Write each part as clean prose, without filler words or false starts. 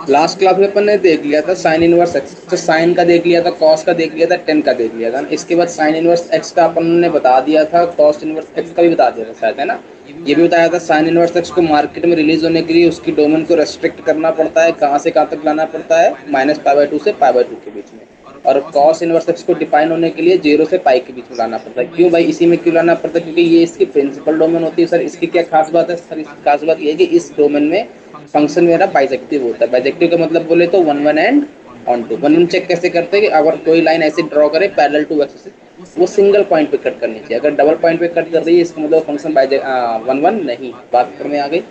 Last class में अपन ने देख लिया था साइन इनवर्स एक्स, तो साइन का देख लिया था, कॉस का देख लिया था, टेन का देख लिया था। इसके बाद साइन इनवर्स एक्स का अपन ने बता दिया था, कॉस इनवर्स एक्स का भी बता दिया था शायद, है ना। ये भी बताया था साइन इनवर्स एक्स को मार्केट में रिलीज होने के लिए उसकी डोमेन को रेस्ट्रिक्ट करना पड़ता है, कहाँ से कहाँ तक लाना पड़ता है, -π/2 से π/2 के बीच में। और कॉस इनवर्स एक्स को डिफाइन होने के लिए 0 से पाई के बीच में लाना पड़ता है। क्यों भाई इसी में क्यों लाना पड़ता है? क्योंकि ये इसकी प्रिंसिपल डोमेन होती है सर। इसकी क्या खास बात है सर? इसकी खास बात ये है कि इस डोमेन में फंक्शन मेरा बाइजेक्टिव होता है। बाइजेक्टिव का मतलब बोले तो 1 1 एंड ऑन टू। 1 1 चेक कैसे करते हैं कि अगर कोई लाइन ऐसे ड्रॉ करे पैरेलल टू एक्स से, वो सिंगल पॉइंट पे कट करनी चाहिए। अगर डबल पॉइंट पे कट कर रही है इसका मतलब फंक्शन बाय 1 1 नहीं। बात करने आ गई?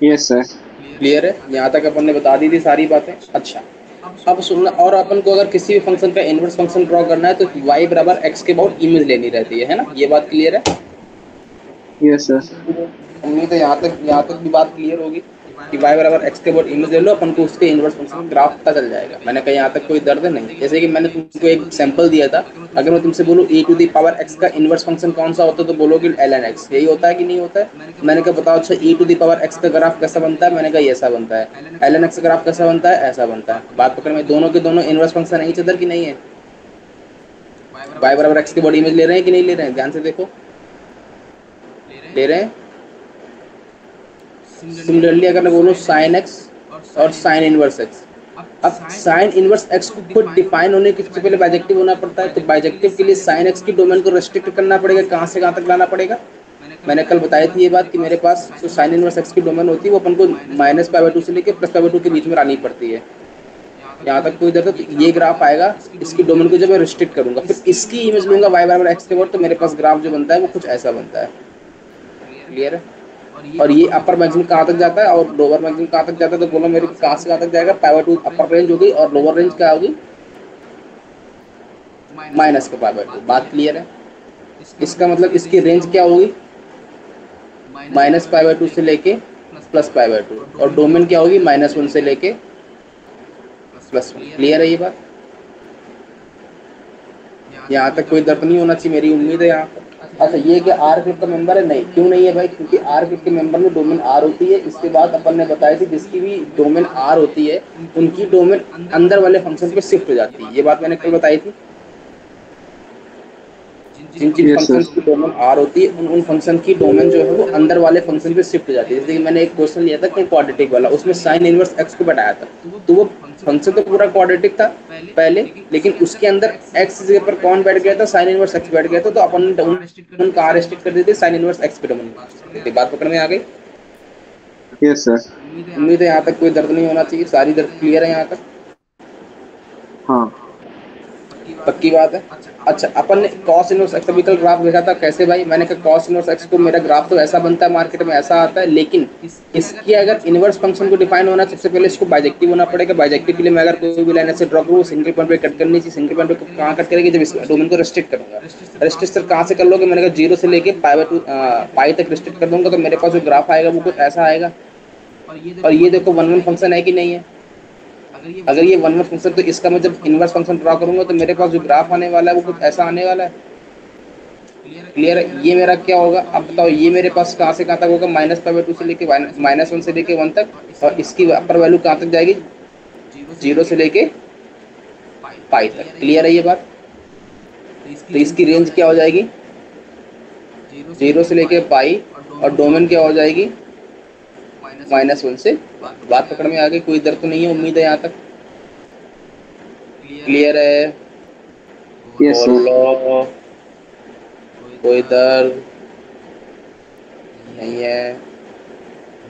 Yes sir. क्लियर है? यहाँ तक अपन ने बता दी थी सारी बातें। अच्छा, अब सुनना, और अपन को अगर किसी भी फंक्शन का इनवर्स फंक्शन ड्रॉ करना है तो y बराबर x के अबाउट इमेज लेनी रहती है ना। ये बात क्लियर है? Yes sir. उम्मीद है यहाँ तक भी बात क्लियर होगी कि y बराबर x के अबाउट इमेज ले लो, अपन को उसके इनवर्स फंक्शन ग्राफ पता चल जाएगा। मैंने कहा यहाँ तक कोई दर्द नहीं। जैसे कि मैंने तुमको एक सैंपल दिया था, अगर मैं तुमसे बोलूँ e⁻x का इनवर्स फंक्शन कौन सा होता है तो बोलोगे ln x। यही होता है कि नहीं होता है? मैंने कहा बताओ अच्छा e⁻x का ग्राफ कैसा बनता है? मैंने कहा ऐसा बनता है। ln x का ग्राफ कैसा बनता है? ऐसा बनता है। बात पकड़ में, दोनों के दोनों इनवर्स फंक्शन है इधर की नहीं है? y बराबर x के बॉडी इमेज ले रहे हैं कि नहीं ले रहे हैं? ध्यान से देखो, ले रहे हैं। सिमिलरली अगर मैं बोलूँ साइन एक्स और साइन इनवर्स एक्स, अब साइन इनवर्स एक्स को खुद डिफाइन होने के सबसे पहले बाइजेक्टिव होना पड़ता है। तो बाइजेक्टिव के लिए साइन एक्स की डोमेन को रेस्ट्रिक्ट करना पड़ेगा, कहाँ से कहाँ तक लाना पड़ेगा। मैंने कल बताई थी ये बात कि मेरे पास जो साइन इनवर्स एक्स की डोमेन होती है वो अपन को -π/2 से लेकर +π/2 के बीच में लानी पड़ती है। यहाँ तक कोई इधर तो ये ग्राफ आएगा, इसकी डोमेन को जब मैं रिस्ट्रिक्ट करूंगा फिर इसकी इमेज लूंगा y बराबर x के बाद, तो मेरे पास ग्राफ जो बनता है वो कुछ ऐसा बनता है। क्लियर है? और ये अपर मैक्सिमम कहाँ तक जाता है और लोअर मैक्सिमम कहाँ तक जाता है तो बोलो मेरे कहाँ से कहाँ तक जाएगा? π/2 अपर रेंज होगी और लोअर रेंज क्या होगी? -π/2। बात क्लियर है? इसका मतलब इसकी रेंज क्या होगी? -π/2 से लेके +π/2, और डोमेन क्या होगी? -1 से लेके +1। क्लियर है ये बात? यहाँ तक कोई दर्द नहीं होना चाहिए, मेरी उम्मीद है यहाँ पर। अच्छा, ये क्या आर ग्रुप का मेंबर है? नहीं। क्यों नहीं है भाई? क्योंकि आर ग्रुप के मेंबर में डोमेन आर होती है। इसके बाद अपन ने बताया थी जिसकी भी डोमेन आर होती है उनकी डोमेन अंदर वाले फंक्शन पे शिफ्ट हो जाती है। ये बात मैंने कल बताई थी। जिन जिन यस फंक्शन सर। की डोमेन आर होती है उन फंक्शन की डोमेन जो है वो अंदर वाले फंक्शन पे शिफ्ट हो जाती है। जैसे कि मैंने एक क्वेश्चन लिया था क्वाड्रेटिक वाला, उसमें साइन इनवर्स एक्स को बताया था, तो वो फंक्शन तो पूरा क्वाड्रेटिक था पहले, लेकिन उसके अंदर एक्स जगह पर कौन बैठ गया था? साइन इनवर्स एक्स बैठ गया था। तो अपन ने डोमेन कहाँ रेस्ट्रिक्ट कर देते? साइन इनवर्स एक्स पे डोमेन। बात पकड़ में आ गई? Yes sir. उम्मीद है यहाँ तक कोई दर्द नहीं होना चाहिए, सारी दर्द क्लियर है यहाँ तक? हाँ। पक्की बात है। अच्छा, अपन ने कॉस इनवर्स एक्स का भी कल ग्राफ देखा था। कैसे भाई? मैंने कहा कॉस इनवर्स एक्स को मेरा ग्राफ तो ऐसा बनता है, मार्केट में ऐसा आता है, लेकिन इसकी अगर इनवर्स फंक्शन को डिफाइन होना सबसे पहले इसको बाइजेक्टिव होना पड़ेगा। बाइजेक्टिव के लिए मैं अगर कोई भी लाइन ऐसे ड्रॉ करूँ सिंगल पॉइंट पे कट करनी चाहिए। सिंगल पॉइंट पे कहाँ कट करेगी? जब इस डोमेन को रेस्ट्रिक्ट करूंगा। रेस्ट्रिक्ट कहाँ से कर लोगे? मैंने कहा 0 से लेके पाई तक रेस्ट्रिक्ट कर दूंगा, तो मेरे पास जो ग्राफ आएगा वो कुछ ऐसा आएगा। और ये देखो 1 1 फंक्शन है कि नहीं है? अगर ये 1 1 फंक्शन, तो इसका मैं जब इनवर्स फंक्शन ड्रॉ करूंगा तो मेरे पास जो ग्राफ आने वाला है वो कुछ ऐसा आने वाला है। क्लियर है? ये मेरा क्या होगा? अब बताओ, ये मेरे पास कहाँ से कहाँ तक होगा? -π/2 से लेके -1 से लेके 1 तक, और इसकी अपर वैल्यू कहाँ तक जाएगी? 0 से लेके पाई तक। क्लियर है ये बात? तो इसकी रेंज क्या हो जाएगी? 0 से लेके पाई, और डोमेन क्या हो जाएगी? -1 से। बात पकड़ में आ गई? कोई दर्द तो नहीं है? उम्मीद है यहाँ तक क्लियर है? Yes sir. बोलो, कोई दर्द नहीं है?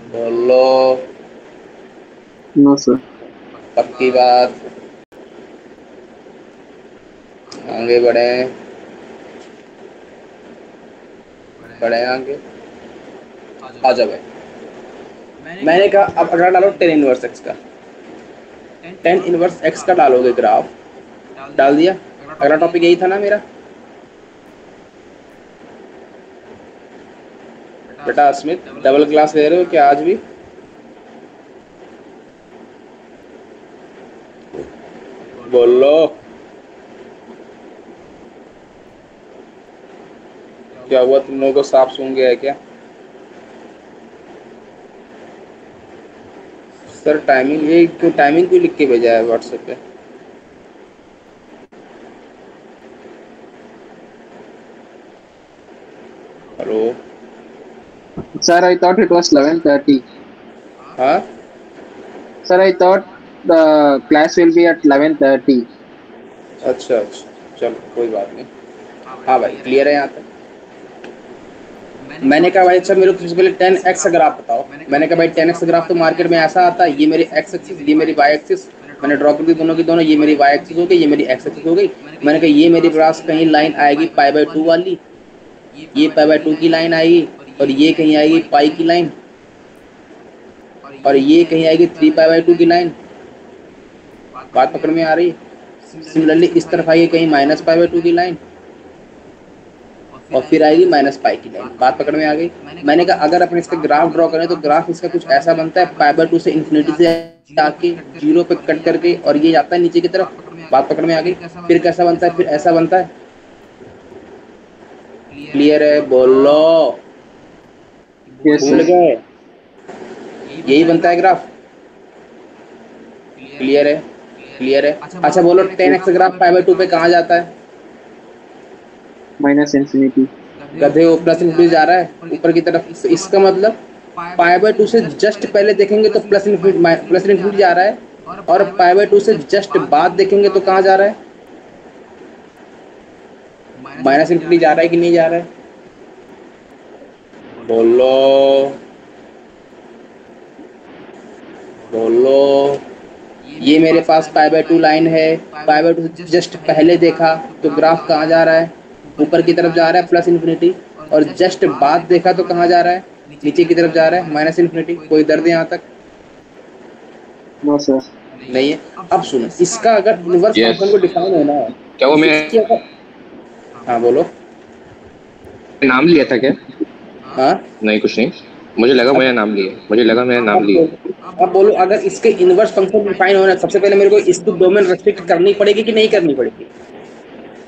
बोलो, नो सर। पक्की बात? आगे बढ़े, बढ़े आगे। आ जाओ भाई। मैंने कहा अब अगला डालो टेन इनवर्स एक्स का। टेन इनवर्स एक्स का डालोगे ग्राफ। डाल दिया? अगला टॉपिक यही था ना मेरा? बेटा स्मिथ, डबल क्लास ले रहे हो क्या आज भी? बोलो, क्या हुआ? तुम लोगों को सांप सूंघ गया है क्या? सर टाइमिंग ये क्यों टाइमिंग क्यों लिख के भेजा है व्हाट्सएप पे? Hello. Sir, I thought it was 11:30. हाँ Sir, I thought the class will be at 11:30. अच्छा अच्छा, चलो कोई बात नहीं। हाँ भाई क्लियर है यहाँ तक। मैंने कहा भाई अच्छा मेरे को सबसे पहले 10x ग्राफ बताओ। मैंने कहा भाई 10x ग्राफ तो मार्केट में ऐसा आता है, ये मेरी x एक्सिस, ये मेरी y एक्सिस, मैंने ड्रॉ कर दी दोनों की दोनों, ये मेरी y एक्सिस हो गई, ये मेरी x एक्सिस हो गई। मैंने कहा ये मेरे पास कहीं लाइन आएगी π/2 वाली, ये π/2 की लाइन आएगी, और ये कहीं आएगी पाई की लाइन, और ये कहीं आएगी 3π/2 की लाइन। बात पकड़ में आ रही है? सिमिलरली इस तरफ आएगी कहीं -π/2 की लाइन, और फिर आएगी -π की लाइन। बात पकड़ में आ गई? मैंने कहा अगर अपन इसका ग्राफ ड्रॉ करें तो ग्राफ इसका कुछ ऐसा बनता है, π/2 से इन्फिनिटी से आके 0 पे कट करके, और ये जाता है नीचे की तरफ। बात पकड़ में आ गई? फिर कैसा बनता है? फिर ऐसा बनता है। क्लियर है? बोलो। Yes, भूल sir. गए? यही बनता है ग्राफ। क्लियर है? क्लियर है? अच्छा बोलो 10x ग्राफ π/2 पे कहाँ जाता है? Minus infinity. गधे वो प्लस इन्फिनिटी जा रहा है ऊपर की तरफ। तो इसका मतलब π/2 से जस्ट पहले देखेंगे तो प्लस इन्फिनिटी जा रहा है, और π/2 से जस्ट बाद देखेंगे तो कहाँ जा रहा है? माइनस इन्फिनिटी जा रहा है कि नहीं जा रहा है? बोलो बोलो। ये मेरे पास π/2 लाइन है, π/2 से जस्ट पहले देखा तो ग्राफ कहाँ जा रहा है? ऊपर की तरफ जा रहा है प्लस इन्फिनिटी, और जस्ट बाद देखा तो कहाँ जा रहा है? नीचे की तरफ जा रहा है माइनस इन्फिनिटी। कोई दर्द यहाँ तक? No, sir. नहीं है। अब सुनो, इसका अगर इनवर्स Yes. फंक्शन को डिफाइन होना है क्या वो मैं इसकी अगर, हाँ बोलो। नाम लिया था क्या? हाँ नहीं कुछ नहीं, मुझे लगा मैंने नाम लिया, मुझे लगा मैंने नाम लिया। अब बोलो अगर इसके इनवर्स फंक्शन डिफाइन होना है, सबसे पहले मेरे को इसकी डोमेन रेस्ट्रिक्ट करनी पड़ेगी कि नहीं करनी पड़ेगी?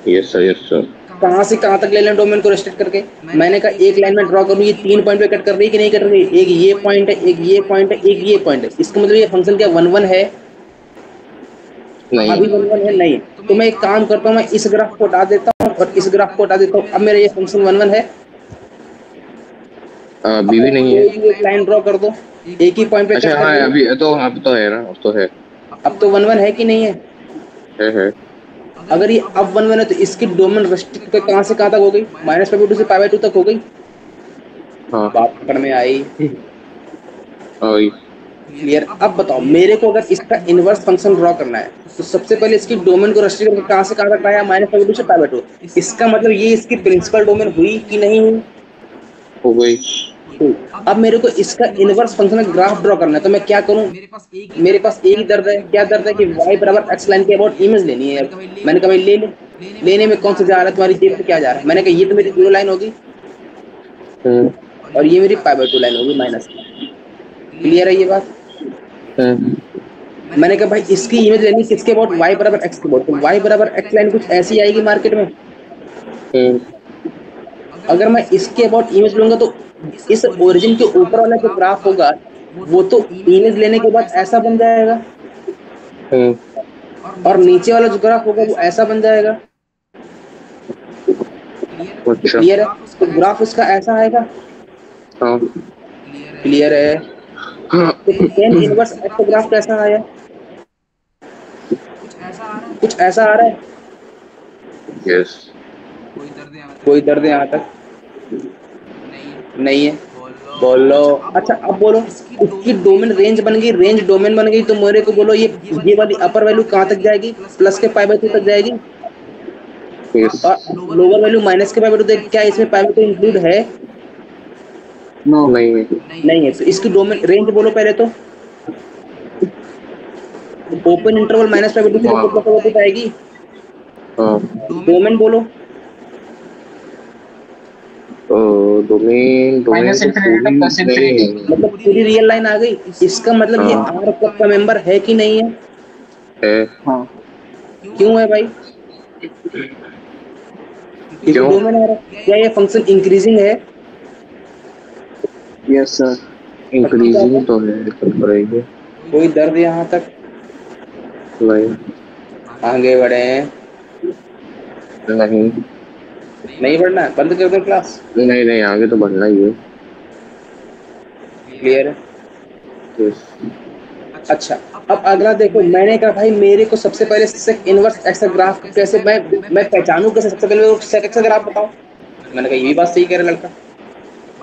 Yes sir, yes sir. कहाँ से कहाँ तक ले लें डोमेन को रेस्ट्रिक्ट करके? मैंने कहा एक लाइन में ड्रॉ करूँ, ये 3 पॉइंट पे कट कर रही है कि नहीं कर रही? एक ये पॉइंट है, एक ये पॉइंट है, एक ये पॉइंट है। इसका मतलब ये फंक्शन क्या 1 1 है? नहीं अभी 1 1 है नहीं। तो मैं एक काम करता हूँ, मैं इस ग्राफ को हटा देता हूँ और इस ग्राफ को हटा देता हूँ। अब मेरा ये फंक्शन 1 1 है? अभी भी नहीं है। एक लाइन ड्रॉ कर दो एक ही पॉइंट पे। अच्छा हाँ, अभी तो अब तो है ना, अब तो है। अब तो 1 1 है कि नहीं है? है। अगर ये अब 1 1 है तो इसकी डोमेन रेस्ट्रिक्ट कहाँ से कहाँ तक हो गई? -π/2 से π/2 तक हो गई। हाँ बात पकड़ में आई? वही। क्लियर? अब बताओ मेरे को अगर इसका इनवर्स फंक्शन ड्रॉ करना है तो सबसे पहले इसकी डोमेन को रेस्ट्रिक्ट करके कहाँ से कहाँ तक आया? -π/2 से π/2। इसका मतलब ये इसकी प्रिंसिपल डोमेन हुई कि नहीं हुई? हो गई। अब मेरे को इसका इनवर्स फंक्शन का ग्राफ ड्रॉ करना है तो मैं क्या करूं? मेरे पास एक ही दर्द है। क्या दर्द है? कि y बराबर x लाइन के अबाउट इमेज लेनी है। मैंने कहा भाई ले ले। लेने में कौन सा जा रहा है? तुम्हारी जेब से क्या जा रहा है? मैंने कहा ये तो मेरी 0 लाइन होगी और ये मेरी π/2 लाइन होगी माइनस। क्लियर है ये बात? मैंने कहा भाई इसकी इमेज लेनी किसके अबाउट? y बराबर x के अबाउट। तो y बराबर x लाइन कुछ ऐसी आएगी मार्केट में। अगर मैं इसके अबाउट इमेज लूंगा तो इस ओरिजिन के ऊपर वाला जो ग्राफ होगा वो तो इमेज लेने के बाद ऐसा बन जाएगा, और नीचे वाला जो ग्राफ होगा वो ऐसा बन जाएगा। अच्छा। क्लियर है? तो ग्राफ उसका ऐसा आएगा। हाँ। क्लियर है? तो tan इनवर्स x का ग्राफ कैसा आया? कुछ ऐसा आ रहा है। यस। कोई दर्द यहाँ तक? नहीं है। बोलो। अच्छा अब बोलो इसकी डोमेन रेंज बन गई, रेंज डोमेन बन गई तो मेरे को बोलो ये वाली अपर वैल्यू कहाँ तक जाएगी? प्लस के π/2 तक जाएगी, यस। और लोअर वैल्यू माइनस के π/2 तक। क्या इसमें π/2 इंक्लूड है? No. नहीं है। तो इसकी डोमेन रेंज बोलो पहले तो। ओपन इंटरवल -π/2 से +π/2 तक आएगी। डोमेन बोलो। Domain Minus infinity to plus infinity. मतलब पूरी रियल लाइन आ गई। इसका मतलब ये R क्लब का मेंबर है कि नहीं है? है। हाँ. क्यों है भाई? क्यों? डोमेन आ रहा है। क्या ये फंक्शन इंक्रीजिंग है? Yes, sir. इंक्रीजिंग तो है, कोई दर्द यहाँ तक? नहीं आगे बढ़े? नहीं नहीं बढ़ना है, बंद कर दें क्लास? नहीं नहीं, आगे तो बढ़ना ही है। क्लियर है? यस। अच्छा, अब अगला देखो, मैंने कहा भाई मेरे को सबसे पहले सेक इनवर्स एक्स ग्राफ कैसे मैं पहचानूं कैसे, सबसे पहले वो सेक एक्स ग्राफ बताओ। मैंने कहा ये भी बात सही कह रहा लड़का,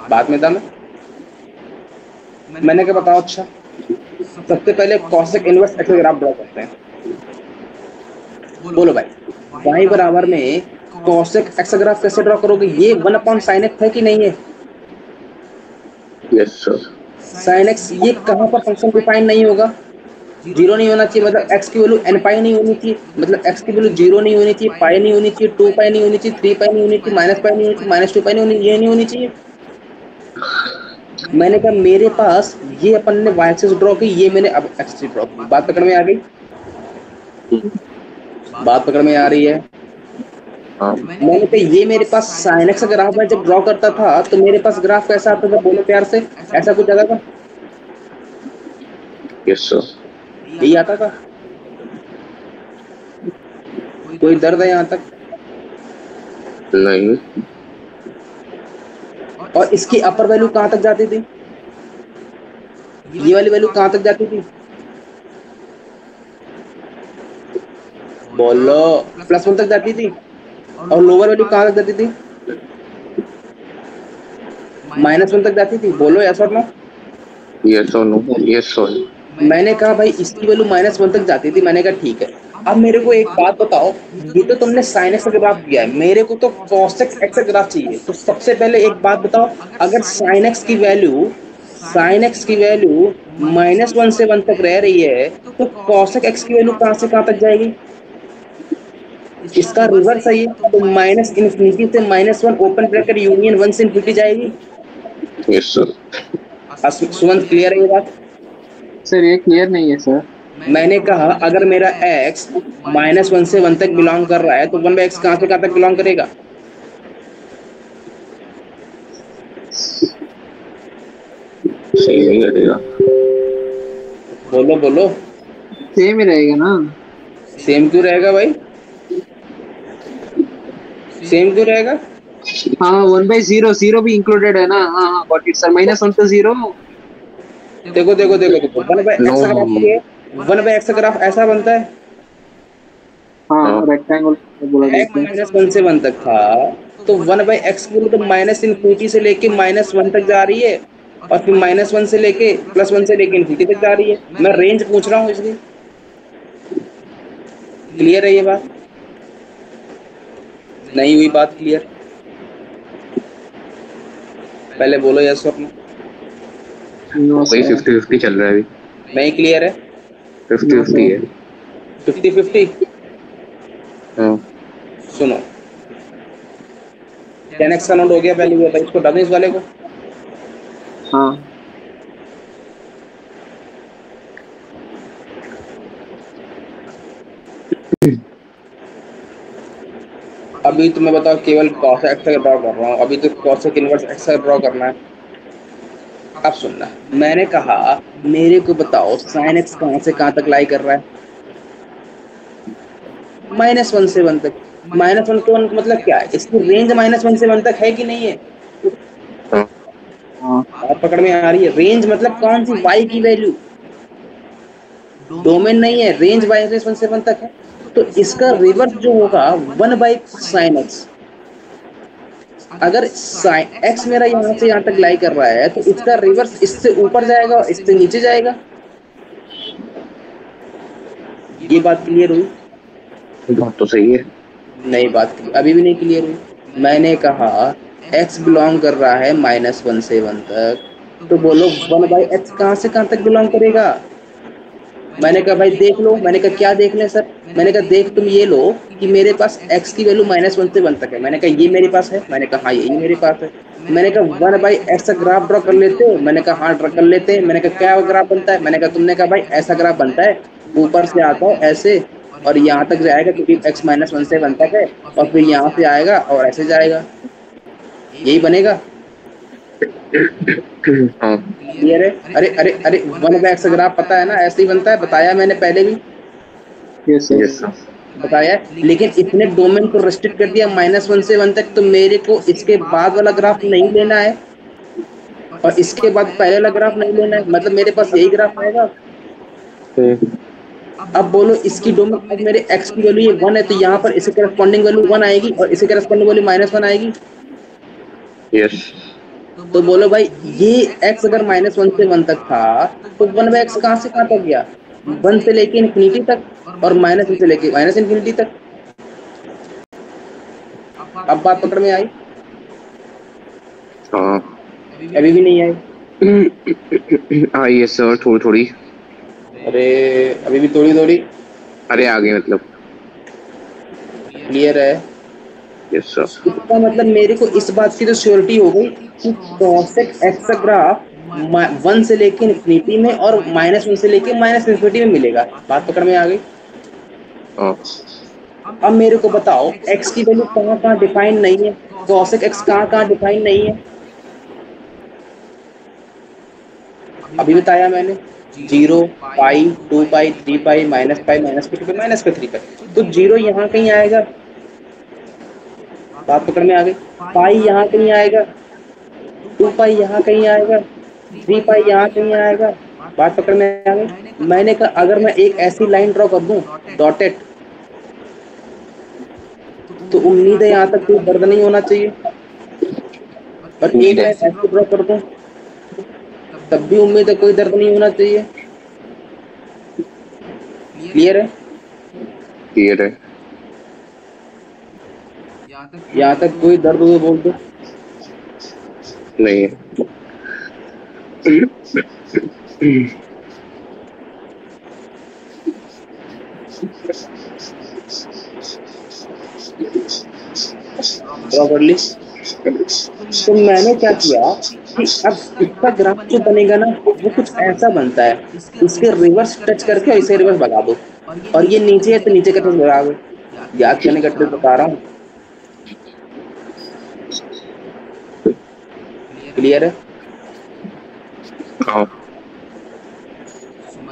बात में दम है। मैंने कहा बताओ। अच्छा, सबसे पहले cosec inverse x graph draw करते हैं। बोलो भाई, y बराबर में कॉसेक एक्स ग्राफ कैसे ड्रॉ करोगे? ये 1/sin x है कि नहीं है? Yes sir. sin x ये कहाँ पर फंक्शन डिफाइन नहीं होगा? जीरो नहीं होना चाहिए, मतलब x की वैल्यू n पाई नहीं होनी चाहिए, मतलब x की वैल्यू जीरो नहीं होनी चाहिए, पाई नहीं होनी चाहिए, 2 पाई नहीं होनी चाहिए, 3 पाई नहीं होनी चाहिए, माइनस पाई नहीं होनी चाहिए, माइनस 2 पाई नहीं होनी, ये नहीं होनी चाहिए। मैंने कहा मेरे पास ये अपन ने y एक्सिस ड्रॉ की, ये मैंने अब x एक्सिस ड्रॉ की। बात पकड़ में आ गई? बात पकड़ में आ रही है? हाँ मैंने कहा ये मेरे पास sin x ग्राफ में जब ड्रॉ करता था तो मेरे पास ग्राफ कैसा आता था? बोलो प्यार से, ऐसा कुछ आता था? Yes sir. यही आता था? कोई दर्द है यहाँ तक? नहीं और इसकी अपर वैल्यू कहाँ तक जाती थी? ये वाली वैल्यू कहाँ तक जाती थी? बोलो, +1 तक जाती थी। और लोअर वैल्यू कहाँ तक जाती थी? -1 तक जाती थी। बोलो यस और नो? यस और नो? Yes sir. मैंने कहा भाई इसकी वैल्यू -1 तक जाती थी। मैंने कहा ठीक है। अब मेरे को एक बात बताओ, ये तो तुमने sin x का ग्राफ दिया है, मेरे को तो cos x का ग्राफ चाहिए। तो सबसे पहले एक बात बताओ, अगर sin x की वैल्यू -1 से 1 तक रह रही है तो cos x की वैल्यू कहाँ से कहाँ तक जाएगी? इसका रिवर्स है ये, तो -∞ से -1 ओपन ब्रैकेट यूनियन 1 से ∞ जाएगी। Yes sir. सुमंत क्लियर है ये बात? सर ये क्लियर नहीं है सर। मैंने कहा अगर मेरा x -1 से 1 तक बिलोंग कर रहा है तो 1/x कहाँ से कहाँ तक बिलोंग करेगा? सही नहीं करेगा। बोलो बोलो। सेम ही रहेगा ना? सेम क्यों रहेगा भाई? सेम क्यों रहेगा? हाँ 1/0, 0 भी इंक्लूडेड है ना? हाँ हाँ गॉट इट सर, -1 to 0। देखो देखो देखो देखो, 1/x No. ग्राफ ये 1/x ग्राफ ऐसा बनता है। हाँ रेक्टेंगल बोला x जाता है। -1 से 1 तक था तो 1/x की तो -∞ से लेके -1 तक जा रही है, और फिर -1 से लेके +1 से लेके ∞ तक जा रही है। मैं रेंज पूछ रहा हूँ इसलिए। क्लियर है ये बात? नहीं हुई बात क्लियर? पहले बोलो यस और नो। No, वही sir. 50-50 चल रहा है अभी। नहीं क्लियर है? 50-50 है। 50-50? हाँ सुनो, 10x का नोट हो गया पहले, हुआ था इसको डालने इस वाले को। हाँ अभी तुम्हें बताओ, केवल cos x का ड्रॉ कर रहा हूँ, अभी तो cosec इनवर्स x का ड्रॉ करना है। अब सुनना, मैंने कहा मेरे को बताओ sin x कहाँ से कहाँ तक लाई कर रहा है? -1 से 1 तक। -1 से 1 मतलब क्या है? इसकी रेंज -1 से 1 तक है कि नहीं है? हाँ आप पकड़ में आ रही है? रेंज मतलब कौन सी? y की वैल्यू, डोमेन नहीं है। रेंज -1 से 1 तक है, तो इसका रिवर्स जो होगा 1/sin x। अगर sin x मेरा यहाँ से यहाँ तक लाई कर रहा है तो इसका रिवर्स इससे ऊपर जाएगा, इससे नीचे जाएगा। ये बात क्लियर हुई? बात तो सही है। नहीं, बात अभी भी नहीं क्लियर हुई। मैंने कहा x बिलोंग कर रहा है -1 से 1 तक, तो बोलो 1/x कहाँ से कहाँ तक बिलोंग करेगा? मैंने कहा भाई देख लो। मैंने कहा क्या देख लें सर? मैंने कहा देख तुम ये लो कि मेरे पास x की वैल्यू -1 से 1 तक है। मैंने कहा ये मेरे पास है। मैंने कहा हाँ यही मेरे पास है। मैंने कहा 1/x का ग्राफ ड्रॉ कर लेते हो? मैंने कहा हाँ ड्रॉ कर लेते हैं। मैंने कहा क्या ग्राफ बनता है? मैंने कहा तुमने कहा भाई ऐसा ग्राफ बनता है, ऊपर से आता है ऐसे और यहाँ तक जाएगा क्योंकि x -1 से 1 तक है, और फिर यहाँ से आएगा और ऐसे जाएगा। यही बनेगा। हाँ क्लियर है? अरे अरे अरे 1/x ग्राफ पता है ना, ऐसे ही बनता है, बताया मैंने पहले भी यस सर। Yes sir. बताया है। लेकिन इसने डोमेन को रेस्ट्रिक्ट कर दिया -1 से 1 तक, तो मेरे को इसके बाद वाला ग्राफ नहीं लेना है और इसके बाद पहले वाला ग्राफ नहीं लेना है, मतलब मेरे पास यही ग्राफ आएगा। अब बोलो इसकी डोमेन, अब मेरे x की वैल्यू ये 1 है, तो यहाँ पर इसके करस्पॉन्डिंग वैल्यू 1 आएगी और इसके करस्पॉन्डिंग वैल्यू -1 आएगी। यस तो बोलो भाई, ये x अगर -1 से 1 तक था, तो 1/x कहाँ से कहाँ तक गया? 1 से लेके इन्फिनिटी तक और -1 से लेके -इन्फिनिटी तक। अब बात पकड़ में आई? हाँ अभी भी नहीं आई? हाँ यस सर, थोड़ी थोड़ी। अरे अभी भी थोड़ी थोड़ी। अरे आ गई मतलब। क्लियर है? Yes sir. इसका मतलब मेरे को इस बात की तो श्योरिटी हो गई कि cosec x का ग्राफ 1 से लेके इन्फिनिटी में और -1 से लेके -इन्फिनिटी में मिलेगा। बात पकड़ में आ गई? हाँ अब मेरे को बताओ x की वैल्यू कहाँ कहाँ डिफाइन नहीं है, cosec x कहाँ कहाँ डिफाइन नहीं है? अभी बताया मैंने, 0, पाई, 2 पाई, 3 पाई, -पाई, -2 पाई, -3 पाई। तो 0 यहाँ कहीं आएगा। बात पकड़ में आ गई? पाई यहाँ कहीं आएगा, 2 पाई यहाँ कहीं आएगा, 3 पाई यहाँ कहीं आएगा। बात पकड़ में आ गई? मैंने कहा अगर मैं एक ऐसी लाइन ड्रॉ कर दूं डॉटेड, तो उम्मीद है यहाँ तक कोई दर्द नहीं होना चाहिए। और एक लाइन ऐसी ड्रॉ कर दूं, तब भी उम्मीद है कोई दर्द नहीं होना चाहिए। क्लियर है? क्लियर है। यहाँ तक कोई दर्द हुए बोल दो। नहीं है। ड्रॉ कर ली। तो मैंने क्या किया कि अब इसका ग्राफ जो बनेगा ना, वो कुछ ऐसा बनता है, इसके रिवर्स टच करके इसे रिवर्स भगा दो, और ये नीचे है तो नीचे का टच भगा दो। याद करने का ट्रिक बता रहा हूँ। क्लियर है? हाँ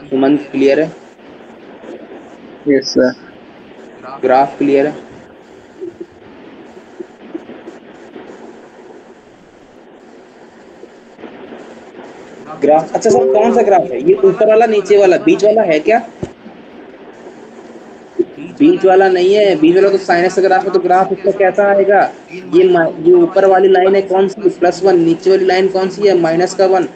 सुमंत क्लियर है? Yes sir. ग्राफ क्लियर है? ग्राफ अच्छा सर, कौन सा ग्राफ है ये? ऊपर वाला, नीचे वाला, बीच वाला है क्या? बीच वाला नहीं है, बीच वाला तो साइनस का ग्राफ है। तो ग्राफ इसका कैसा आएगा? ये ऊपर वाली लाइन है कौन सी? +1। नीचे वाली लाइन कौन सी है? -1।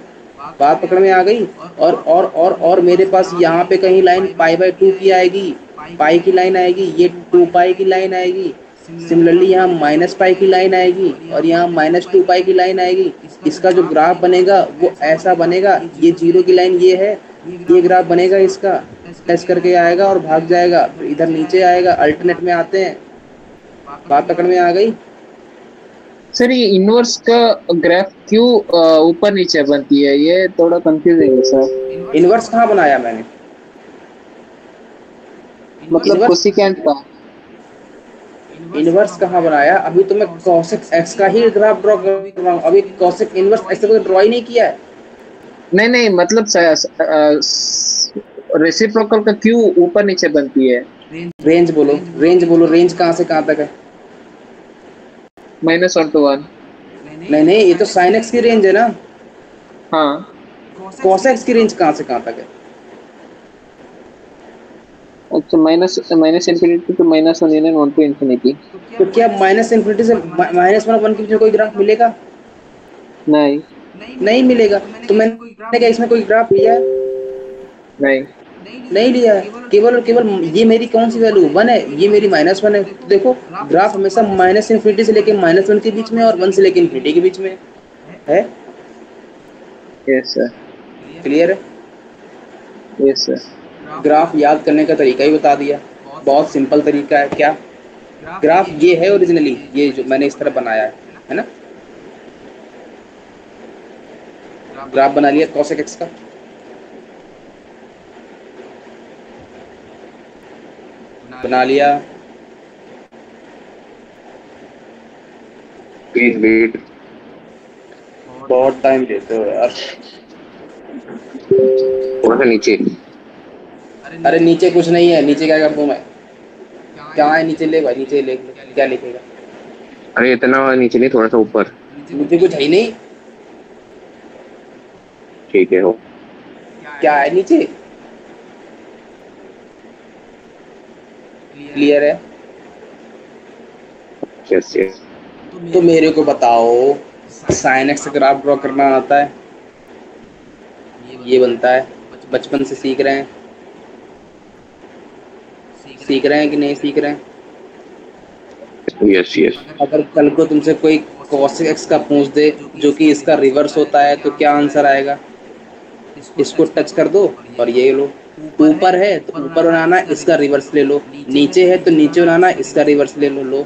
बात पकड़ में आ गई? और मेरे पास यहाँ पे कहीं लाइन π/2 की आएगी, पाई की लाइन आएगी, ये 2 पाई की लाइन आएगी। सिमिलरली यहाँ -पाई की लाइन आएगी और यहाँ -2 पाई की लाइन आएगी। इसका जो ग्राफ बनेगा वो ऐसा बनेगा, ये 0 की लाइन ये है, ये ग्राफ बनेगा इसका, टच करके आएगा और भाग जाएगा, फिर इधर नीचे आएगा। अल्टरनेट में आते हैं। बात पकड़ में आ गई? सर ये इनवर्स का ग्राफ क्यों ऊपर नीचे बनती है, ये थोड़ा कंफ्यूजिंग है सर। इनवर्स कहाँ बनाया मैंने? मतलब कोसिकेंट का। इनवर्स कहाँ बनाया? अभी तो मैं cosec x का ही ग्राफ ड्रॉ कर रहा हूँ। अभी cosec इनवर्स ऐसे कोई ड्रॉ ही नहीं किया है। नहीं मतलब रेसिप्रोकल का क्यों ऊपर नीचे बनती है? रेंज बोलो, रेंज बोलो, रेंज कहाँ से कहाँ तक है? -1 to 1। नहीं, ये तो sin x की रेंज है ना। हाँ cos x की रेंज कहाँ से कहाँ तक है? अच्छा, minus infinity to -1 and 1 to infinity। तो क्या -इन्फिनिटी से -1 के बीच में कोई ग्राफ मिलेगा? नहीं नहीं मिलेगा। तो मैंने क्या इसमें कोई ग्राफ लिया है? नहीं लिया है। केवल केवल ये मेरी कौन सी वैल्यू 1 है, ये मेरी -1 है। तो देखो ग्राफ हमेशा -इन्फिनिटी से लेके -1 के बीच में और 1 से लेके इन्फिनिटी के बीच में है। Yes sir. क्लियर है? Yes sir. ग्राफ याद करने का तरीका ही बता दिया, बहुत सिंपल तरीका है। क्या ग्राफ ये है ओरिजिनली, ये जो मैंने इस तरह बनाया है ना। ग्राफ बना लिया cosec x का। बना लिया। वेट बहुत टाइम लेते हो यार। थोड़ा सा नीचे। अरे नीचे कुछ नहीं है, नीचे क्या कर दूं मैं? क्या है नीचे? ले भाई नीचे ले, क्या लिखेगा? अरे इतना नीचे नहीं, थोड़ा सा ऊपर। नीचे कुछ है ही नहीं। ठीक है, हो। क्या है नीचे? क्लियर है? Yes yes. तो मेरे को बताओ, साइन एक्स ग्राफ ड्रॉ करना आता है? ये बनता है, बचपन से सीख रहे हैं। सीख रहे हैं कि नहीं सीख रहे हैं? Yes yes. अगर कल को तुमसे कोई cosec x का पूछ दे जो कि इसका रिवर्स होता है, तो क्या आंसर आएगा? इसको टच कर दो और ये लो। ऊपर है तो ऊपर बनाना, इसका रिवर्स ले लो। नीचे है तो नीचे बनाना, इसका रिवर्स ले लो। लो,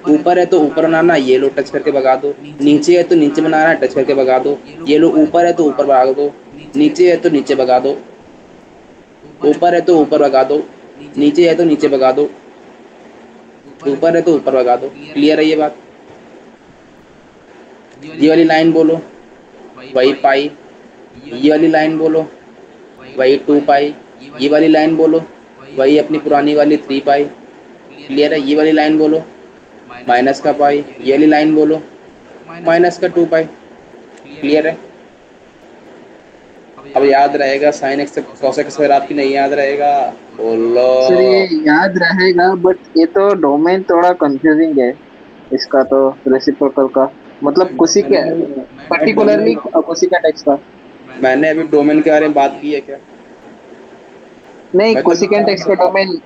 ऊपर है तो ऊपर बनाना, ये लो टच करके भगा दो। नीचे है तो नीचे बनाना, टच करके भगा दो। ये लो, ऊपर है तो ऊपर भगा दो, नीचे है तो नीचे भगा दो। ऊपर है तो ऊपर भगा दो, नीचे है तो नीचे भगा दो। ऊपर है तो ऊपर भगा दो। क्लियर है ये बात? ये वाली लाइन बोलो, वही पाई। ये वाली लाइन बोलो, वही 2 पाई। ये वाली लाइन बोलो, वही अपनी पुरानी वाली 3 पाई। क्लियर है? ये वाली लाइन बोलो, माइनस का पाई। ये वाली लाइन बोलो, माइनस का 2 पाई। क्लियर है? अब याद रहेगा साइन एक्स कॉसेक एक्स, अगर आपकी नहीं याद रहेगा बोलो। सर ये याद रहेगा, बट ये तो डोमेन थोड़ा कंफ्यूजिंग है इसका, तो रेसिप्रोकल का मतलब कुछ के पर्टिकुलरली कुछ का टेक्स्ट का। मैंने अभी डोमेन के बारे में बात की है क्या? नहीं, कोसिकेंट टेक्स्ट का domain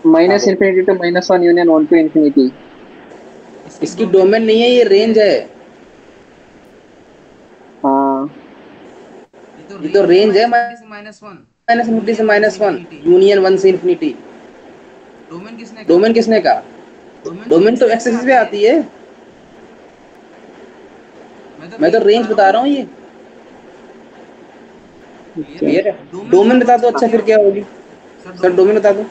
minus infinity to -1 union 1 to infinity. इसकी डोमेन नहीं है, ये रेंज है। हाँ, ये तो रेंज है, माइनस इन्फिनिटी से -1 यूनियन 1 से इन्फिनिटी। डोमेन किसने कहा? डोमेन तो एक्स एक्सिस पे आती है। मैं तो रेंज बता रहा हूँ ये। क्लियर है? डोमेन बता दो। अच्छा फिर क्या होगी सर? डोमेन बता दो।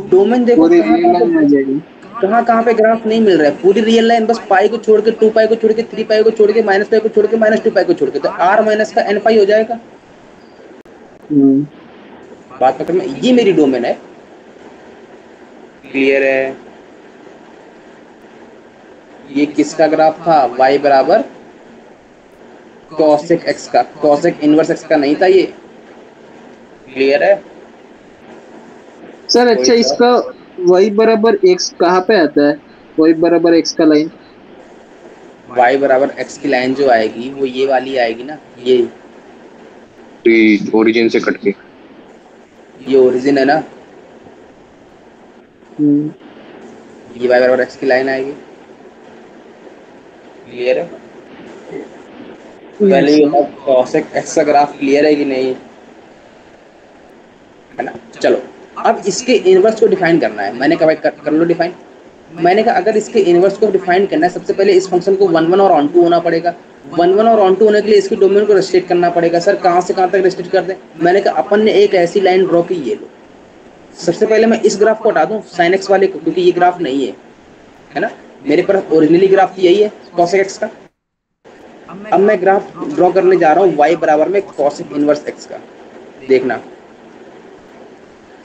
डोमेन देखो पूरी कहाँ रियल लाइन आ जाएगी। कहाँ पे ग्राफ नहीं मिल रहा है। पूरी रियल लाइन बस पाई को छोड़ के, 2 पाई को छोड़ के, 3 पाई को छोड़ के, माइनस पाई को छोड़ के, -2 पाई को छोड़ के, तो r माइनस का n पाई हो जाएगा। बात पकड़ में? ये मेरी डोमेन है। क्लियर है? ये किसका ग्राफ था? y बराबर cosec x का, cosec इनवर्स x का नहीं था ये। क्लियर है? सर अच्छा, इसका y बराबर x कहाँ पे आता है? y बराबर x का लाइन, y बराबर x की लाइन जो आएगी वो ये वाली आएगी ना, ये ओरिजिन से कट के। ये ओरिजिन है ना, ये y बराबर x की लाइन आएगी। क्लियर है? पहले ये cosec x का ग्राफ क्लियर है कि नहीं, है ना? चलो अब इसके इनवर्स को डिफाइन करना है। मैंने कहा भाई कर लो डिफाइन। मैंने कहा अगर इसके इनवर्स को डिफाइन करना है, सबसे पहले इस फंक्शन को 1 1 और ऑन 2 होना पड़ेगा। 1 1 और ऑन 2 होने के लिए इसकी डोमेन को रेस्ट्रिक्ट करना पड़ेगा। सर कहाँ से कहाँ तक रेस्ट्रिक्ट कर दें? मैंने कहा अपन ने एक ऐसी लाइन ड्रॉ की, ये लो। सबसे पहले मैं इस ग्राफ को हटा दूं, साइन एक्स वाले को, क्योंकि ये ग्राफ नहीं है ना। मेरे पास ओरिजिनली ग्राफ यही है cosec x का। अब मैं ग्राफ ड्रॉ करने जा रहा हूँ y बराबर में cosec इनवर्स x का। देखना,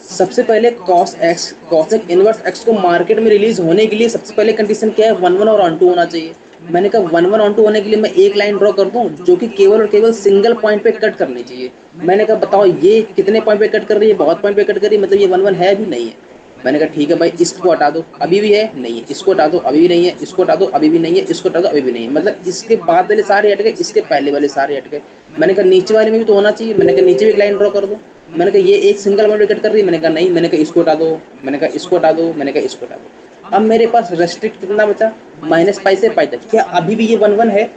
सबसे पहले cosec इनवर्स x को मार्केट में रिलीज होने के लिए सबसे पहले कंडीशन क्या है? 1 1 और ऑन 2 होना चाहिए। मैंने कहा 1 1 ऑन 2 होने के लिए मैं एक लाइन ड्रॉ कर दूं जो कि केवल और केवल सिंगल पॉइंट पे कट करनी चाहिए। मैंने कहा बताओ ये कितने पॉइंट पे कट कर रही है? बहुत पॉइंट पे कट कर रही है, मतलब ये 1 1 है भी नहीं है। मैंने कहा ठीक है भाई, इसको हटा दो, अभी भी है नहीं है। इसको हटा दो, अभी भी नहीं है। इसको हटा दो, अभी भी नहीं है। इसको हटा दो, अभी भी नहीं है। मतलब इसके बाद वाले सारे हट गए, इसके पहले वाले सारे हट गए। मैंने कहा नीचे वाले में भी तो होना चाहिए। मैंने कहा नीचे भी एक लाइन ड्रॉ कर दो। मैंने कहा ये एक सिंगल पॉइंट पे कट कर रही है। मैंने कहा नहीं। मैंने कहा इसको हटा दो, मैंने कहा इसको हटा दो, मैंने कहा इसको हटा दो। अब मेरे पास रेस्ट्रिक्ट कितना बचा? -पाई से पाई तक। क्या अभी भी ये 1 1 है?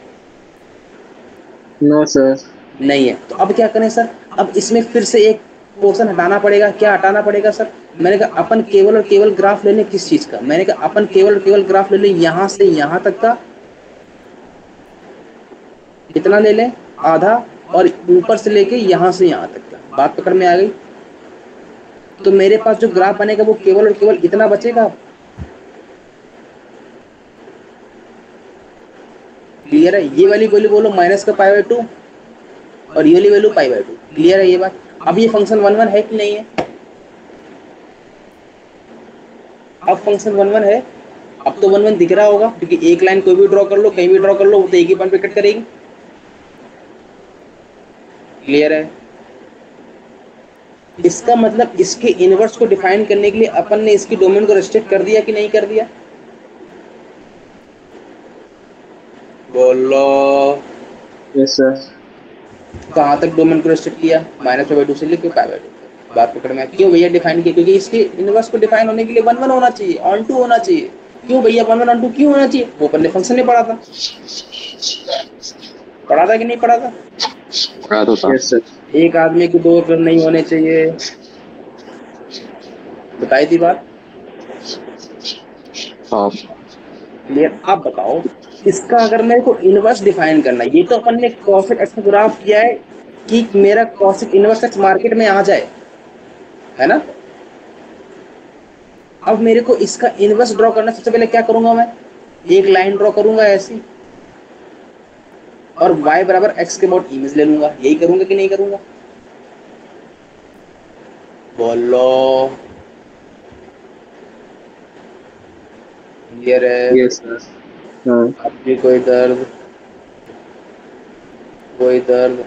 नो सर, नहीं है। तो अब क्या करें सर? अब इसमें फिर से एक पोर्शन हटाना पड़ेगा। क्या हटाना पड़ेगा सर? मैंने कहा अपन केवल और केवल ग्राफ ले लें। किस चीज का? मैंने कहा अपन केवल और केवल ग्राफ ले लें यहाँ से यहाँ तक का। कितना ले लें? आधा। और ऊपर से लेके यहाँ से यहाँ तक का। बात पकड़ में आ गई? तो मेरे पास जो ग्राफ बनेगा वो केवल और केवल इतना बचेगा। क्लियर क्लियर है? ये वाली वैल्यू बोलो माइनस का पाई बाय 2 और ये वाली वैल्यू पाई बाय 2। क्लियर है ये बात? अब ये फंक्शन 1 1 है कि नहीं है? अब फंक्शन 1 1 है। अब तो 1 1 दिख रहा होगा, क्योंकि एक लाइन कोई भी ड्रॉ कर लो, कहीं भी ड्रॉ कर लो, वो तो एक ही पॉइंट पे कट करेगी। क्लियर है? इसका मतलब इसके इनवर्स को डिफाइन करने के लिए अपन ने इसकी डोमेन को रेस्ट्रिक्ट कर दिया कि नहीं कर दिया? बोलो। Yes sir. कहाँ तक डोमेन को रेस्ट्रिक्ट किया? माइनस पाई बाय 2 से लेकर पाई बाय 2। बात पकड़ में? क्यों भैया डिफाइन किया? क्योंकि इसके इनवर्स को डिफाइन होने के लिए 1 1 होना चाहिए, ऑन 2 होना चाहिए। क्यों भैया 1 1 ऑन 2 क्यों होना चाहिए? वो अपन ने फंक्शन नहीं पढ़ा था। पढ़ा था कि नहीं पढ़ा था? पढ़ा तो था। Yes sir. एक आदमी को 2 रन नहीं होने चाहिए, बताई थी बात। हाँ। क्लियर? आप बताओ, इसका अगर मेरे को इनवर्स डिफाइन करना है, ये तो अपन ने कॉसेक एक्स ग्राफ किया है कि मेरा कॉसेक इनवर्स एक्स मार्केट में आ जाए, है ना? अब मेरे को इसका इनवर्स ड्रॉ करना, सबसे पहले क्या करूंगा मैं? एक लाइन ड्रॉ करूंगा ऐसी, और y बराबर x के अबाउट इमेज ले लूंगा। यही करूंगा कि नहीं करूंगा? बोलो। क्लियर है? Yes sir. हाँ। अब भी कोई दर्द? कोई दर्द?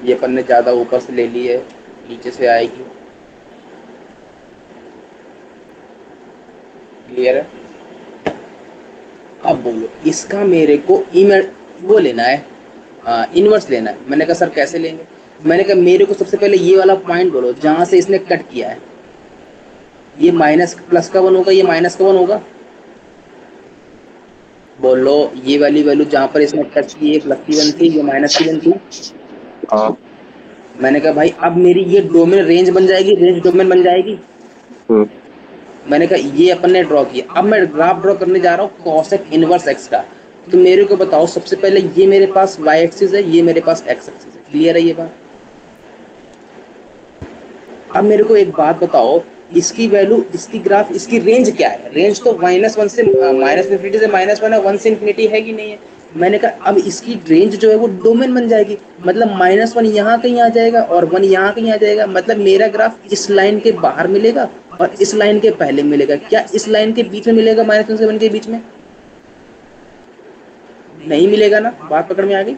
ये अपन ने ज्यादा ऊपर से ले ली है, नीचे से आएगी। क्लियर है? अब बोलो, इसका मेरे को वो लेना है, इनवर्स लेना है। मैंने कहा सर कैसे लेंगे? मैंने कहा मेरे को सबसे पहले ये वाला पॉइंट बोलो जहां से इसने कट किया है। ये माइनस प्लस का 1 होगा, ये माइनस का 1 होगा। बोलो, ये वाली वैल्यू जहां पर इसने कट की, ये प्लस की 1 थी, ये माइनस की 1 थी। हाँ। मैंने कहा भाई अब मेरी ये डोमेन रेंज बन जाएगी, रेंज डोमेन बन जाएगी। मैंने कहा ये अपन ने ड्रॉ किया। अब मैं ग्राफ ड्रॉ करने जा रहा हूँ कॉसेक इनवर्स एक्स का। तो मेरे को बताओ, सबसे पहले ये मेरे पास y एक्सिस है, ये मेरे पास x एक्सिस है। क्लियर है ये बात? अब मेरे को एक बात बताओ, इसकी वैल्यू, इसकी ग्राफ, इसकी रेंज क्या है? रेंज तो -1 से माइनस इन्फिनिटी से -1 है, 1 से इन्फिनिटी है कि नहीं है? मैंने कहा अब इसकी रेंज जो है वो डोमेन बन जाएगी। मतलब -1 यहाँ कहीं आ जाएगा और 1 यहाँ कहीं आ जाएगा। मतलब मेरा ग्राफ इस लाइन के बाहर मिलेगा और इस लाइन के पहले मिलेगा। क्या इस लाइन के बीच में मिलेगा? -1 से 1 के बीच में नहीं मिलेगा ना? बात पकड़ में आ गई?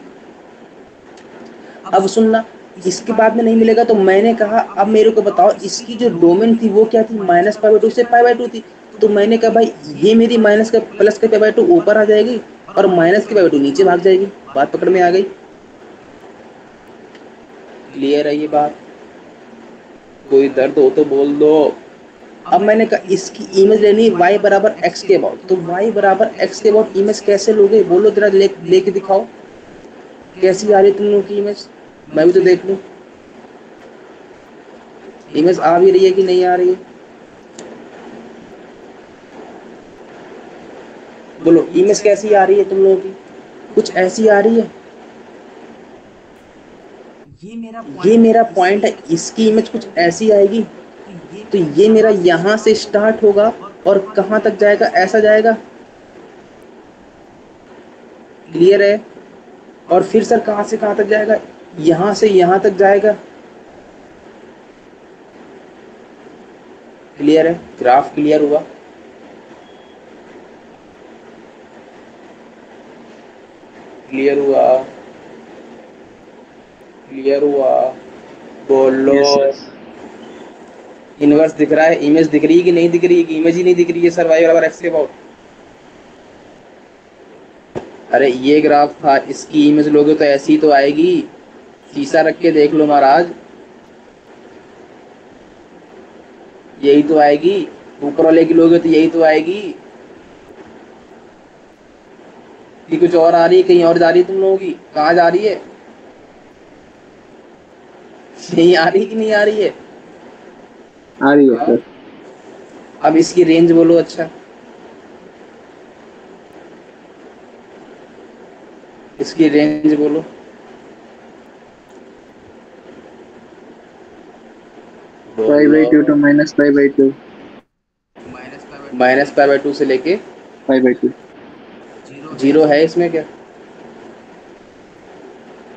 अब सुनना, इसके बाद में नहीं मिलेगा। तो मैंने कहा अब मेरे को बताओ, इसकी जो डोमेन थी वो क्या थी? माइनस पाई बाय 2 से पाई बाय 2 थी। तो मैंने कहा भाई ये मेरी माइनस का प्लस का पाई बाय 2 ऊपर आ जाएगी और माइनस की पाई बाय 2 नीचे भाग जाएगी। बात पकड़ में आ गई? क्लियर है ये बात? कोई दर्द हो तो बोल दो। अब मैंने कहा इसकी इमेज लेनी y बराबर x के अबाउट। तो y बराबर x के अबाउट इमेज कैसे लोगे? बोलो जरा, लेके दिखाओ कैसी आ रही है तुम लोगों की इमेज। मैं भी तो देख लूं इमेज आ भी रही है कि नहीं आ रही है। बोलो इमेज कैसी आ रही है तुम लोगों की? कुछ ऐसी आ रही है? ये मेरा पॉइंट है, इसकी इमेज कुछ ऐसी आएगी। तो ये मेरा यहां से स्टार्ट होगा और कहां तक जाएगा? ऐसा जाएगा। क्लियर है? और फिर सर कहां से कहां तक जाएगा? यहां से यहां तक जाएगा। क्लियर है? ग्राफ क्लियर हुआ? क्लियर हुआ? क्लियर हुआ? बोलो। इनवर्स दिख रहा है? इमेज दिख रही है कि नहीं दिख रही है? कि इमेज ही नहीं दिख रही है सर y बराबर x के अबाउट? अरे ये ग्राफ था, इसकी इमेज लोगे तो ऐसी ही तो आएगी। शीशा रख के देख लो महाराज, यही तो आएगी। ऊपर वाले की लोगे तो यही तो आएगी। कि कुछ और आ रही है? कहीं और जा रही है तुम लोगों की? कहाँ जा रही है? यही आ रही है कि नहीं आ रही है? आ रही है सर। अब इसकी रेंज बोलो। अच्छा, इसकी रेंज बोलो। Pi by 2 to minus pi by 2। Minus pi by 2 से लेके पाई बाय 2। जीरो है इसमें क्या?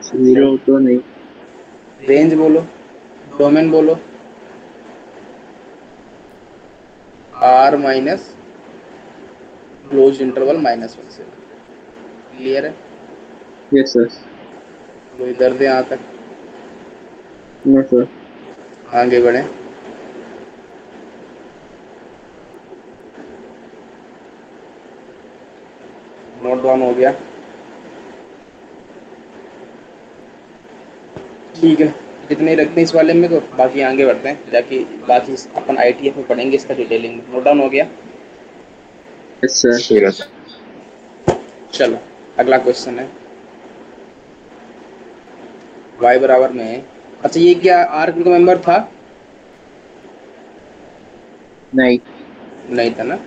जीरो तो नहीं। रेंज बोलो, डोमेन बोलो। आर माइनस क्लोज इंटरवल -1 से। क्लियर है? Yes sir. तो इधर दे यहाँ तक, नो सर। आगे बढ़े। नोट डाउन हो गया? ठीक है, इतने ही रखते हैं इस वाले में, तो बाकी आगे बढ़ते हैं, जाके बाकी अपन आईटीएफ में पढ़ेंगे इसका डिटेलिंग में। नोट डाउन हो गया? Yes sir. ठीक है सर। चलो अगला क्वेश्चन है y बराबर में, अच्छा ये क्या आर का मेंबर था? नहीं। नहीं था ना?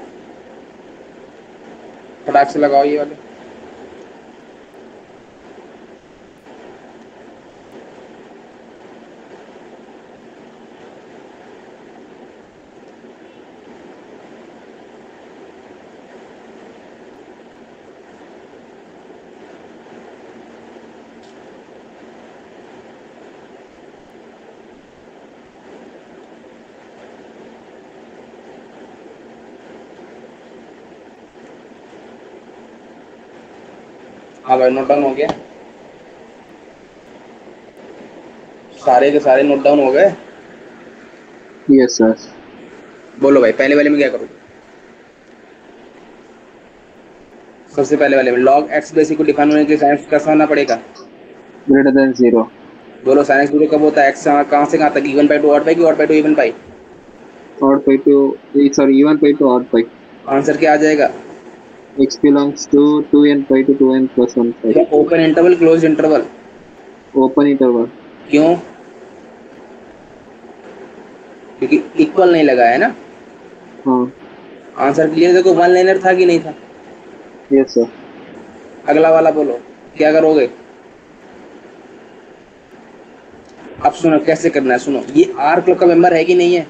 फटाक से लगाओ ये वाले। हाँ भाई, नोट डाउन हो गया? सारे के सारे नोट डाउन हो गए? Yes sir. बोलो भाई, पहले वाले में क्या करूँ? सबसे पहले वाले में लॉग एक्स बेसिक को डिफाइन होने के लिए साइंस कैसा होना पड़ेगा? Greater than zero. बोलो साइंस जीरो कब होता है? एक्स कहाँ से कहाँ तक? Even pi to odd pi की odd pi to even pi? Odd pi to, sorry even pi to odd pi. Answer क्या आ जाएगा? x belongs to 2n pi to 2n plus 1 pi। Open interval close interval? Open interval. क्यों? क्योंकि equal नहीं लगा है ना। हाँ। Answer clear? देखो वन लाइनर था कि नहीं था? Yes sir. अगला वाला बोलो, क्या करोगे? अब सुनो कैसे करना है, सुनो। ये आर क्लब का मेंबर है कि नहीं है?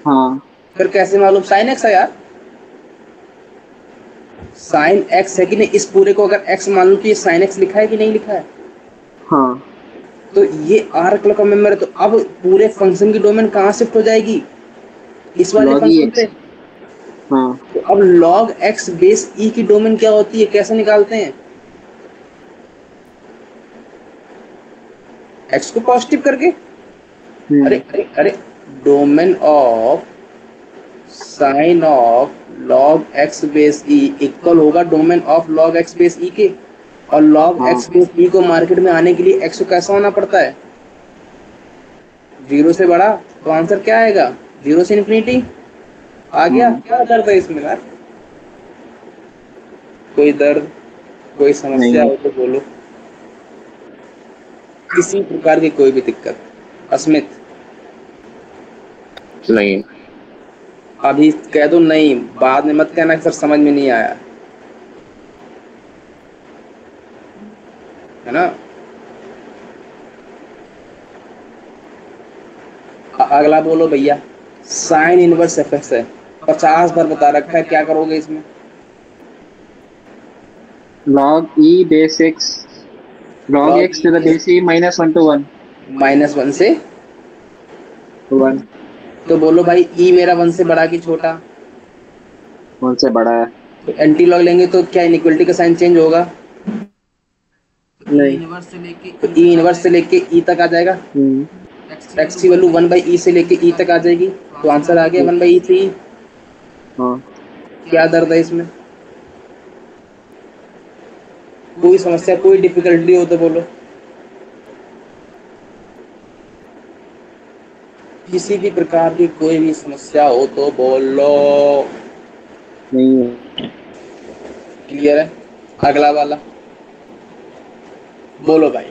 हाँ। फिर कैसे मालूम? साइन एक्स है यार, साइन एक्स है कि नहीं? इस पूरे को अगर एक्स मान लो तो ये साइन एक्स लिखा है कि नहीं लिखा है? हाँ। तो ये आर क्लब का मेंबर है, तो अब पूरे फंक्शन की डोमेन कहाँ शिफ्ट हो जाएगी? इस वाले फंक्शन पे। हाँ। तो अब log x बेस e की डोमेन क्या होती है, कैसे निकालते हैं? x को पॉजिटिव करके। अरे अरे अरे, domain of sine of log x base e equal होगा domain of log x base e के, और log x बेस e को मार्केट में आने के लिए x को कैसा होना पड़ता है? 0 से बड़ा। तो आंसर क्या आएगा? 0 से इन्फिनिटी। आ गया? क्या दर्द है इसमें यार? कोई दर्द, कोई समस्या हो तो बोलो, किसी प्रकार की कोई भी दिक्कत? अस्मित नहीं। अभी कह दो नहीं, बाद में मत कहना कि सर समझ में नहीं आया, है ना? अगला बोलो भैया, साइन इनवर्स एफ है, 50 बार बता रखा है, क्या करोगे इसमें? log e base x, log x to the base e -1 to 1। -1 से 1। तो बोलो भाई e मेरा 1 से बड़ा कि छोटा? 1 से बड़ा है। तो एंटी लॉग लेंगे तो क्या इनइक्वलिटी का साइन चेंज होगा? नहीं। तो e इनवर्स से लेके e तक आ जाएगा। x की वैल्यू 1/e से लेके e तक आ जाएगी, तो आंसर आ गया 1/e से e। हाँ। क्या दर्द है इसमें? कोई समस्या, कोई डिफिकल्टी हो तो बोलो। किसी भी प्रकार की कोई भी समस्या हो तो बोलो। नहीं है। क्लियर है? अगला वाला बोलो भाई,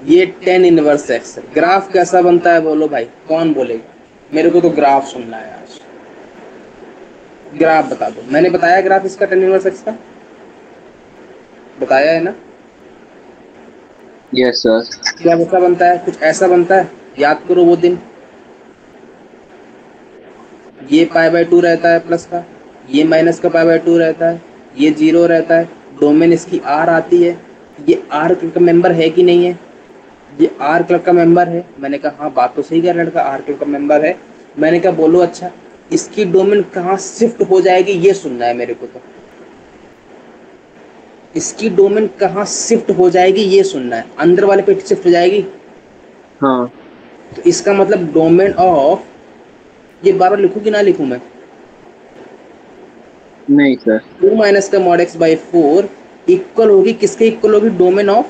ये 10 इनवर्स एक्स है, ग्राफ कैसा बनता है बोलो भाई, कौन बोलेगा? मेरे को तो ग्राफ सुनना है आज। ग्राफ बता दो। मैंने बताया ग्राफ इसका 10 इनवर्स एक्स का, बताया है ना? Yes sir. क्या वैसा बनता है? कुछ ऐसा बनता है, याद करो वो दिन। ये π/2 रहता है प्लस का, ये माइनस का π/2 रहता है, ये 0 रहता है, डोमेन इसकी आर आती है, ये आर क्लब का मेंबर है कि नहीं है, ये आर क्लब का मेंबर है। मैंने कहा हाँ बात तो सही कह रहा लड़का, आर क्लब का मेंबर है। मैंने कहा बोलो अच्छा इसकी डोमेन कहाँ शिफ्ट हो जाएगी ये सुनना है मेरे को, तो इसकी डोमेन कहाँ शिफ्ट हो जाएगी ये सुनना है। अंदर वाले पे शिफ्ट हो जाएगी, हाँ तो इसका मतलब डोमेन ऑफ, ये बार बार लिखूं कि ना लिखूं मैं, नहीं सर 2 माइनस का मॉड एक्स बाई 4 इक्वल होगी किसके इक्वल होगी, डोमेन ऑफ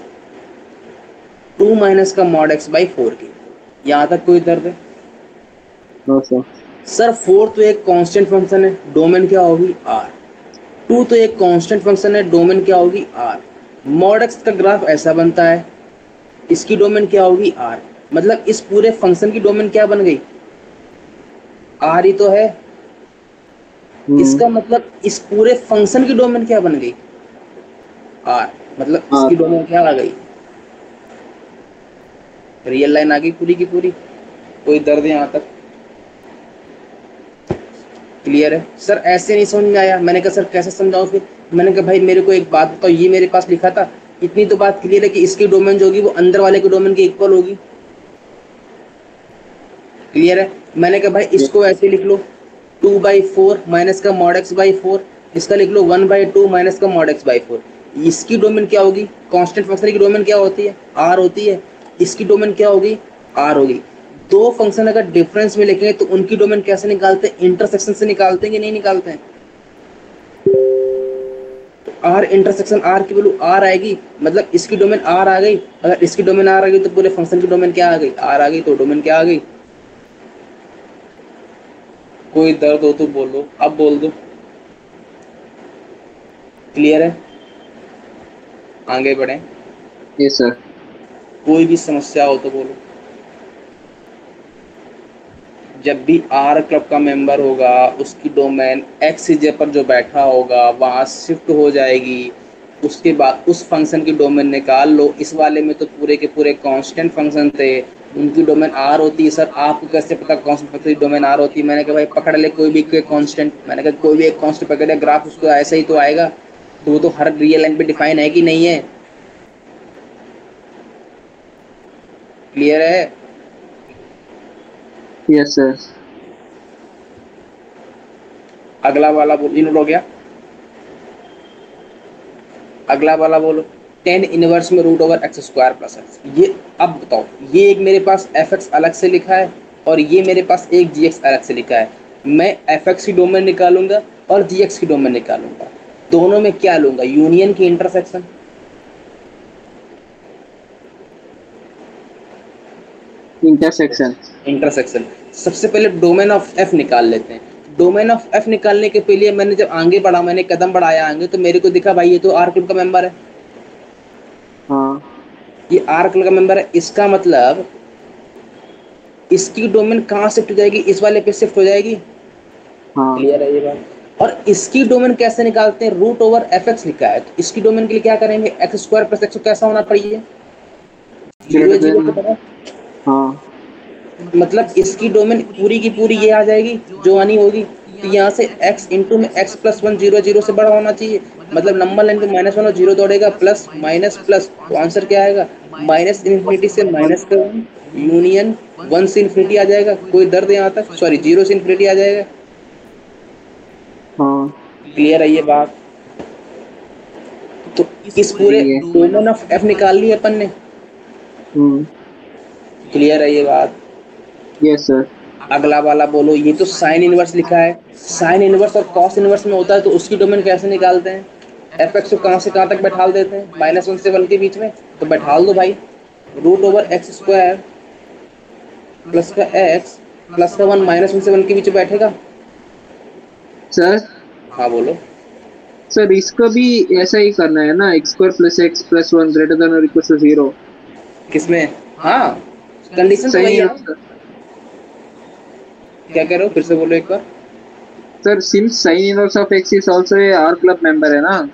2 माइनस का मॉड एक्स बाई 4 की। यहाँ तक कोई दर्द है? नो सर सर 4 तो एक कांस्टेंट फंक्शन है, डोमेन क्या होगी आर। 2 तो एक कांस्टेंट फंक्शन है, डोमेन क्या होगी आर। मॉड एक्स का ग्राफ ऐसा बनता है, इसकी डोमेन क्या होगी आर। मतलब इस पूरे फंक्शन की डोमेन क्या बन गई, आर ही तो है। इसका मतलब इस पूरे फंक्शन की डोमेन क्या बन गई आर, मतलब इसकी डोमेन क्या आ गई, रियल लाइन आ गई पूरी की पूरी। कोई दर्द यहाँ तक क्लियर है? सर ऐसे नहीं समझ में आया। मैंने कहा सर कैसे समझाऊं फिर? मैंने कहा भाई मेरे को एक बात बताओ, ये मेरे पास लिखा था, इतनी तो बात क्लियर है कि इसकी डोमेन जो होगी वो अंदर वाले के डोमेन के इक्वल होगी। क्लियर है? मैंने कहा भाई इसको ऐसे लिख लो 2/4 माइनस का मॉड एक्स बाई 4, इसका लिख लो 1/2 माइनस का मॉड एक्स बाई 4। इसकी डोमेन क्या होगी, कांस्टेंट फंक्शन की डोमेन क्या होती है आर होती है, इसकी डोमेन क्या होगी आर होगी। दो फंक्शन अगर डिफरेंस में लिखेंगे तो उनकी डोमेन कैसे निकालते हैं, इंटरसेक्शन से निकालते हैं कि नहीं निकालते हैं? आर इंटरसेक्शन आर की वैल्यू आर आएगी, मतलब इसकी डोमेन आर आ गई। अगर इसकी डोमेन आर आ गई तो पूरे फंक्शन की डोमेन क्या आ गई आर आ गई, तो डोमेन क्या आ गई। कोई दर्द हो तो बोलो, अब बोल दो। क्लियर है? आगे बढ़े। यस सर कोई भी समस्या हो तो बोलो। जब भी आर क्लब का मेंबर होगा उसकी डोमेन एक्स जे पर जो बैठा होगा वहाँ शिफ्ट हो जाएगी। उसके बाद उस फंक्शन की डोमेन निकाल लो। इस वाले में तो पूरे के पूरे कांस्टेंट फंक्शन थे, उनकी डोमेन आर होती है। सर आपको कैसे पता कांस्टेंट फंक्शन की डोमेन आर होती है? मैंने कहा भाई पकड़ ले कोई भी कांस्टेंट। मैंने कहा कोई भी एक कांस्टेंट पकड़ ले, ग्राफ उसको ऐसा ही तो आएगा, तो वो तो हर रियल लाइन पे डिफाइन है कि नहीं है। क्लियर है? यस सर अगला वाला बोल, इनोड हो गया। अगला वाला बोलो, 10 इनवर्स में root over x square plus x. ये अब बताओ, ये एक मेरे पास एफ एक्स अलग से लिखा है और ये मेरे पास एक जी एक्स अलग से लिखा है। मैं एफ एक्स की डोमेन निकालूंगा और जी एक्स की डोमेन निकालूंगा। दोनों में क्या लूंगा, यूनियन की इंटरसेक्शन। इंटरसेक्शन इंटरसेक्शन सबसे पहले डोमेन ऑफ एफ निकाल लेते हैं। डोमेन ऑफ एफ निकालने के पहले मैंने जब आगे बढ़ा, मैंने कदम बढ़ाया आगे, तो मेरे को दिखा भाई ये तो आर क्लब का मेंबर है। हाँ ये आर क्लब का मेंबर है, इसका मतलब इसकी डोमेन कहाँ शिफ्ट हो जाएगी, इस वाले पे शिफ्ट हो जाएगी। हाँ क्लियर है ये बात? और इसकी डोमेन कैसे निकालते हैं, रूट ओवर एफ एक्स लिखा है, तो इसकी डोमेन के लिए क्या करेंगे, एक्स स्क्वायर प्लस एक्स कैसा होना चाहिए, जीरो जीरो के बराबर। हाँ मतलब इसकी डोमेन पूरी की पूरी ये आ जाएगी जो आनी होगी। तो यहाँ से x इंटू में x प्लस 1 0 0 से बड़ा होना चाहिए। मतलब नंबर लाइन पे -1 और 0 दौड़ेगा, प्लस माइनस प्लस, तो आंसर क्या आएगा, माइनस इन्फिनिटी से माइनस का 1 यूनियन 1 से इन्फिनिटी आ जाएगा। कोई दर्द यहाँ तक, सॉरी 0 से इन्फिनिटी आ जाएगा। हाँ क्लियर है ये बात? तो इस पूरे डोमेन ऑफ f निकाल ली अपन ने। क्लियर है ये बात? यस सर अगला वाला बोलो, ये तो साइन इनवर्स लिखा है। साइन इनवर्स और कॉस इनवर्स में होता है, तो उसकी डोमेन कैसे निकालते हैं, एफ एक्स को कहाँ से कहाँ तक बैठाल देते हैं, -1 से 1 के बीच में। तो बैठाल दो भाई, root over x square plus का एक्स प्लस का 1 -1 से 1 के बीच में बैठेगा। सर हाँ बोलो। सर इसका भी ऐसा ही करना है ना, x square plus x plus 1 greater than और इक्वल टू 0। किसमें? हाँ कंडीशन तो वही है। क्या कह रहे हो, फिर से बोलो एक बार। Sir since sine inverse of x is also a R club member है ना।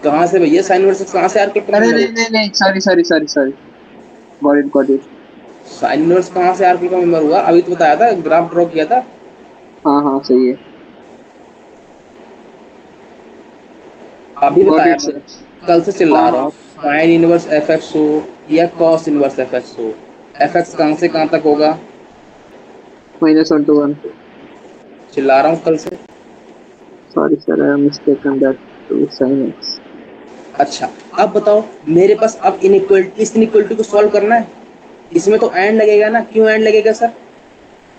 कहाँ से भैया साइन इनवर्स कहाँ से आर क्लब अरे मेंबर? नहीं sorry got it. Sine inverse कहाँ से आर क्लब मेंबर हुआ, अभी तो बताया था, ग्राफ ड्रॉ किया था। हाँ सही है। अभी गॉट बताया इट मैंने, सर। कल से चिल्ला हाँ रहा हाँ। हूँ। साइन इनवर्स एफ एक्स हो या कॉस इनवर्स एफ एक्स हो, एफ एक्स कहाँ से कहाँ तक होगा? -1 to 1। चिल्ला रहा हूँ कल से। Sorry sir, I am mistaken that to sine x. अच्छा, अब बताओ मेरे पास अब इनइक्वलिटी, इस इनइक्वलिटी को सॉल्व करना है। इसमें तो एंड लगेगा ना, क्यों एंड लगेगा सर?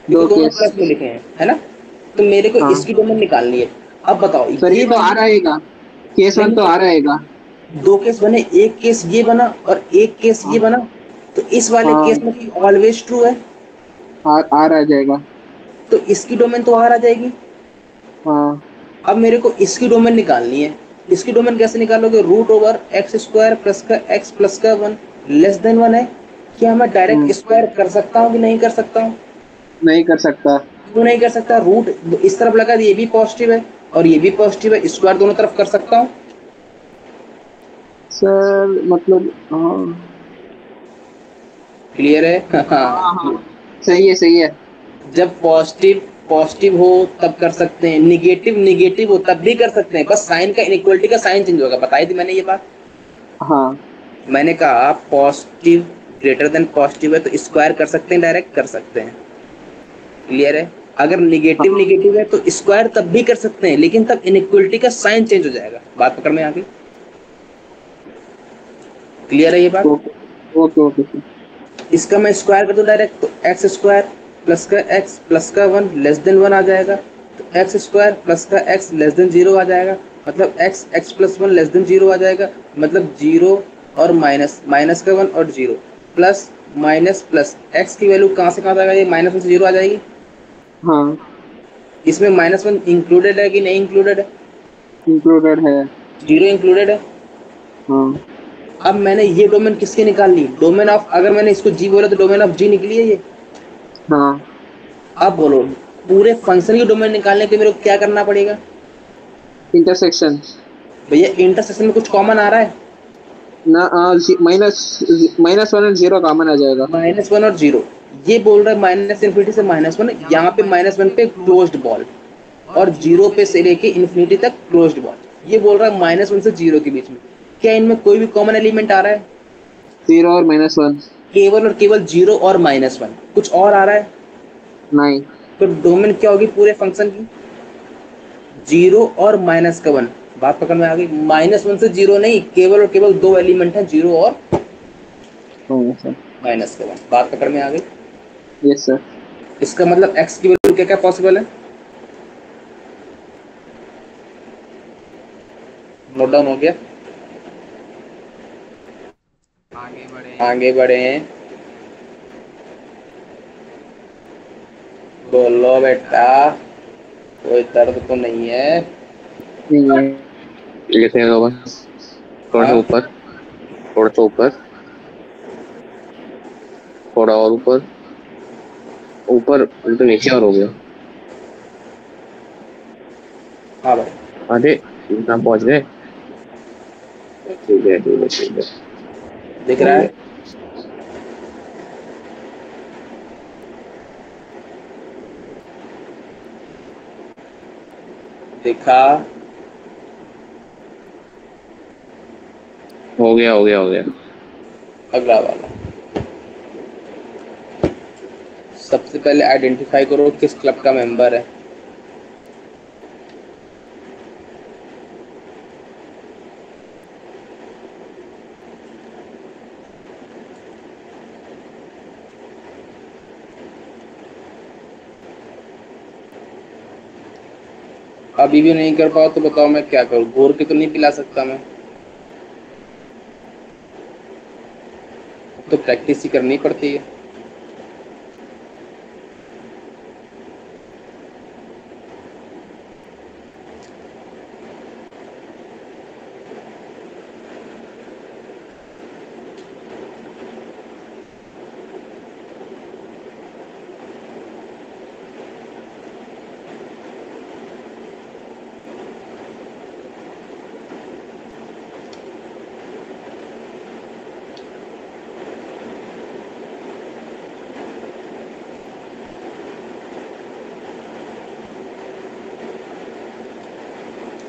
क्योंकि दो दोनों केस। प्लस में लिखे हैं, है ना? तो मेरे को हाँ इसकी डोमेन निकालनी है। अब बताओ सर, ये ये तो आ वाली, रहेगा, केस 1 नहीं तो आ रहेगा। दो केस बने, एक केस ये बना और एक केस हाँ ये बना। तो इस वाले हाँ, केस में ऑलवेज ट्रू है, आ रह जाएगा। तो इसकी डोमेन तो बाहर आ जाएगी। हाँ। अब मेरे को इसकी डोमेन निकालनी है। इसकी डोमेन कैसे निकालोगे? Root over x square plus का एक्स प्लस का वन लेस देन वन है। क्या मैं डायरेक्ट हम्म, स्क्वायर कर सकता हूँ कि नहीं कर सकता हूँ? नहीं कर सकता। क्यों नहीं कर सकता? रूट इस तरफ लगा, ये भी पॉजिटिव है और ये भी पॉजिटिव है, स्क्वायर दोनों तरफ कर सकता हूँ। सर मतलब हाँ। क्लियर है? हाँ हाँ। हाँ, सही है सही है। जब पॉजिटिव पॉजिटिव हो तब कर सकते हैं, निगेटिव निगेटिव हो तब भी कर सकते हैं, बस साइन का, इनइक्वलिटी का साइन चेंज होगा। बताई थी मैंने ये बात। हाँ मैंने कहा पॉजिटिव ग्रेटर देन पॉजिटिव है तो स्क्वायर कर सकते हैं, डायरेक्ट कर सकते हैं। क्लियर है? अगर निगेटिव हाँ। निगेटिव है तो स्क्वायर तब भी कर सकते हैं, लेकिन तब इनइक्वलिटी का साइन चेंज हो जाएगा। बात पकड़ में आ गई? क्लियर है ये बात? Okay okay okay sir. इसका मैं स्क्वायर कर दूं डायरेक्ट, तो एक्स स्क्वायर प्लस का वन लेस देन वन आ जाएगा। तो एक्स स्क्वायर प्लस का एक्स लेस देन जीरो आ जाएगा, मतलब x x plus one less than zero आ जाएगा। मतलब जीरो और माइनस, माइनस का वन और zero, plus minus plus, x की वैल्यू कहाँ से कहाँ तक आ जाएगी? माइनस वन से जीरो आ जाएगी। हाँ, इसमें माइनस वन इंक्लूडेड है कि नहीं इंक्लूडेड है? इंक्लूडेड है। जीरो इंक्लूडेड है। हाँ अब मैंने ये डोमेन किसकी निकाल ली? डोमेन ऑफ, अगर मैंने इसको जी बोला तो डोमेन ऑफ जी निकली है ये। हाँ। अब बोलो, पूरे फंक्शन की डोमेन निकालने के लिए मेरे को क्या करना पड़ेगा? इंटरसेक्शन। भैया इंटरसेक्शन में कुछ कॉमन आ रहा है? ना, -1 और 0 कॉमन आ जाएगा। माइनस वन और जीरो। ये बोल रहा है माइनस इन्फिनिटी से माइनस वन, यहाँ पे माइनस वन पे क्लोज्ड बॉल और जीरो पे से लेके इन्फिनिटी तक क्लोज्ड बॉल। ये बोल रहा है माइनस वन से जीरो के बीच में। क्या इनमें कोई भी कॉमन एलिमेंट आ रहा है? 0 और -1। केवल और केवल जीरो और माइनस वन, कुछ और आ रहा है? नहीं। तो डोमेन क्या होगी पूरे फंक्शन की? जीरो और माइनस का वन। बात पकड़ में आ गई? माइनस वन से जीरो नहीं, केवल और केवल दो एलिमेंट है, जीरो और सर। माइनस का वन। बात पकड़ में आ गई? Yes sir. इसका मतलब एक्स की वैल्यू क्या क्या पॉसिबल है? नोट डाउन हो गया? आगे बढ़े हैं। बोलो बेटा, कोई दर्द तो नहीं है? नहीं है। लिखने का होगा, थोड़ा सा हाँ? ऊपर, थोड़ा सा ऊपर, थोड़ा और ऊपर, ऊपर तो नीचे और हो गया। हाँ भाई, अरे इतना पहुंच गए। ठीक है ठीक है ठीक है। दिख रहा है? दिखा? हो गया हो गया हो गया। अगला वाला, सबसे पहले आइडेंटिफाई करो किस क्लब का मेंबर है। अभी भी नहीं कर पाओ तो बताओ मैं क्या करूं? घोर के तो नहीं पिला सकता मैं, तो प्रैक्टिस ही करनी पड़ती है।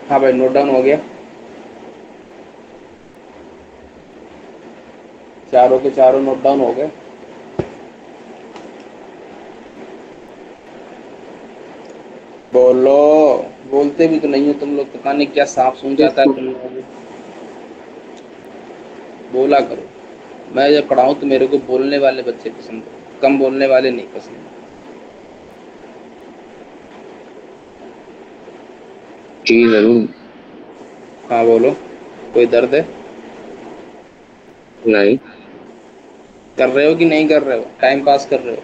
हाँ भाई, नोट डाउन हो गया? चारों के चारों नोट डाउन हो गए। बोलो, बोलते भी तो नहीं हो तुम लोग, पता नहीं क्या सांप सूंघ जाता है तुम लोगों को। बोला करो। मैं जब पढ़ाऊँ तो मेरे को बोलने वाले बच्चे पसंद है, कम बोलने वाले नहीं पसंद। जी जरूर। हाँ बोलो, कोई दर्द है? नहीं। कर रहे हो कि नहीं कर रहे हो? टाइम पास कर रहे हो?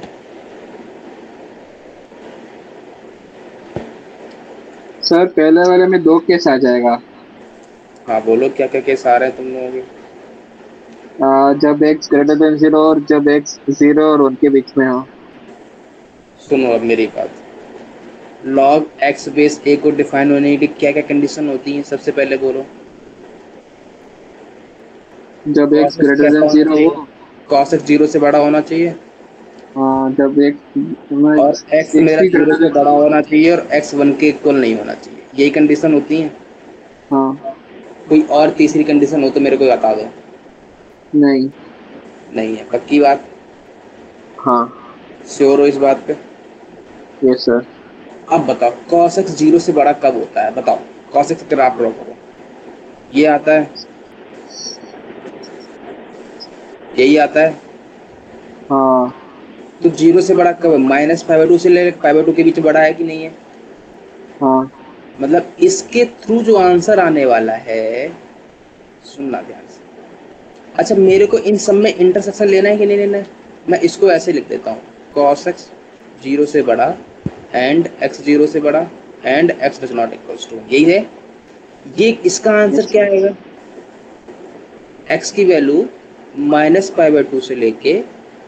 सर पहले वाले में 2 केस आ जाएगा। हाँ बोलो, क्या क्या केस आ रहे हैं तुम लोगों के? जब x ग्रेटर देन 0 और जब x 0 और 1 के बीच में हो। सुनो अब मेरी बात। लॉग एक्स बेस ए को डिफाइन होने की क्या क्या कंडीशन होती हैं, सबसे पहले बोलो। जब कॉस x एक्स ग्रेटर कैसा देन होना 0 चाहिए? हो। कॉस एक्स 0 से बड़ा होना चाहिए, जब और एक्स x मेरा भी 0 ग्रेटर से देन बड़ा 0। होना चाहिए, और एक्स 1 के इक्वल नहीं होना चाहिए। यही कंडीशन होती हैं। हाँ। कोई और तीसरी कंडीशन हो तो मेरे को बता दो। नहीं। नहीं है, पक्की बात? हाँ। श्योर हो इस बात पे? Yes sir. अब बताओ, कॉस एक्स 0 से बड़ा कब होता है? बताओ। कॉस एक्स ग्राफ ड्रॉ करो, ये आता है, यही आता है। हाँ। तो 0 से बड़ा कब है? -π/2 से ले π/2 के बीच बड़ा है कि नहीं है? हाँ। मतलब इसके थ्रू जो आंसर आने वाला है, सुनना ध्यान से। अच्छा, मेरे को इन सब में इंटरसेक्शन लेना है कि नहीं लेना है? मैं इसको ऐसे लिख देता हूँ, cos x 0 से बड़ा एंड x 0 से बड़ा and x does not equals to, यही है। ये इसका आंसर यस क्या सर। आएगा? x की वैल्यू -π/2 से लेके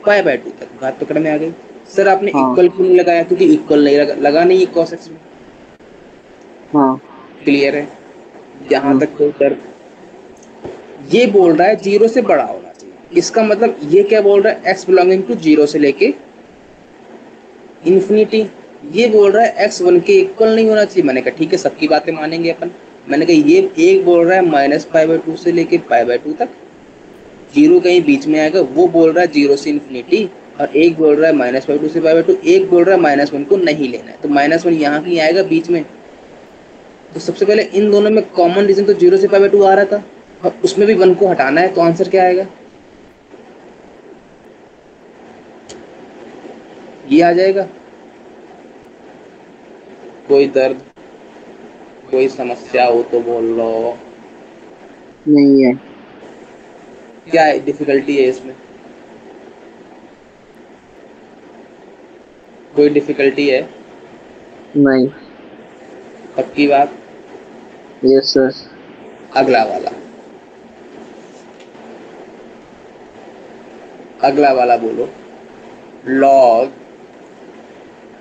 π/2 तक। बात पकड़ में आ गई? सर आपने हाँ। इक्वल क्यों नहीं लगाया? क्योंकि इक्वल नहीं लगा नहीं है cos x में। हाँ। क्लियर है? यहाँ हम्म। तक कोई डर? ये बोल रहा है 0 से बड़ा होना चाहिए, इसका मतलब ये क्या बोल रहा है? x बिलोंगिंग टू 0 से लेके इन्फिनिटी। ये बोल रहा है x 1 के इक्वल नहीं होना चाहिए। मैंने कहा ठीक है, सबकी बातें मानेंगे अपन। मैंने कहा ये एक बोल रहा है -π/2 से लेके π/2 तक, 0 कहीं बीच में आएगा। वो बोल रहा है 0 से इन्फिनिटी, और एक बोल रहा है -π/2 से π/2, एक बोल रहा है -1 को नहीं लेना है। तो -1 यहाँ कहीं आएगा बीच में। तो सबसे पहले इन दोनों में कॉमन रीजन तो 0 से π/2 आ रहा था, और उसमें भी 1 को हटाना है, तो आंसर क्या आएगा? ये आ जाएगा। कोई दर्द, कोई समस्या हो तो बोल लो। नहीं है। क्या डिफिकल्टी है इसमें? कोई डिफिकल्टी है? नहीं। पक्की बात? Yes sir. अगला वाला, अगला वाला बोलो। log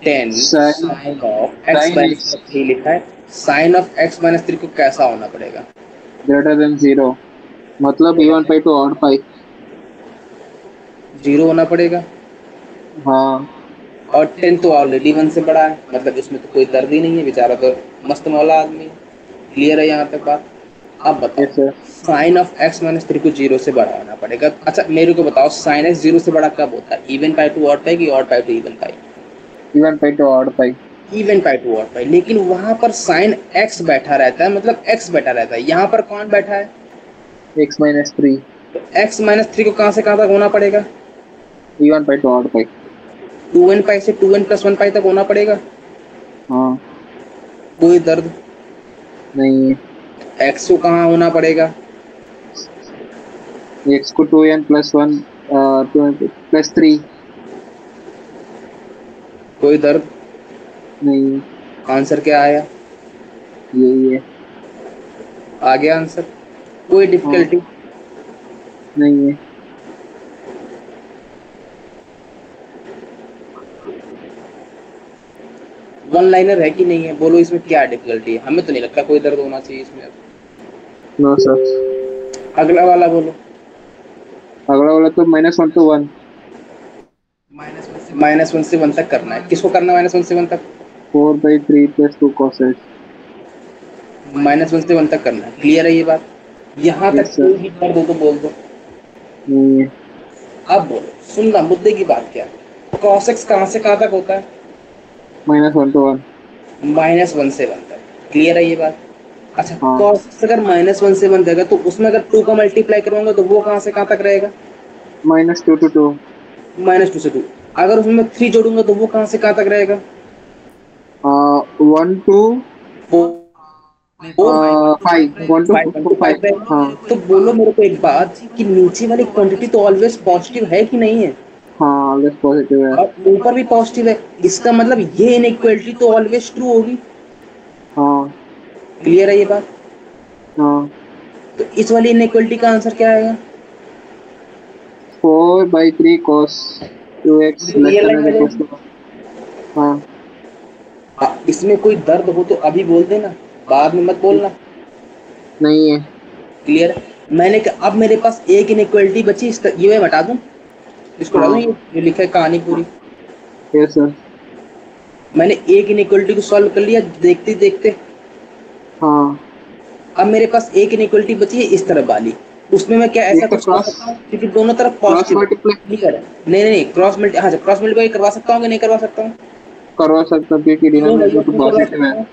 10 sine sin of x sine minus x 3 लिखा है। sin ऑफ x माइनस 3 को कैसा होना पड़ेगा? ग्रेटर देन 0, मतलब even pi to odd pi. 0 होना पड़ेगा, हाँ। और 10 तो ऑलरेडी 1 से बड़ा है, मतलब इसमें तो कोई दर्द ही नहीं है, बेचारा तो मस्त मौला आदमी है। क्लियर है यहाँ तक बात? अब बताओ, yes sir. Sine of x minus 3 को 0 से बड़ा होना पड़ेगा। अच्छा मेरे को बताओ, साइन x 0 से बड़ा कब होता है? Even pi to odd pi कि odd pi to even pi? Even pi to odd pi. Even pi to odd pi. लेकिन वहां पर साइन x बैठा रहता है, मतलब x बैठा रहता है। यहाँ पर कौन बैठा है? X minus 3। तो x माइनस 3 को कहाँ से कहाँ तक होना पड़ेगा? Even pi to odd pi. 2n pi से 2n प्लस 1 पाई तक होना पड़ेगा। हाँ। कोई दर्द? नहीं है। x को कहाँ होना पड़ेगा? एक्स को 2n प्लस 1 प्लस 3। कोई दर्द? नहीं है। आंसर क्या आया? यही है। आ गया आंसर? कोई हाँ। डिफिकल्टी? नहीं है। वन लाइनर है कि नहीं है? बोलो इसमें क्या डिफिकल्टी है? हमें तो नहीं लगता कोई दर्द होना चाहिए इसमें। No sir. अगला वाला बोलो। अगला वाला तो -1 to 1। -1 से 1 तक करना है। किसको करना है -1 से 1 तक? 4/3 प्लस 2 cos x। -1 से 1 तक करना है। क्लियर है ये बात? यहाँ तक यस सर। कोई भी दर्द हो तो बोल दो। नहीं है। अब बोलो, सुनना, मुद्दे की बात क्या है। cos x कहाँ से कहाँ तक होता है? -1 to 1। -1 से बनता है। क्लियर है ये बात? अच्छा, हाँ cos x अगर -1 से बन जाएगा तो उसमें अगर 2 का मल्टीप्लाई करूंगा तो वो कहाँ से कहाँ तक रहेगा? -2 to 2। -2 से 2। अगर उसमें 3 जोड़ूंगा तो वो कहाँ से कहाँ तक रहेगा? 1 to 4 5, 1 to 5 1 to 5 5। रहेगा। हाँ तो बोलो मेरे को एक बात कि नीचे वाली क्वांटिटी तो ऑलवेज पॉजिटिव है कि नहीं है? हाँ, ऑलवेज पॉजिटिव है। और ऊपर भी पॉजिटिव है। इसका मतलब ये इनइक्वालिटी तो ऑलवेज ट्रू होगी। हाँ क्लियर है ये बात? हाँ। तो इस वाली इनइक्वालिटी का आंसर क्या आएगा? 4/3 cos 2x ये लेस रियल देन लाइन और आ इक्वल जाएगी। टू। हाँ। इसमें कोई दर्द हो तो अभी बोल देना, बाद में मत बोलना। नहीं है। क्लियर है? मैंने कहा अब मेरे पास एक इनइक्वालिटी बची, ये मैं हटा दूं, इसको हटा दूं, हाँ। ये जो लिखा है कहानी पूरी। Yes sir. मैंने एक इनइक्वालिटी को सॉल्व कर लिया देखते देखते। हाँ, अब मेरे पास एक इनइक्वालिटी बची है इस तरफ वाली। उसमें मैं क्या ये ऐसा तो कुछ कर क्रॉस सकता हूँ क्योंकि दोनों तरफ क्रॉस पॉजिटिव है? मल्टीप्लाई क्लियर है? नहीं नहीं, क्रॉस मल्टी, हाँ क्रॉस मल्टीप्लाई करवा सकता हूँ कि नहीं करवा सकता हूँ? करवा सकता हूँ क्योंकि क्यों भैया डिनोमिनेटर तो क्यों करवा पॉजिटिव है। सकता हूँ?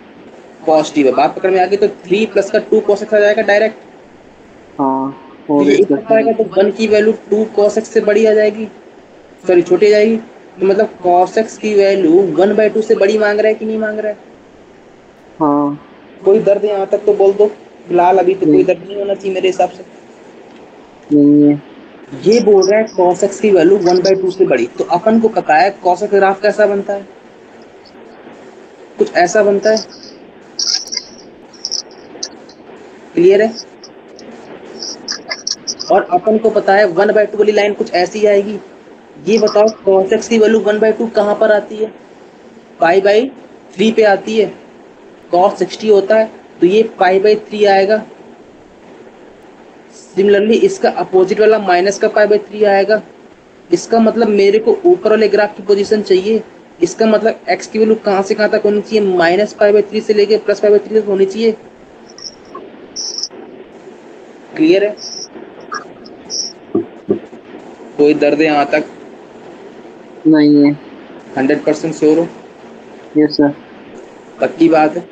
पॉजिटिव है, बात पकड़ में आ गई। तो 3 प्लस का 2 cos x आ जाएगा डायरेक्ट। हाँ, तो और ये एक इस तरफ आएगा तो 1 की वैल्यू 2 cos x से बड़ी आ जाएगी, सॉरी छोटी आ जाएगी। तो मतलब cos x की वैल्यू 1/2 से बड़ी मांग रहा है कि नहीं मांग रहा है? हाँ। कोई दर्द यहाँ तक तो बोल दो। फिलहाल अभी तो कोई नहीं, दर्द नहीं होना चाहिए मेरे हिसाब से। नहीं है। ये बोल रहा है cos x की वैल्यू 1/2 से बड़ी, तो अपन को पता है cos x ग्राफ कैसा बनता है, कुछ ऐसा बनता है। क्लियर है? और अपन को पता है 1/2 वाली लाइन कुछ ऐसी आएगी। ये बताओ cos x की वैल्यू 1/2 कहाँ पर आती है? π/3 पे आती है। cos 60 होता है तो ये π/3 आएगा। सिमिलरली इसका अपोजिट वाला माइनस का π/3 आएगा। इसका मतलब मेरे को ऊपर वाले ग्राफ की पोजीशन चाहिए। इसका मतलब x की वैल्यू कहाँ से कहाँ तक होनी चाहिए? -π/3 से लेके +π/3 तक होनी चाहिए। क्लियर है? कोई दर्द है यहाँ तक? नहीं है। 100% श्योर हो? Yes sir. पक्की बात है?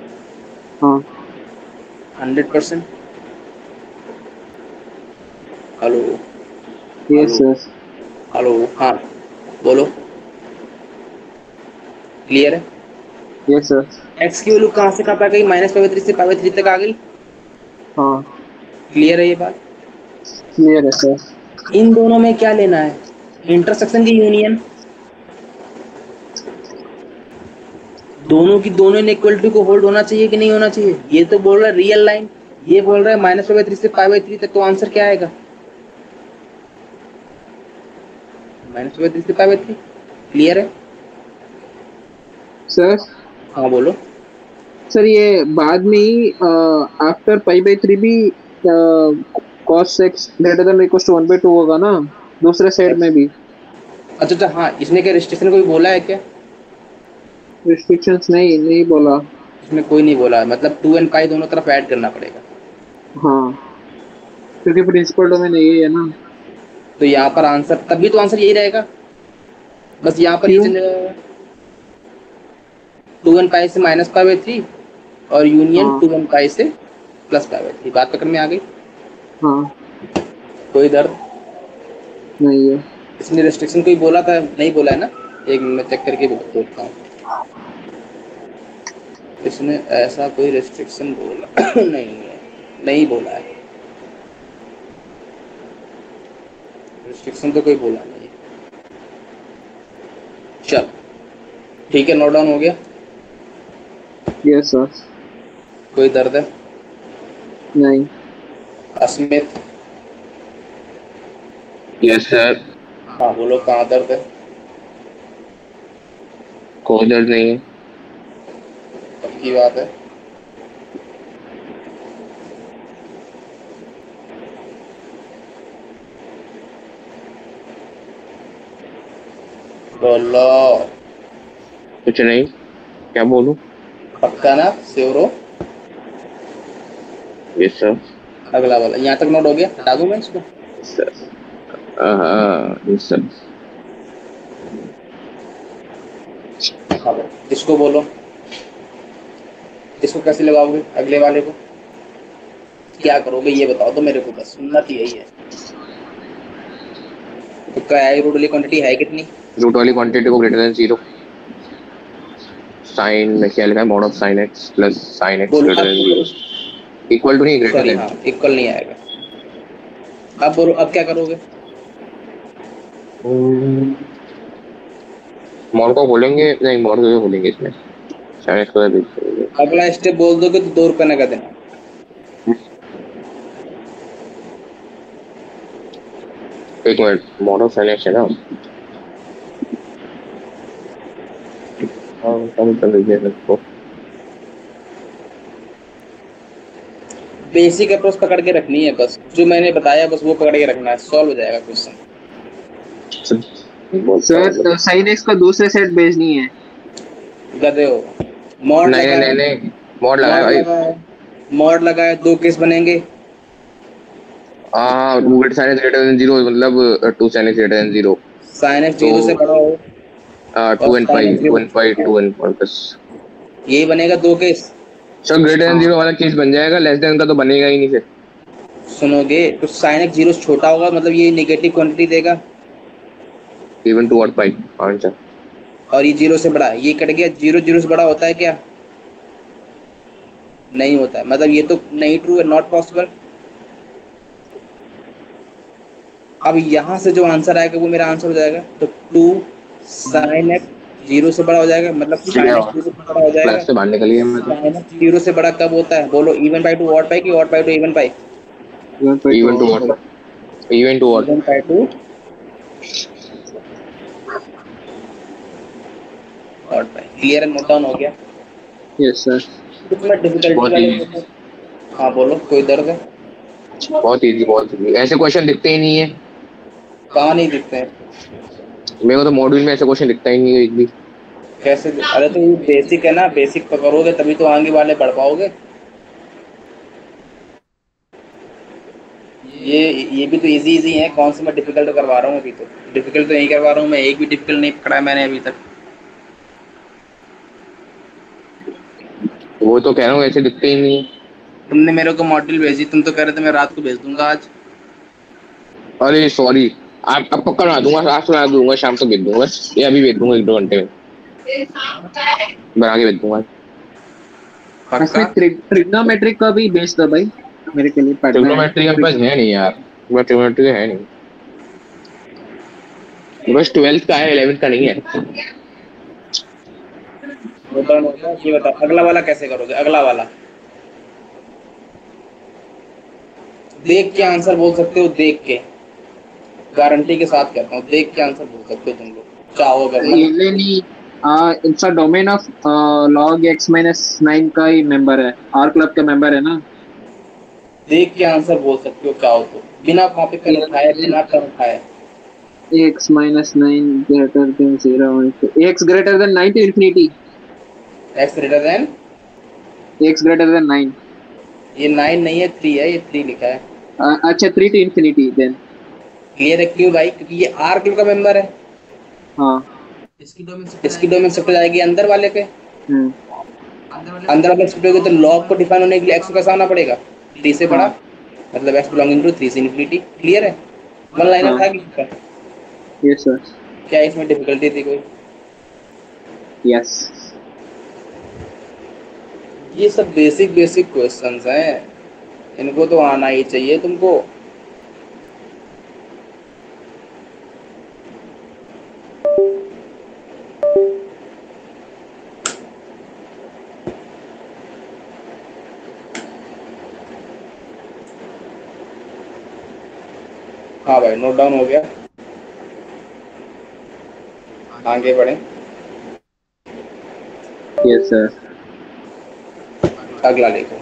हाँ। 100%? Hello? Yes hello? Sir. Hello? हाँ बोलो। क्लियर है? Yes sir. x की वैल्यू कहाँ से कहाँ तक आ गई? -π/3 से π/3 तक आ गई। हाँ, क्लियर है ये बात? क्लियर है सर। इन दोनों में क्या लेना है? इंटरसेक्शन की यूनियन। दोनों की दोनों इनइक्वालिटी को होल्ड होना चाहिए कि नहीं होना चाहिए? ये तो बोल रहा है रियल लाइन, ये बोल रहा है -π/3 से π/3 तक, तो आंसर क्या आएगा? -π/3 से π/3। क्लियर है? सर हाँ बोलो। सर ये बाद में ही आफ्टर π/3 भी cos x greater than equal to 1/2 होगा ना, दूसरे साइड में भी। अच्छा अच्छा, हाँ इसमें क्या रिस्ट्रिक्शन कोई बोला है क्या? रिस्ट्रिक्शंस नहीं बोला। इसमें कोई नहीं बोला है, मतलब 2 और π दोनों तरफ ऐड करना पड़ेगा। हाँ, क्योंकि प्रिंसिपल डोमेन यही है ना। तो यहाँ पर आंसर, तभी तो आंसर यही रहेगा। बस यहाँ पर ये क्यों? चेंज हो जाएगा, 2 और π से -π/3 और यूनियन हाँ 2 और π से +π/3। बात पकड़ में आ गई? हाँ। कोई दर्द? नहीं है। इसमें रेस्ट्रिक्शन कोई बोला था? नहीं बोला है ना? एक मिनट मैं चेक करके बोलता हूँ। इसने ऐसा कोई रेस्ट्रिक्शन बोला नहीं है, नहीं बोला है। रेस्ट्रिक्शन तो कोई बोला नहीं है। चल ठीक है, नोट डाउन हो गया। Yes sir. कोई दर्द है? नहीं। अस्मित? Yes sir. हाँ बोलो, कहाँ दर्द है? कोई दर्द नहीं है। पक्की बात है? बोलो। कुछ नहीं, क्या बोलूं? पक्का ना? श्योर हो? Yes sir. अगला वाला यहाँ तक नोट हो गया, हटा दूं मैं इसको? सर ये सब अब इसको बोलो, इसको कैसे लगाओगे अगले वाले को, क्या करोगे ये बताओ तो मेरे को, बस सुनना तो यही है। तो क्या है, रूट वाली क्वांटिटी है कितनी? रूट वाली क्वांटिटी को ग्रेटर देन 0 साइन में क्या लिखा है, mod of sine x plus sine x बोलो ग्रेटर अब देन क्या 0 करो, इक्वल टू नहीं ग्रेटर सॉरी देन। हाँ इक्वल नहीं आएगा। अब बोलो अब क्या करोगे? मॉड को खोलेंगे, नहीं मॉड को खोलेंगे इसमें साइन एक्स को देख लेंगे। अगला स्टेप बोल दोगे तो 2 रुपये नगद देना। एक minute, mod of sine x है ना, कम कर लीजिए इसको। बेसिक अप्रोच पकड़ के रखनी है, बस जो मैंने बताया बस वो पकड़ के रखना है, सॉल्व हो जाएगा क्वेश्चन। सर साइन एक्स का दूसरे सेट भेजनी है। गधे हो, मॉड नहीं लगा नहीं है, नहीं, मॉड लगाया मॉड भाई। लगा है, मॉड लगा है, 2 केस बनेंगे। हाँ, two sine x greater than 0 मतलब 2 sine x greater than 0 sine x तो 0 से बड़ा हो और 2 and sine pi x 2 0 and से पाई छोटा 2 हो, एंड पाई बस। यही बनेगा 2 केस। सर ग्रेटर देन हाँ 0 वाला केस बन जाएगा, लेस देन का तो बनेगा ही नहीं फिर। सुनोगे तो साइन एक्स 0 से छोटा होगा, मतलब ये नेगेटिव क्वांटिटी देगा, इवन टू और पाई आंसर। और ये 0 से बड़ा, ये कट गया, 0 0 से बड़ा होता है क्या? नहीं होता है, मतलब ये तो नहीं ट्रू है, नॉट पॉसिबल। अब यहाँ से जो आंसर आएगा वो मेरा आंसर हो जाएगा, तो 2 साइन एक्स 0 से बड़ा हो जाएगा, मतलब साइन एक्स 0 से बड़ा हो जाएगा। क्लास से बाहर निकल गया मैं तो। साइन एक्स 0 से बड़ा कब होता है बोलो, even by to odd pi की odd pi to even pi? Even to और इवन टू और even by to odd pi. Clear है, नोट डाउन हो गया? Yes sir. इसमें डिफिकल्टी बहुत वाले इजी, क्वेश्चन, हाँ बोलो कोई दर्द है? बहुत इजी, बहुत इजी। ऐसे क्वेश्चन दिखते ही नहीं है कहाँ नहीं दिखते हैं? मेरे को, तो मॉड्यूल में ऐसे क्वेश्चन दिखता ही नहीं है एक भी। कैसे अरे तो ये बेसिक है ना, बेसिक पकड़ोगे तभी तो आगे वाले बढ़ पाओगे। ये भी तो इजी इजी है, कौन सा मैं डिफिकल्ट करवा रहा हूँ अभी? तो डिफिकल्ट तो नहीं करवा रहा हूँ मैं, एक भी डिफिकल्ट नहीं पकड़ा है मैंने अभी तक। वो तो कह रहा हूँ ऐसे दिखते ही नहीं है। तुमने मेरे को मॉड्यूल भेजी, तुम तो कह रहे थे मैं रात को भेज दूंगा आज। अरे सॉरी, आप अब पक्का बना दूंगा, आज सुना दूंगा, शाम तक भेज दूंगा बस, या अभी भेज दूंगा 1-2 घंटे में बना के भेज दूंगा। इसमें पक्का? ट्रिग्नोमेट्रिक का भी भेज दो भाई, मेरे के लिए पढ़ना है। ट्रिग्नोमेट्री के पास है नहीं यार, मैं ट्रिग्नोमेट्री है नहीं, बस 12th का है, 11th का नहीं है। ये बताओ अगला वाला कैसे करोगे? अगला वाला देख के आंसर बोल सकते हो, देख के, गारंटी के साथ कहता हूँ, देख के आंसर बोल सकते हो तुम लोग, चाहो अगर ना। ये नहीं, it's a domain of log x-9 का ही मेंबर है, आर क्लब का मेंबर है ना। देख के आंसर बोल सकते हो चाहो तो, बिना कॉपी पेन उठाए, बिना पेन उठाए। x-9 greater than 0, x greater than 9 to infinity, x greater than, x greater than 9। ये 9 नहीं है, 3 है, ये 3 लिखा है। अच्छा 3 to infinity देन। क्लियर है क्यों भाई? क्योंकि ये आर क्लब का मेंबर है, हाँ। इसकी डोमेन शिफ्ट हो जाएगी अंदर वाले पे, हम्म। अंदर वाले शिफ्ट होगी तो लॉग को डिफाइन होने के लिए एक्स को कैसा होना पड़ेगा? 3 से बड़ा, हाँ। मतलब एक्स बिलोंगिंग टू 3 से इन्फिनिटी। क्लियर है? वन लाइनर था कि इसका? Yes sir. क्या इसमें डिफिकल्टी थी कोई? यस। ये सब बेसिक बेसिक क्वेश्चंस हैं, इनको तो आना ही चाहिए तुमको। हाँ भाई नोट डाउन हो गया, आगे बढ़े। Yes sir. अगला देखो,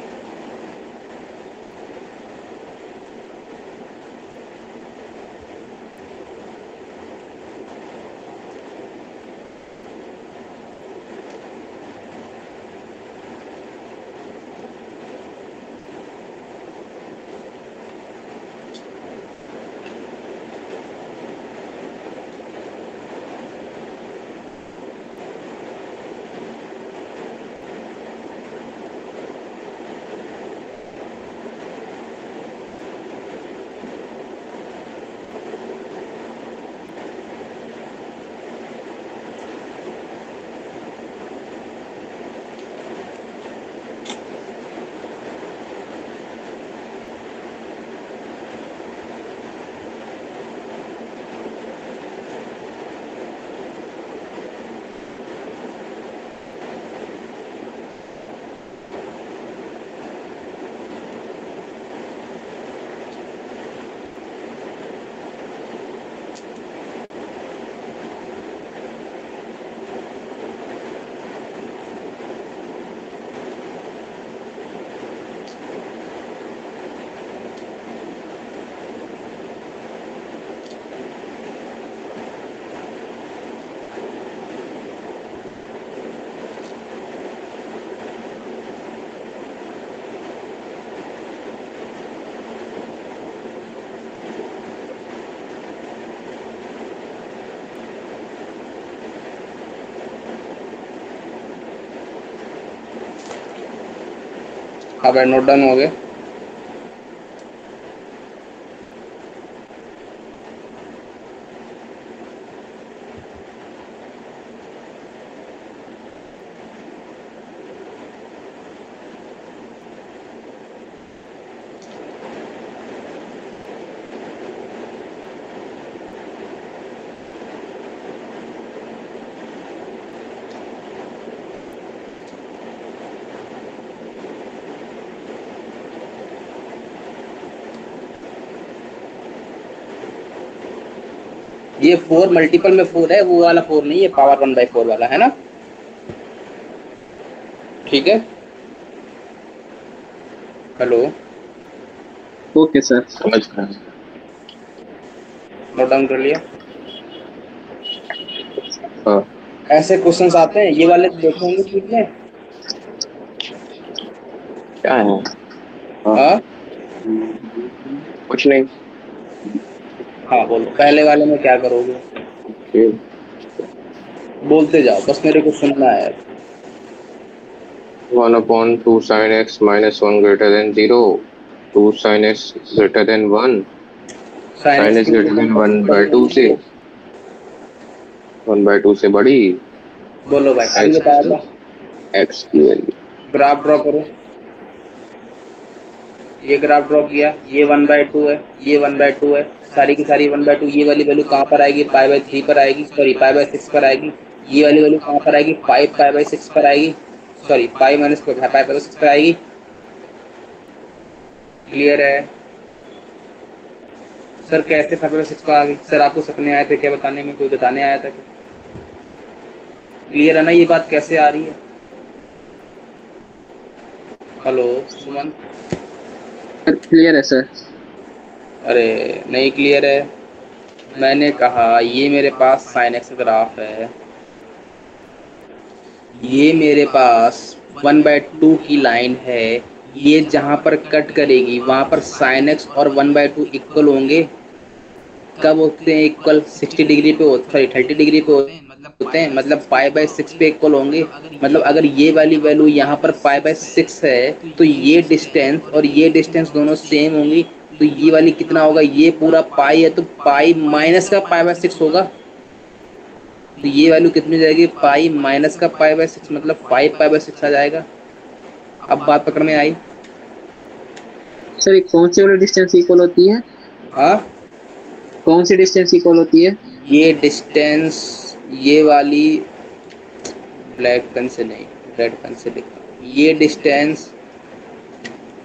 हाँ भाई नोट डाउन हो गए। ये 4 मल्टीपल में 4 है, वो वाला 4 नहीं है, पावर 1/4 वाला है ना। ठीक है, हेलो, ओके सर। समझ गया। नोट डाउन कर लिया। हाँ ऐसे क्वेश्चंस आते हैं, ये वाले देखे होंगे ठीक है। क्या है? हाँ कुछ नहीं। हाँ बोलो, पहले वाले में क्या करोगे, फिर बोलते जाओ, बस मेरे को सुनना है। 1/2 sin x minus 1 greater than 0, 2 sin x greater than 1, sin x greater than 1/2 से 1/2 से बड़ी बोलो भाई, अभी बताया था। x की वैल्यू। ग्राफ ड्रॉ करो। ये ग्राफ ड्रॉ किया, ये 1/2 है, ये 1/2 है, सारी की सारी 1/2। ये वाली वैल्यू कहाँ पर आएगी, π/3 पर आएगी, सॉरी π/6 पर आएगी। ये वाली वैल्यू कहाँ पर आएगी, 5 π/6 पर आएगी, सॉरी पाई माइनस π/6 पर आएगी। क्लियर है सर? कैसे 5/6 पर आ गई सर? आपको सपने आए थे क्या बताने में, कोई बताने आया था क्या? क्लियर है ना ये बात, कैसे आ रही है? हेलो सुमन, क्लियर है सर। अरे नहीं क्लियर है। मैंने कहा ये मेरे पास साइन एक्स ग्राफ है, ये मेरे पास 1/2 की लाइन है, ये जहाँ पर कट करेगी वहाँ पर साइन एक्स और 1/2 इक्वल होंगे। कब होते हैं इक्वल? 60 डिग्री पे होते, सॉरी 30 डिग्री पे होते हैं, मतलब π/6 पे इक्वल होंगे। मतलब अगर ये वाली वैल्यू यहाँ पर π/6 है तो ये डिस्टेंस और ये डिस्टेंस दोनों सेम होंगी। तो ये वाली कितना होगा, ये पूरा पाई है तो पाई माइनस का π/6 होगा। तो ये वैल्यू कितनी जाएगी, पाई माइनस का π/6, मतलब 5 π/6 आ जाएगा। अब बात पकड़ में आई? सर कौन सी वाली डिस्टेंस इक्वल होती है? हाँ, कौन सी डिस्टेंस इक्वल होती है? ये डिस्टेंस, ये वाली, ब्लैक पेन से नहीं रेड पेन से लिखा, ये डिस्टेंस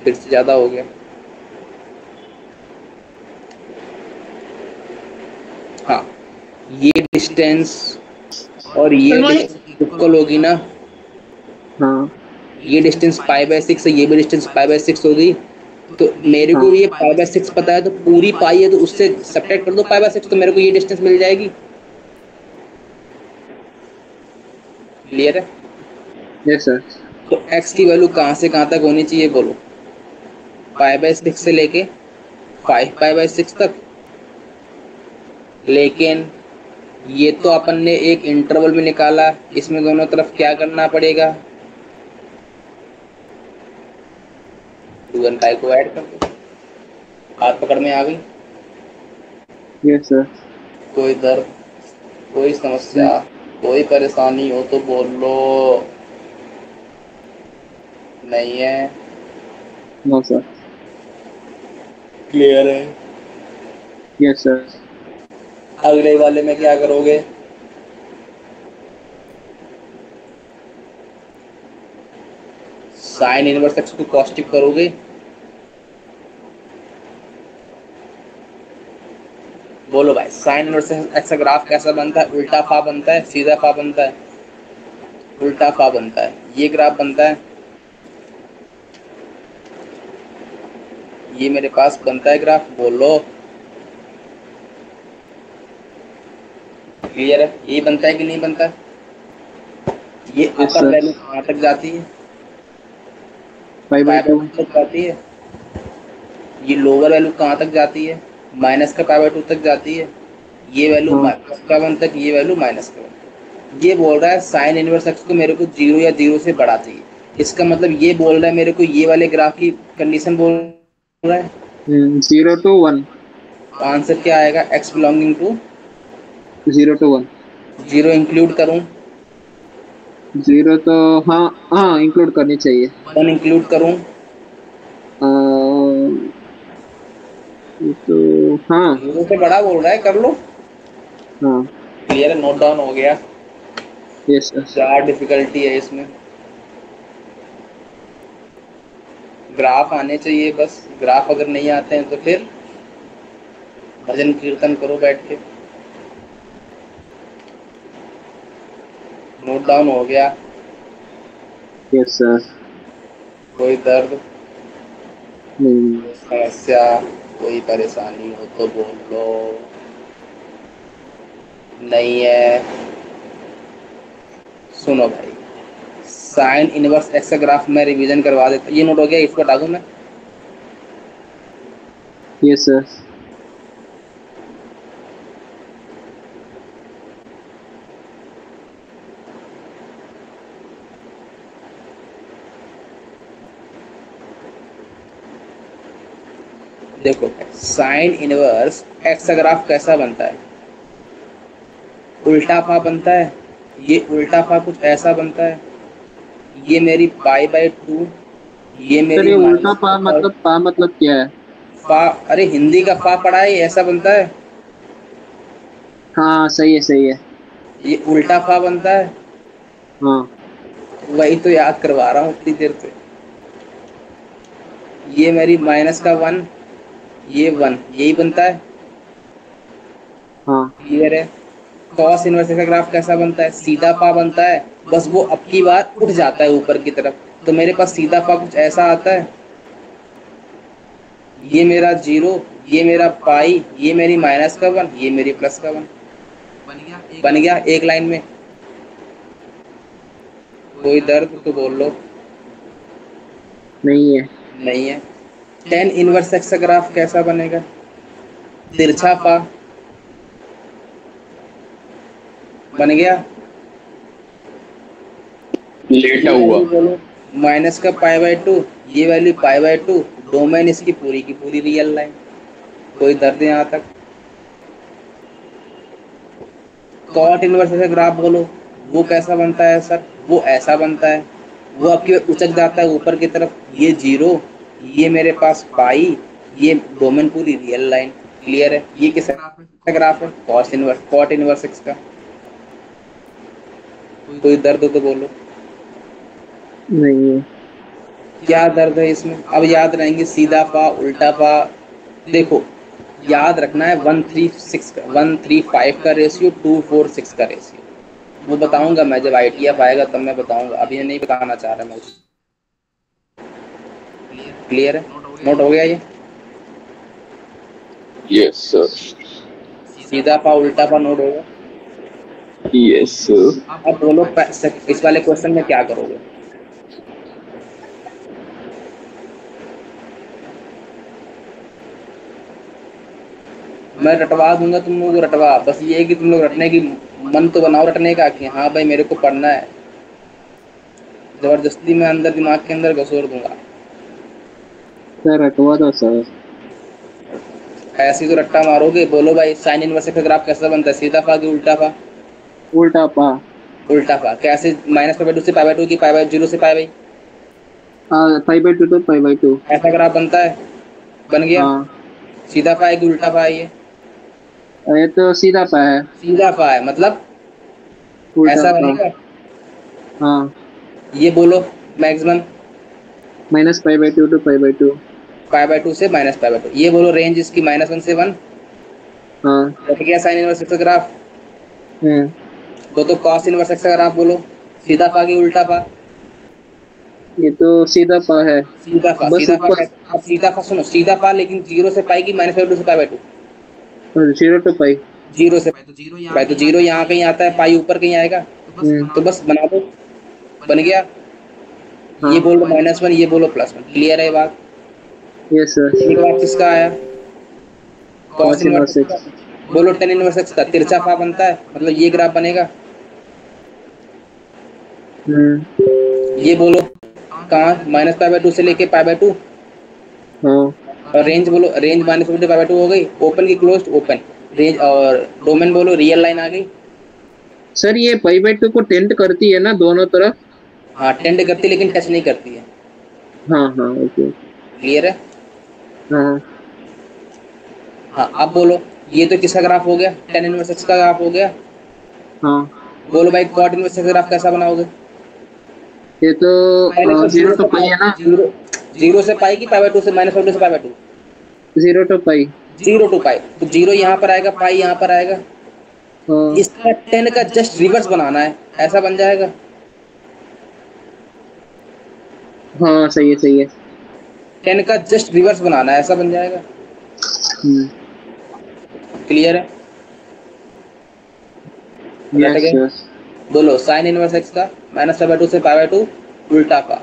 फिर से ज़्यादा हो गया। हाँ, ये डिस्टेंस और ये इक्वल होगी ना। हाँ ये डिस्टेंस π/6 है, ये भी डिस्टेंस π/6 होगी। तो मेरे को ये π/6 पता है, तो पूरी पाई है तो उससे सब्ट्रैक्ट कर दो π/6, तो मेरे को ये डिस्टेंस मिल जाएगी। क्लियर है? Yes sir. तो x की वैल्यू कहाँ से कहाँ तक होनी चाहिए बोलो? π/6 से लेके 5 π/6 तक। लेकिन ये तो अपन ने एक इंटरवल में निकाला, इसमें दोनों तरफ क्या करना पड़ेगा, 2 and pi को ऐड कर दो। हाथ पकड़ में आ गई? Yes sir. कोई दर्द, कोई समस्या, कोई परेशानी हो तो बोलो। नहीं है? No sir. क्लियर है? Yes sir. अगले वाले में क्या करोगे? साइन इनवर्स एक्स को कॉस्टिक करोगे। बोलो भाई, साइन इनवर्स एक्स का ग्राफ कैसा बनता है? उल्टा फा बनता है, सीधा फा बनता है? उल्टा फा बनता है। ये ग्राफ बनता है, ये मेरे पास बनता है ग्राफ, बोलो। क्लियर है? ये बनता है कि नहीं बनता? ये अपर वैल्यू कहाँ तक जाती है? π/2 तक जाती है। ये लोअर वैल्यू कहाँ तक जाती है? माइनस का π/2 तक जाती है। ये वैल्यू +1 तक, ये वैल्यू -1। ये बोल रहा है साइन इनवर्स एक्स को मेरे को 0 या 0 से बढ़ा चाहिए। इसका मतलब ये बोल रहा है मेरे को, ये वाले ग्राफ की कंडीशन बोल रहा है। 0 to 1। आंसर क्या आएगा? x belonging to 0 to 1। 0 include करूं? 0 तो हाँ हाँ इंक्लूड करनी चाहिए। 1 इंक्लूड करूं? आ, तो हाँ 0 से बड़ा बोल रहा है, कर लो। हाँ। क्लियर है, नोट डाउन हो गया। Yes yes. क्या डिफिकल्टी है इसमें? ग्राफ आने चाहिए बस। ग्राफ अगर नहीं आते हैं तो फिर भजन कीर्तन करो बैठ के। नोट डाउन हो गया? Yes sir. कोई दर्द, नहीं। समस्या, कोई परेशानी हो तो बोल लो। नहीं है? सुनो भाई, साइन इनवर्स एक्स का ग्राफ मैं रिवीजन करवा देता। ये नोट हो गया, इसको हटा दूं मैं? Yes sir. देखो, साइन इनवर्स एक्स का ग्राफ कैसा बनता है? उल्टा फा बनता है। ये उल्टा फा कुछ ऐसा बनता है। ये मेरी पाई बाय 2, ये सर मेरी ये उल्टा माइनस पा मतलब क्या है? फा। अरे हिंदी का फा पढ़ा है, ये ऐसा बनता है। हाँ सही है सही है। ये उल्टा फा बनता है। हाँ वही तो याद करवा रहा हूँ इतनी देर से। ये मेरी माइनस का 1, ये 1, यही बनता है। हाँ। क्लियर है? कॉस इनवर्स का ग्राफ कैसा बनता है? सीधा पा बनता है, बस वो अब की बार उठ जाता है ऊपर की तरफ। तो मेरे पास सीधा पा कुछ ऐसा आता है। ये मेरा 0, ये मेरा पाई, ये मेरी माइनस का 1, ये मेरी प्लस का 1। बन गया एक लाइन में। कोई दर्द तो बोल लो। नहीं है। नहीं है? टेन इनवर्स एक्स का ग्राफ कैसा बनेगा? तिरछा पा। बन गया? लेटा हुआ। माइनस का पाई बाय 2, ये वैल्यू पाई बाय 2, डोमेन इसकी पूरी की पूरी रियल लाइन। कोई दर्द यहाँ तक? कॉट इनवर्स का ग्राफ बोलो, वो कैसा बनता है सर? वो ऐसा बनता है, वो आपकी उचक जाता है ऊपर की तरफ। ये 0, ये मेरे पास पाई, ये डोमेन पूरी रियल लाइन। क्लियर है? ये किस ग्राफ है? कॉट इनवर्स एक्स का। कोई दर्द हो तो बोलो। नहीं है। क्या दर्द है इसमें? अब याद रहेंगे सीधा पा, उल्टा पा। देखो, याद रखना है 135 का 135 का रेशियो, 246 का रेशियो। वो बताऊंगा मैं जब ITF आएगा, तब मैं बताऊंगा, अभी नहीं बताना चाह रहा मैं। क्लियर है? नोट हो गया ये? Yes sir. सीधा पा उल्टा पा नोट होगा? Yes sir. अब बोलो इस वाले क्वेश्चन में क्या करोगे? मैं रटवा दूंगा तुम लोगों को, रटवा। बस ये है कि तुम लोग रटने की मन तो बनाओ, रटने का कि हाँ भाई मेरे को पढ़ना है। जबरदस्ती में अंदर दिमाग के अंदर घसोर दूंगा। सर रटवा दो सर। ऐसे ही तो रट्टा मारोगे। बोलो भाई, साइन इनवर्स का ग्राफ कैसा बनता है? सीधा पा कि उल्टा पा? उल्टा पा। उल्टा पा कैसे? माइनस पाई बाय 2 से पाई बाय 2 की पाई बाय 0 से पाई बाय? हाँ पाई बाय 2 तो पाई बाय 2। ऐसा ग्राफ बनता है। बन गया? हाँ सीधा पा है कि उल्टा पा है? ये तो सीधा पा है। सीधा पा है, मतलब उल्टा ऐसा पा। बनेगा। हाँ ये बोलो maximum. Minus pi by 2 to pi by 2। Pi by 2 से माइनस पाई बाय 2। ये बोलो रेंज इसकी -1 से 1। हाँ। बन गया साइन इनवर्स एक्स का ग्राफ। हम्म। तो कॉस इनवर्स एक्स का ग्राफ बोलो, सीधा पा कि उल्टा पा? ये तो सीधा पा है। सीधा पा। बस सीधा पा ऊपर अब सीधा पा सुनो, सीधा पा लेकिन 0 से पाई की -2 से पाई बाय 2? 0 to पाई। 0 से पाई तो 0 यहाँ कहीं आता है, पाई ऊपर कहीं आएगा। तो बस बना दो। बन गया? हाँ। ये बोलो -1, ये बोलो +1। क्लियर है बात? Yes sir. एक बार किसका आया? Cos inverse x. बोलो टेन इनवर्स एक्स का तिरछा पा बनता है, मतलब ये ग्राफ बनेगा। ये बोलो कहाँ -π/2 से लेके π/2। हाँ और रेंज बोलो, रेंज -π/2 हो गई, ओपन की क्लोज्ड ओपन, रेंज और डोमेन बोलो रियल लाइन आ गई। सर ये π/2 को टेंट करती है ना दोनों तरफ? हाँ टेंड करती है लेकिन टच नहीं करती है। हाँ हाँ ओके। क्लियर है? हाँ हाँ अब बोलो, ये तो किसका ग्राफ हो गया, tan इनवर्स x का ग्राफ हो गया। हाँ। बोलो भाई cot इनवर्स x का ग्राफ कैसा बनाओगे? ये तो पहले तो 0 to π है ना? 0 से पाई की π/2 से -π/2 से π/2? 0 to π। 0 to पाई, तो 0 यहाँ पर आएगा, पाई यहाँ पर आएगा। हाँ इसका 10 का जस्ट रिवर्स बनाना है, ऐसा बन जाएगा। हाँ सही है सही है। 10 का जस्ट रिवर्स बनाना है, ऐसा बन जाएगा। क्लियर है? Yes yes. बोलो साइन इनवर्स x का -π/2 से π/2 उल्टा पा,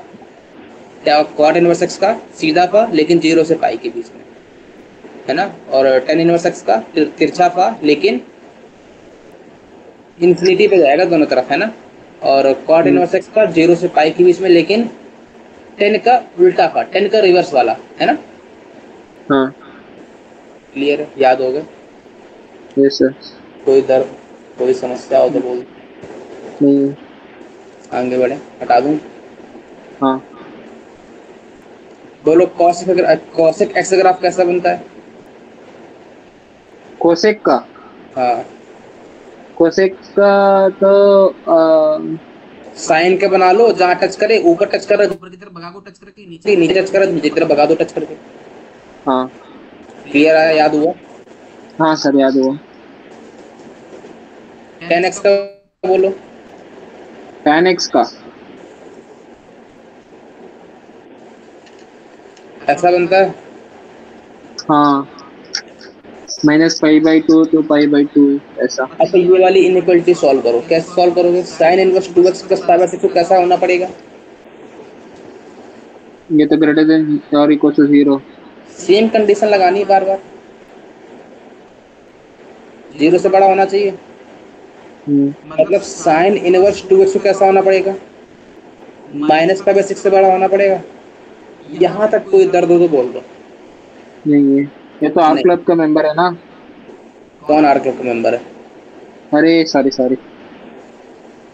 क्या कॉट इनवर्स x का सीधा पा लेकिन 0 से पाई के बीच में, है ना? और tan इनवर्स x का तिरछा पा लेकिन इन्फिनिटी पे जाएगा दोनों तरफ, है ना? और कॉट इनवर्स x का 0 से पाई के बीच में लेकिन 10 का उल्टा पा, 10 का रिवर्स वाला, है ना? हाँ क्लियर है? याद हो गया? Yes sir. कोई दर्द, कोई समस्या हो तो बोल, नहीं। आगे बढ़े, हटा दूं? हाँ बोलो cosec x ग्राफ कैसा बनता है? कोसेक का? हाँ कोसेक का तो साइन के बना लो, जहाँ टच करे ऊपर टच कर रहा है ऊपर की तरफ भगा को, टच करके नीचे टच कर रहा है नीचे की तरफ भगा दो टच करके। हाँ क्लियर आया? याद हुआ? हाँ सर याद हुआ। tan x का बोलो। tan x का ऐसा बनता है। हाँ -π/2 to π/2 ऐसा। अच्छा ये वाली इनइक्वालिटी सॉल्व करो, कैसे सॉल्व करोगे? साइन इनवर्स 2x + π/6 को कैसा होना पड़ेगा? ये तो ग्रेटर देन और इक्वल टू 0। सेम कंडीशन लगानी है बार बार, 0 से बड़ा होना चाहिए। मतलब साइन इनवर्स 2x को कैसा होना पड़ेगा? -π/6 से बड़ा होना पड़ेगा। यहाँ तक कोई दर्द हो तो बोल दो। नहीं है, ये तो आर क्लब का मेंबर है ना? कौन आर क्लब का मेंबर है? अरे सॉरी सॉरी।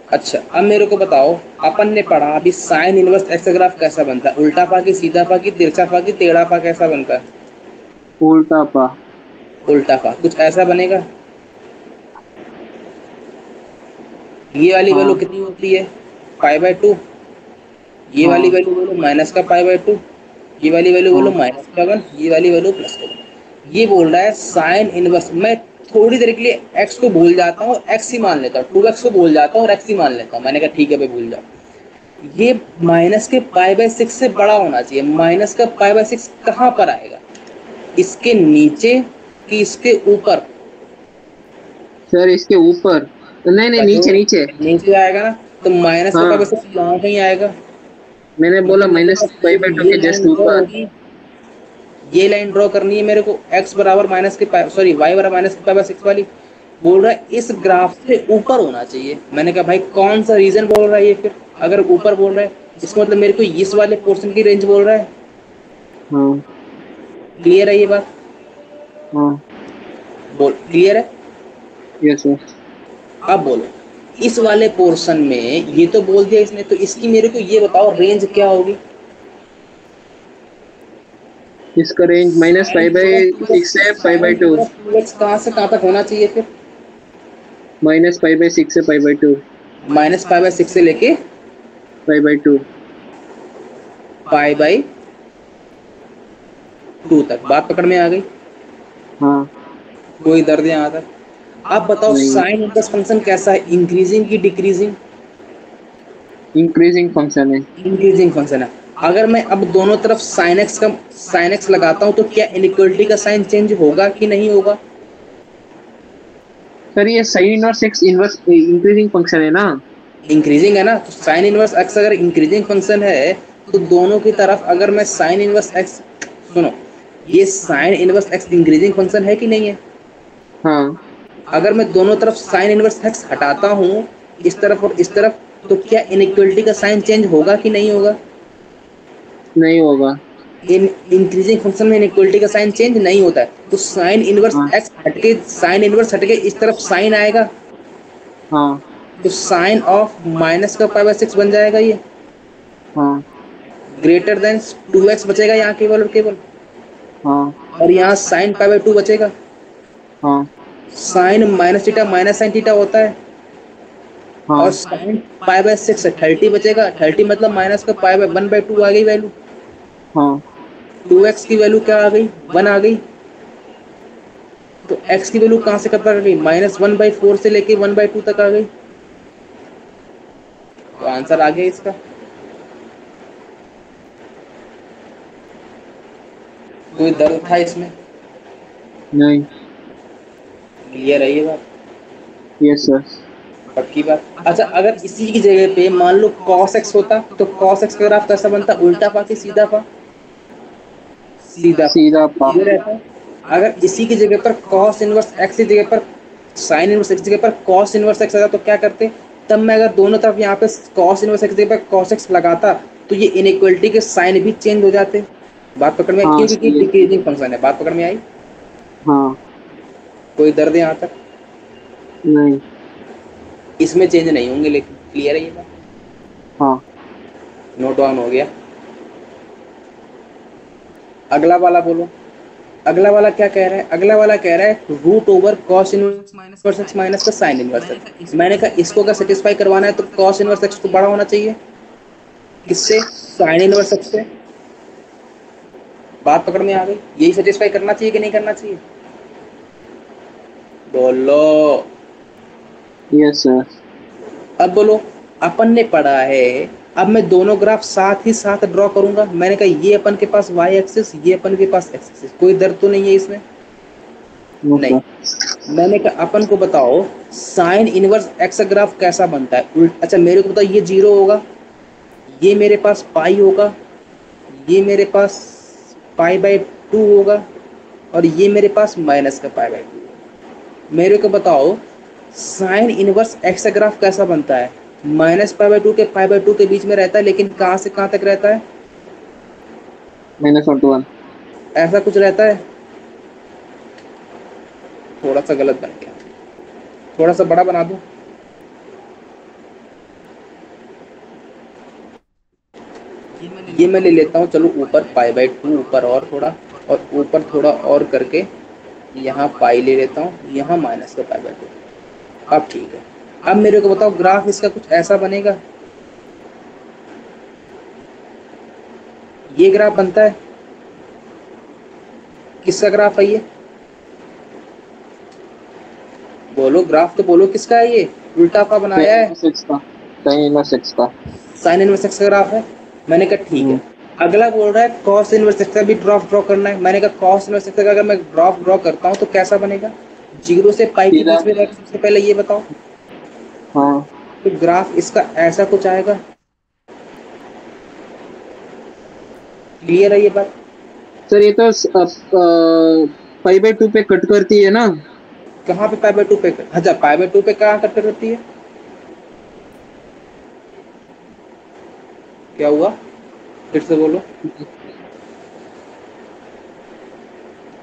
अच्छा अब मेरे को बताओ, अपन ने पढ़ा अभी साइन इनवर्स x का ग्राफ कैसा बनता है? उल्टा पा की, सीधा पा की, तिरछा पा की, टेढ़ा पा कैसा बनता है? उल्टा पा। उल्टा पा कुछ ऐसा बनेगा। ये वाली वैल्यू कितनी होती है? π/2। ये वाली वैल्यू बोलो माइनस का π/2, ये वाली वैल्यू बोलो -1, ये वाली वैल्यू +1। ये बोल रहा है साइन इनवर्स, मैं थोड़ी देर के लिए x को भूल जाता हूँ, x ही मान लेता हूँ, 2x को भूल जाता हूँ और x ही मान लेता हूँ। मैंने कहा ठीक है भाई भूल जाओ। ये माइनस के π/6 से बड़ा होना चाहिए। माइनस का π/6 कहाँ पर आएगा? इसके नीचे कि इसके ऊपर? सर इसके ऊपर। नहीं नहीं नीचे नीचे नीचे आएगा ना, तो माइनस का π/6 यहाँ कहीं आएगा। मैंने बोला -π/2 के जस्ट ऊपर। ये लाइन ड्रॉ करनी है मेरे को, x बराबर माइनस के y बराबर माइनस के π/6 वाली। बोल रहा है इस ग्राफ से ऊपर होना चाहिए। मैंने कहा भाई कौन सा रीजन बोल रहा है ये? फिर अगर ऊपर बोल रहा है इसका मतलब मेरे को इस वाले पोर्शन की रेंज बोल रहा है। क्लियर है ये बात? बोल क्लियर है? Yes sir. अब बोलो इस वाले पोर्शन में ये तो बोल दिया इसने, तो इसकी मेरे को ये बताओ रेंज क्या होगी? इसका रेंज -π/6 से π/2। कहाँ से कहाँ तक होना चाहिए फिर? -π/6 से π/2। -π/6 से लेके π/2 π/2 तक। बात पकड़ में आ गई? हाँ। कोई दर्द यहाँ तक? आप बताओ साइन इनवर्स फंक्शन कैसा है? इंक्रीजिंग की डिक्रीजिंग? इंक्रीजिंग फंक्शन है। इंक्रीजिंग फंक्शन है। अगर मैं अब दोनों तरफ साइन एक्स लगाता हूँ तो क्या इनइक्वालिटी का साइन चेंज होगा कि नहीं होगा? सर ये sine inverse x inverse increasing function है ना? इंक्रीजिंग है ना, तो साइन इनवर्स x अगर इंक्रीजिंग फंक्शन है तो दोनों की तरफ अगर मैं साइन इनवर्स x, सुनो ये sine inverse x increasing function है कि नहीं है? हाँ। अगर मैं दोनों तरफ साइन इनवर्स x हटाता हूँ इस तरफ और इस तरफ, तो क्या इनइक्वालिटी का साइन चेंज होगा कि नहीं होगा? नहीं होगा। इन इंक्रीजिंग फंक्शन में इनइक्वलिटी का साइन चेंज नहीं होता है, तो साइन इनवर्स हाँ एक्स हटके साइन इनवर्स हटके इस तरफ साइन आएगा, हाँ तो साइन ऑफ माइनस का पाई बाय 6 बन जाएगा ये, हाँ ग्रेटर देन 2x बचेगा यहाँ केवल और केवल, हाँ और यहाँ साइन पाई बाय 2 बचेगा। हाँ sine minus theta minus sine theta होता है, और हाँ साइन पाई बाय 6 है 30 बचेगा, 30 मतलब माइनस का पाई बाय 1/2 आ गई वैल्यू, हाँ 2x की वैल्यू क्या आ गई 1 आ गई, तो x की वैल्यू कहाँ से कब तक आ गई -1/4 से लेके 1/2 तक आ गई, तो आंसर आ गया इसका। कोई दर्द था इसमें? नहीं। क्लियर है ये बात? Yes sir. पक्की बात। अच्छा, अगर इसी की जगह पे मान लो cos x होता, तो cos x का ग्राफ कैसा बनता? उल्टा पा के सीधा पा, सीधा पा, सीधा पा। ये रहता है। अगर इसी की जगह पर cos इनवर्स x की जगह पर sin इनवर्स x की जगह पर cos इनवर्स x आता तो क्या करते? तब मैं अगर दोनों तरफ यहाँ पे cos इनवर्स x की जगह पर cos x लगाता, तो ये इनइक्वलिटी के साइन भी चेंज हो जाते। बात पकड़ में आई? हाँ क्यों? क्योंकि सही है। डिक्रीजिंग फंक्शन है। बात पकड़ में आई? हाँ। कोई दर्द यहाँ तक? नहीं। इसमें चेंज नहीं होंगे, लेकिन क्लियर है ये बात? हाँ। नोट डाउन हो गया। अगला वाला बोलो। अगला वाला क्या कह रहा है? अगला वाला कह रहा है root over cos inverse x minus का साइन इनवर्स एक्स। मैंने कहा इसको अगर सेटिस्फाई करवाना है तो कॉस इनवर्स एक्स को बड़ा होना चाहिए किससे? साइन इनवर्स एक्स से। बात पकड़ में आ गई? यही सेटिस्फाई करना चाहिए कि नहीं करना चाहिए? बोलो। Yes sir. अब बोलो, अपन ने पढ़ा है, अब मैं दोनों ग्राफ साथ ही साथ ड्रॉ करूंगा। मैंने कहा ये अपन के पास y एक्सिस, ये अपन के पास x एक्सिस। कोई दर्द तो नहीं है इसमें? नहीं। मैंने कहा अपन को बताओ साइन इनवर्स x का ग्राफ कैसा बनता है? अच्छा मेरे को बताओ, ये 0 होगा, ये मेरे पास पाई होगा, ये मेरे पास पाई/2 होगा, और ये मेरे पास माइनस का पाई/2। मेरे को बताओ साइन इनवर्स एक्स का ग्राफ कैसा बनता है? -पाई/2 के पाई/2 के बीच में रहता है, लेकिन कहाँ से कहाँ तक रहता है? -1 to 1। ऐसा कुछ रहता है। थोड़ा सा गलत बन गया, थोड़ा सा बड़ा बना दूं। ये मैं ले लेता हूँ, चलो ऊपर पाई/2 ऊपर और थोड़ा, और ऊपर थोड़ा और करके यहाँ पाई ले लेता हूँ, यहाँ माइनस का पाई/2। अब ठीक है। अब मेरे को बताओ ग्राफ इसका कुछ ऐसा बनेगा? ये ग्राफ बनता है। किसका ग्राफ है ये? बोलो, ग्राफ तो बोलो किसका है ये? उल्टा पा बनाया है। साइन इनवर्स एक्स का। साइन इनवर्स एक्स का ग्राफ है। मैंने कहा ठीक है। अगला बोल रहा है cos इनवर्स एक्स का भी ग्राफ ड्रॉ करना है। मैंने कहा cos इनवर्स एक्स का अगर मैं ग्राफ ड्रॉ करता हूँ तो कैसा बनेगा? 0 से पाई के बीच में रहेगा। सबसे पहले ये बताओ। हाँ। तो ग्राफ इसका ऐसा कुछ आएगा। क्लियर है ये बात? सर ये तो पाई/2 पे कट करती है ना? कहाँ पे पाई/2 पे? अच्छा, पाई/2 पे कहाँ कट करती है? क्या हुआ? फिर से बोलो,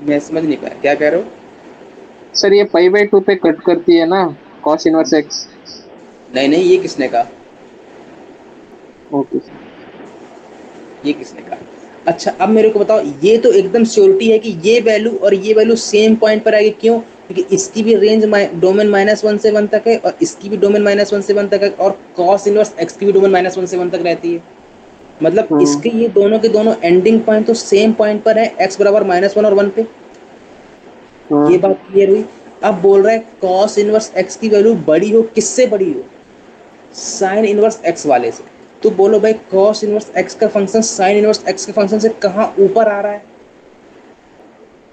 मैं समझ नहीं पाया क्या कह रहे हो। सर ये पाई/2 पे कट करती है ना, cos इनवर्स एक्स। नहीं नहीं, ये किसने कहा? ओके। ये किसने कहा? अच्छा अब मेरे को बताओ, ये तो एकदम श्योरिटी है कि ये वैल्यू और ये वैल्यू सेम पॉइंट पर आएगी। क्यों? क्योंकि इसकी भी रेंज डोमेन -1 से 1 तक है, और इसकी भी डोमेन -1 से 1 तक है, और cos इनवर्स x की भी डोमेन -1 से 1 तक रहती है। मतलब इसके ये दोनों के दोनों एंडिंग पॉइंट तो सेम पॉइंट पर है, x बराबर -1 और 1 पे। ये बात क्लियर हुई? अब बोल रहा है cos इनवर्स x की वैल्यू बड़ी हो, किससे बड़ी हो? साइन इनवर्स x वाले से। तो बोलो भाई cos इनवर्स x का फंक्शन साइन इनवर्स x के फंक्शन से कहाँ ऊपर आ रहा है?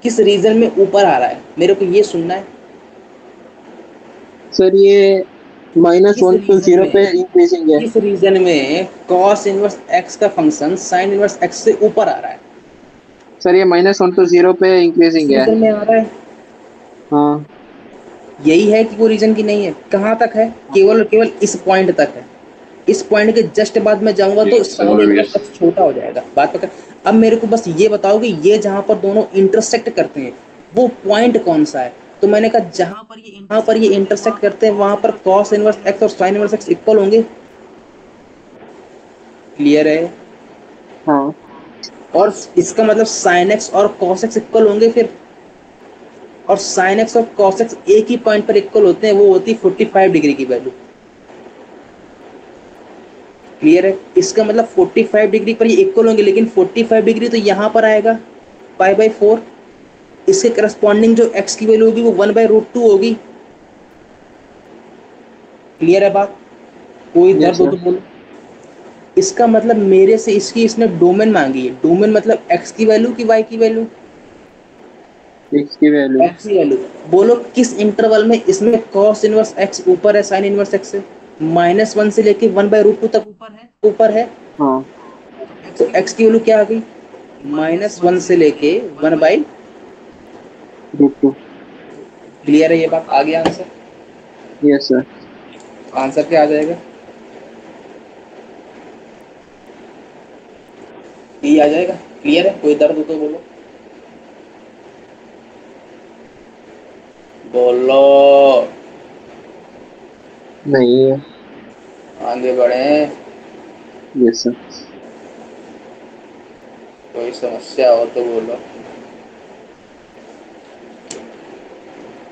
किस रीजन में ऊपर आ रहा है? मेरे को ये सुनना है। सर ये -1 to 0 पे इंक्रीजिंग है। किस रीजन में cos इनवर्स x का फंक्शन साइन इनवर्स x से ऊपर आ रहा है? सर ये -1 to 0 पे इंक्रीजिंग है। रीजन में आ रहा है। हाँ। यही है कि वो रीजन की नहीं है? कहाँ तक है? केवल और केवल इस पॉइंट तक है। इस पॉइंट के जस्ट बाद में जाऊंगा तो साइन इनवर्स एक्स छोटा हो जाएगा। बात पकड़। अब मेरे को बस ये बताओ कि ये जहां पर दोनों इंटरसेक्ट करते हैं वो पॉइंट कौन सा है। तो मैंने कहा जहां पर ये इंटरसेक्ट करते हैं वहां पर कॉस इनवर्स एक्स और साइन इनवर्स एक्स इक्वल होंगे। क्लियर है? हाँ और इसका मतलब साइन एक्स और कॉस एक्स इक्वल होंगे फिर, और साइन एक्स और कॉस एक्स एक ही पॉइंट पर इक्वल होते हैं, वो होती है 45 डिग्री की वैल्यू। क्लियर है? इसका मतलब 45 डिग्री पर ये इक्वल होंगे, लेकिन 45 डिग्री तो यहाँ पर आएगा पाई/4। इसके करस्पॉन्डिंग जो x की वैल्यू होगी वो 1/√2 होगी। क्लियर है बात? कोई दर्द हो तो बोलो। इसका मतलब मेरे से इसने डोमेन मांगी है। डोमेन मतलब x की वैल्यू की y की वैल्यू? x की वैल्यू। x की वैल्यू। बोलो किस इंटरवल में इसमें cos इनवर्स x ऊपर है sin इनवर्स x से? -1 से लेके 1/√2 तक ऊपर है। हाँ तो x की वैल्यू क्या आ गई? -1 से लेके 1/√2। क्लियर है ये बात? आ गया आंसर? Yes sir. आंसर क्या आ जाएगा? ये आ जाएगा। क्लियर है? कोई दर्द हो तो बोलो। बोलो। नहीं है। आगे बढ़े। Yes sir. कोई समस्या हो तो बोलो।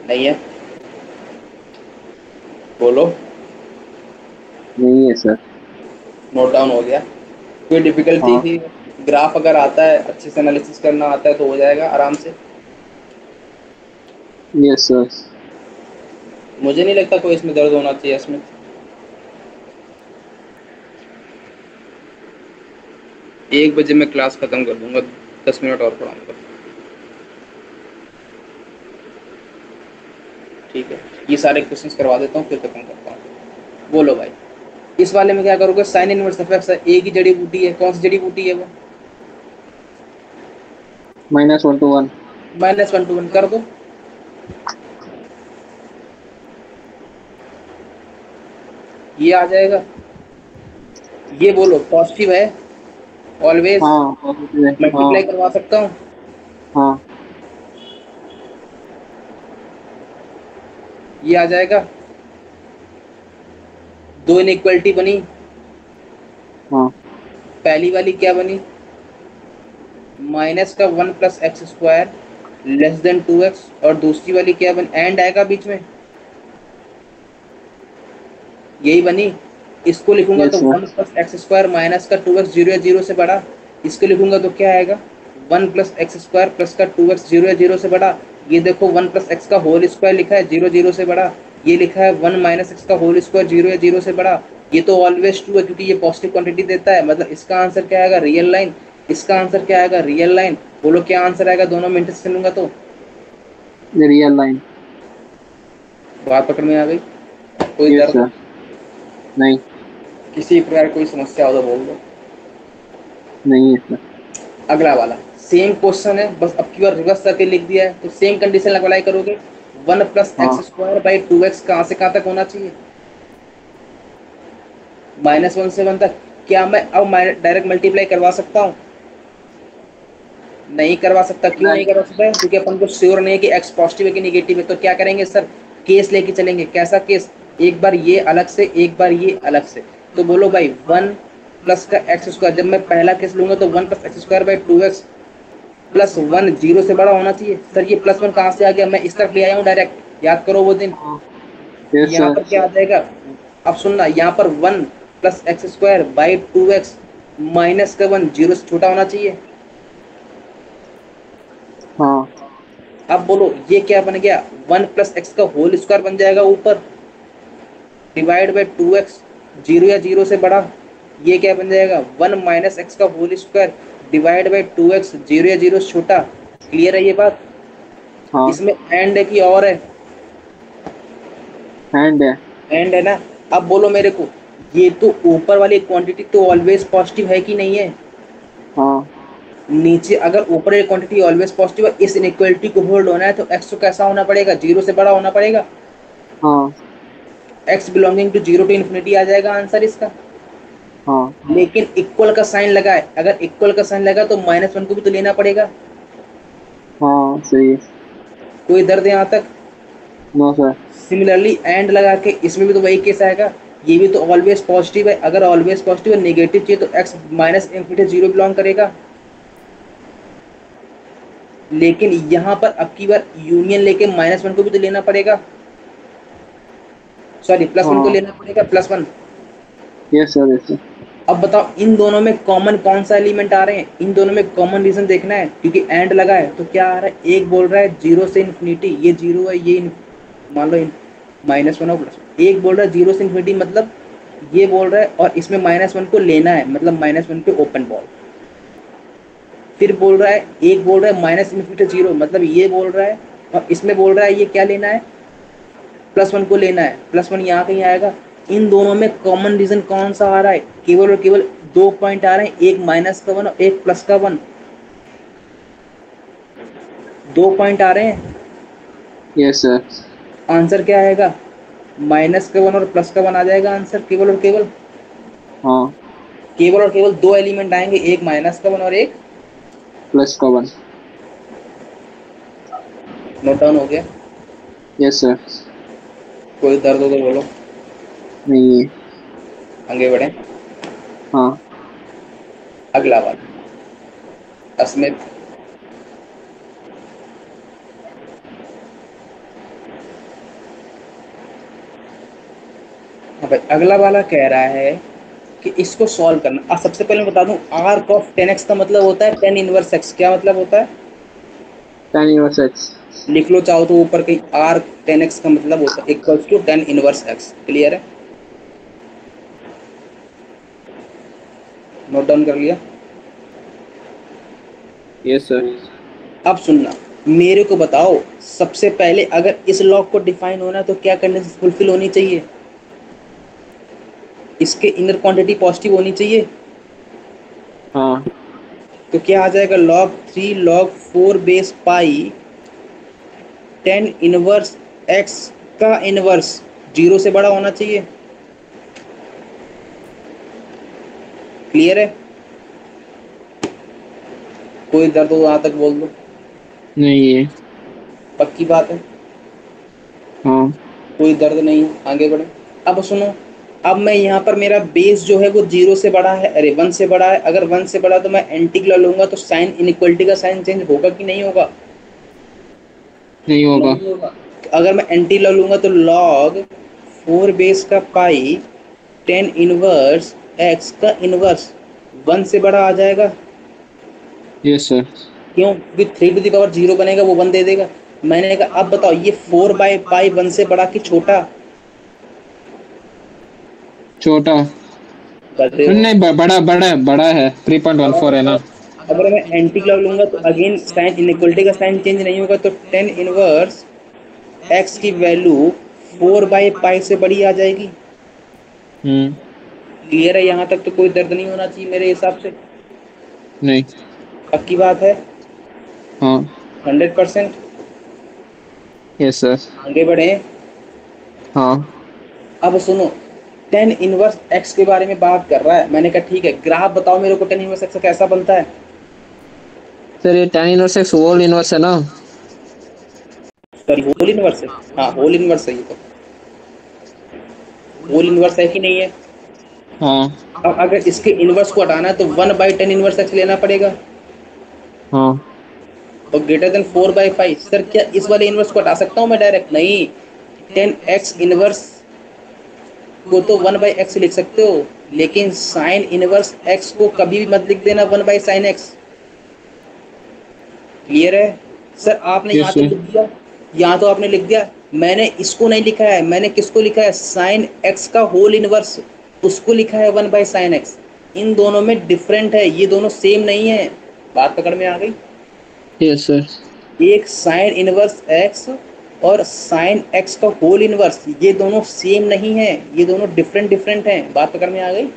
नहीं है? बोलो। नहीं है सर। नोट डाउन हो गया? कोई डिफिकल्टी थी? ग्राफ अगर आता है, अच्छे से एनालिसिस करना आता है तो हो जाएगा आराम से। Yes sir. मुझे नहीं लगता कोई इसमें दर्द होना चाहिए इसमें। एक बजे मैं क्लास खत्म कर दूंगा, 10 मिनट और पढ़ाऊंगा। ठीक है, ये सारे क्वेश्चंस करवा देता हूँ फिर खत्म करता हूँ। बोलो भाई, इस वाले में क्या करोगे? साइन इनवर्स ऑफ एक्स ए की जड़ी बूटी है। कौन सी जड़ी बूटी है वो? -1 to 1। -1 to 1 कर दो। ये आ जाएगा। ये बोलो पॉजिटिव है ऑलवेज? हाँ पॉजिटिव है। मल्टीप्लाई करवा सकता हूँ? हाँ ये आ जाएगा। दो इनइक्वालिटी बनी। हाँ पहली वाली क्या बनी? माइनस का 1 + x² लेस देन 2x। और दूसरी वाली क्या बनी? एंड आएगा बीच में, यही बनी। इसको लिखूंगा तो 1 + x² माइनस का 2x 0 या 0 से बड़ा। इसको लिखूंगा तो क्या आएगा? 1 + x² प्लस का 2x 0 या 0 से बड़ा। ये देखो 1 + x का होल स्क्वायर लिखा है 0 0 से बड़ा। ये लिखा है 1 - x का होल स्क्वायर 0 या 0 से बड़ा। ये तो ऑलवेज ट्रू है क्योंकि ये पॉजिटिव क्वांटिटी देता है। मतलब इसका आंसर क्या आएगा? Real line. इसका आंसर क्या आएगा? Real line. बोलो क्या आंसर आएगा दोनों में इंटरसेक्शन लूंगा तो? Real line. बात पकड़ में आ गई? कोई दर्द? नहीं। किसी प्रकार कोई समस्या हो तो बोल दो। नहीं है सर। अगला वाला सेम क्वेश्चन है, बस अब की बार रिवर्स करके लिख दिया है। तो सेम कंडीशन अप्लाई करोगे। 1 + x² 2x कहाँ से कहाँ तक होना चाहिए? -1 से 1 तक। क्या मैं अब डायरेक्ट मल्टीप्लाई करवा सकता हूँ? नहीं करवा सकता। क्यों नहीं करवा सकता? क्योंकि अपन को श्योर नहीं है कि x पॉजिटिव है कि नेगेटिव है। तो क्या करेंगे सर? केस लेके चलेंगे। कैसा केस? एक बार ये अलग से, एक बार ये अलग से। तो बोलो भाई 1 + का x²। जब मैं पहला केस लूंगा तो 1 + x² 2x + 1 0 से बड़ा होना चाहिए। सर ये +1 कहाँ से आ गया? मैं इस तरफ ले आया हूँ डायरेक्ट। याद करो वो दिन। यहाँ पर क्या आ जाएगा? अब सुनना, यहाँ पर 1 + x² 2x माइनस का 1 0 से छोटा होना चाहिए। हाँ। अब बोलो ये क्या बन गया? 1 + x का होल स्क्वायर बन जाएगा ऊपर, डिवाइड बाय 2x 0 या 0 से बड़ा। ये क्या बन जाएगा? 1 - x का whole square divide by 2x 0 या 0 से छोटा। क्लियर है ये बात? हाँ। इसमें एंड है कि और है? एंड है। एंड है ना? अब बोलो मेरे को, ये तो ऊपर वाली क्वांटिटी तो ऑलवेज पॉजिटिव है कि नहीं है? हाँ। नीचे अगर ऊपर वाली क्वांटिटी ऑलवेज पॉजिटिव है, इस इनइक्वालिटी को होल्ड होना है तो x तो कैसा होना पड़ेगा? 0 से बड़ा होना पड़ेगा। हाँ। x बिलोंगिंग टू 0 to ∞ आ जाएगा आंसर इसका। हाँ लेकिन इक्वल का साइन लगा है, अगर इक्वल का साइन लगा तो -1 को भी तो लेना पड़ेगा। हाँ सही है। कोई दर्द यहाँ तक? No sir. सिमिलरली एंड लगा के इसमें भी तो वही केस आएगा, ये भी तो ऑलवेज पॉजिटिव है, अगर ऑलवेज पॉजिटिव है नेगेटिव चाहिए तो x -∞ 0 बिलोंग करेगा। लेकिन यहाँ पर अब की बार यूनियन लेके -1 को भी तो लेना पड़ेगा, सॉरी +1 को हाँ लेना पड़ेगा, +1। Yes sir yes sir. अब बताओ इन दोनों में कॉमन कौन सा एलिमेंट आ रहे हैं, इन दोनों में कॉमन रीजन देखना है, क्योंकि एंड लगा है तो क्या आ रहा है, एक बोल रहा है 0 से इन्फिनिटी, ये 0 है, ये मान लो -1 और +1, एक बोल रहा है 0 से इन्फिनिटी मतलब ये बोल रहा है, और इसमें -1 को लेना है मतलब -1 पे ओपन बॉल। फिर बोल रहा है, एक बोल रहा है -∞ 0 मतलब ये बोल रहा है, और इसमें बोल रहा है ये क्या लेना है, +1 को लेना है, +1 यहाँ कहीं आएगा। इन दोनों में कॉमन रीजन कौन सा आ रहा है, केवल और केवल 2 पॉइंट आ रहे हैं, एक -1 और एक +1, 2 पॉइंट आ रहे हैं। Yes sir. आंसर क्या आएगा, -1 और +1 आ जाएगा आंसर, केवल और केवल। हाँ केवल और केवल 2 एलिमेंट आएंगे, एक -1 और एक +1। नोट डाउन हो गया? Yes sir. कोई दर्द हो तो बोलो, नहीं है। आगे बढ़े। हाँ अगला बात, अस्मित हाँ भाई, अगला वाला कह रहा है कि इसको सॉल्व करना। सबसे पहले मैं बता दूं, आर्क ऑफ 10x का मतलब होता है tan इनवर्स x। क्या मतलब होता है, tan इनवर्स x। लिख लो चाहो तो ऊपर कहीं, आर्क 10x का मतलब होता है equals to tan inverse x। Clear है, नोट डाउन कर लिया? Yes sir. अब सुनना, मेरे को बताओ सबसे पहले अगर इस लॉ को डिफाइन होना तो क्या कंडीशन फुलफिल होनी चाहिए, इसके इनर क्वांटिटी पॉजिटिव होनी चाहिए। हाँ तो क्या आ जाएगा, log 3 log 4 बेस पाई tan इनवर्स x का इनवर्स 0 से बड़ा होना चाहिए। क्लियर है? कोई दर्द हो वहां तक बोल दो। नहीं है। पक्की बात है? हाँ कोई दर्द नहीं है, आगे बढ़े। अब सुनो, अब मैं यहाँ पर मेरा बेस जो है वो 0 से बड़ा है, अरे 1 से बड़ा है, अगर 1 से बड़ा तो मैं एंटीक्ला लूंगा तो साइन इनइक्वलिटी का साइन चेंज होगा कि नहीं होगा? नहीं होगा। नहीं होगा। अगर मैं एंटीक्ला लूंगा तो log 4 बेस का पाई tan इनवर्स x का इनवर्स 1 से बड़ा आ जाएगा। Yes sir. क्यों? क्योंकि 3⁻0 बनेगा, वो 1 दे देगा। मैंने कहा अब बताओ ये 4/पाई 1 से बड़ा कि छोटा? छोटा। नहीं बड़ा बड़ा बड़ा है, 3.14 है ना। अगर मैं एंटीक्लॉक लूंगा तो अगेन साइन इनइक्वलिटी का साइन चेंज नहीं होगा, तो tan इनवर्स x की वैल्यू 4/पाई से बड़ी आ जाएगी। क्लियर है? यहाँ तक तो कोई दर्द नहीं होना चाहिए मेरे हिसाब से। नहीं। पक्की बात है? हाँ 100%। Yes sir. आगे बढ़े। हाँ अब सुनो, tan इनवर्स x के बारे में बात कर रहा है। मैंने कहा ठीक है, ग्राफ बताओ मेरे को tan इनवर्स x कैसा बनता है। सर ये tan inverse x whole inverse है ना। सॉरी होल इनवर्स है, हाँ होल इनवर्स है, ये तो होल इनवर्स है कि नहीं है? हाँ अब अगर इसके इनवर्स को हटाना है तो 1/tan इनवर्स x लेना पड़ेगा, हाँ और ग्रेटर देन 4/5। सर क्या इस वाले इनवर्स को हटा सकता हूँ मैं डायरेक्ट? नहीं, 10x इनवर्स को तो 1/x लिख सकते हो, लेकिन साइन इनवर्स x को कभी भी मत लिख देना 1/sin x। क्लियर है? सर आपने यहाँ तो लिख दिया, यहाँ तो आपने लिख दिया, मैंने इसको नहीं लिखा है, मैंने किसको लिखा है, साइन x का होल इनवर्स, उसको लिखा है 1/sin x। इन दोनों में डिफरेंट है, ये दोनों सेम नहीं है। बात पकड़ में आ गई? Yes sir. एक साइन इनवर्स x और साइन x का होल इनवर्स, ये दोनों सेम नहीं है, ये दोनों डिफरेंट हैं। बात पकड़ में आ गई?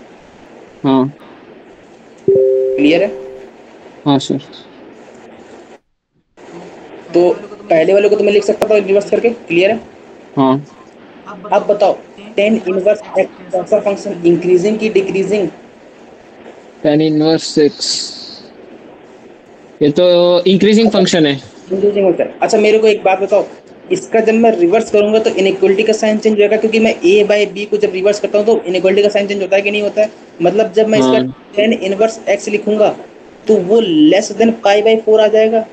हाँ क्लियर है? हाँ सर। तो पहले वाले को तो मैं लिख सकता था रिवर्स करके। क्लियर है? हाँ अब बताओ tan इनवर्स x कौन सा फंक्शन, इंक्रीजिंग की डिक्रीजिंग? tan इनवर्स 6 ये तो इंक्रीजिंग फंक्शन है। इंक्रीजिंग होता है। अच्छा मेरे को एक बात बताओ, इसका जब मैं रिवर्स करूंगा तो इनइक्वलिटी का साइन चेंज होगा, क्योंकि मैं ए बाई बी को जब रिवर्स करता हूँ तो इनइक्वलिटी का साइन चेंज होता है कि नहीं होता है? मतलब जब मैं इसका हाँ टेन इनवर्स एक्स लिखूंगा तो वो less than pi by four आ जाएगा।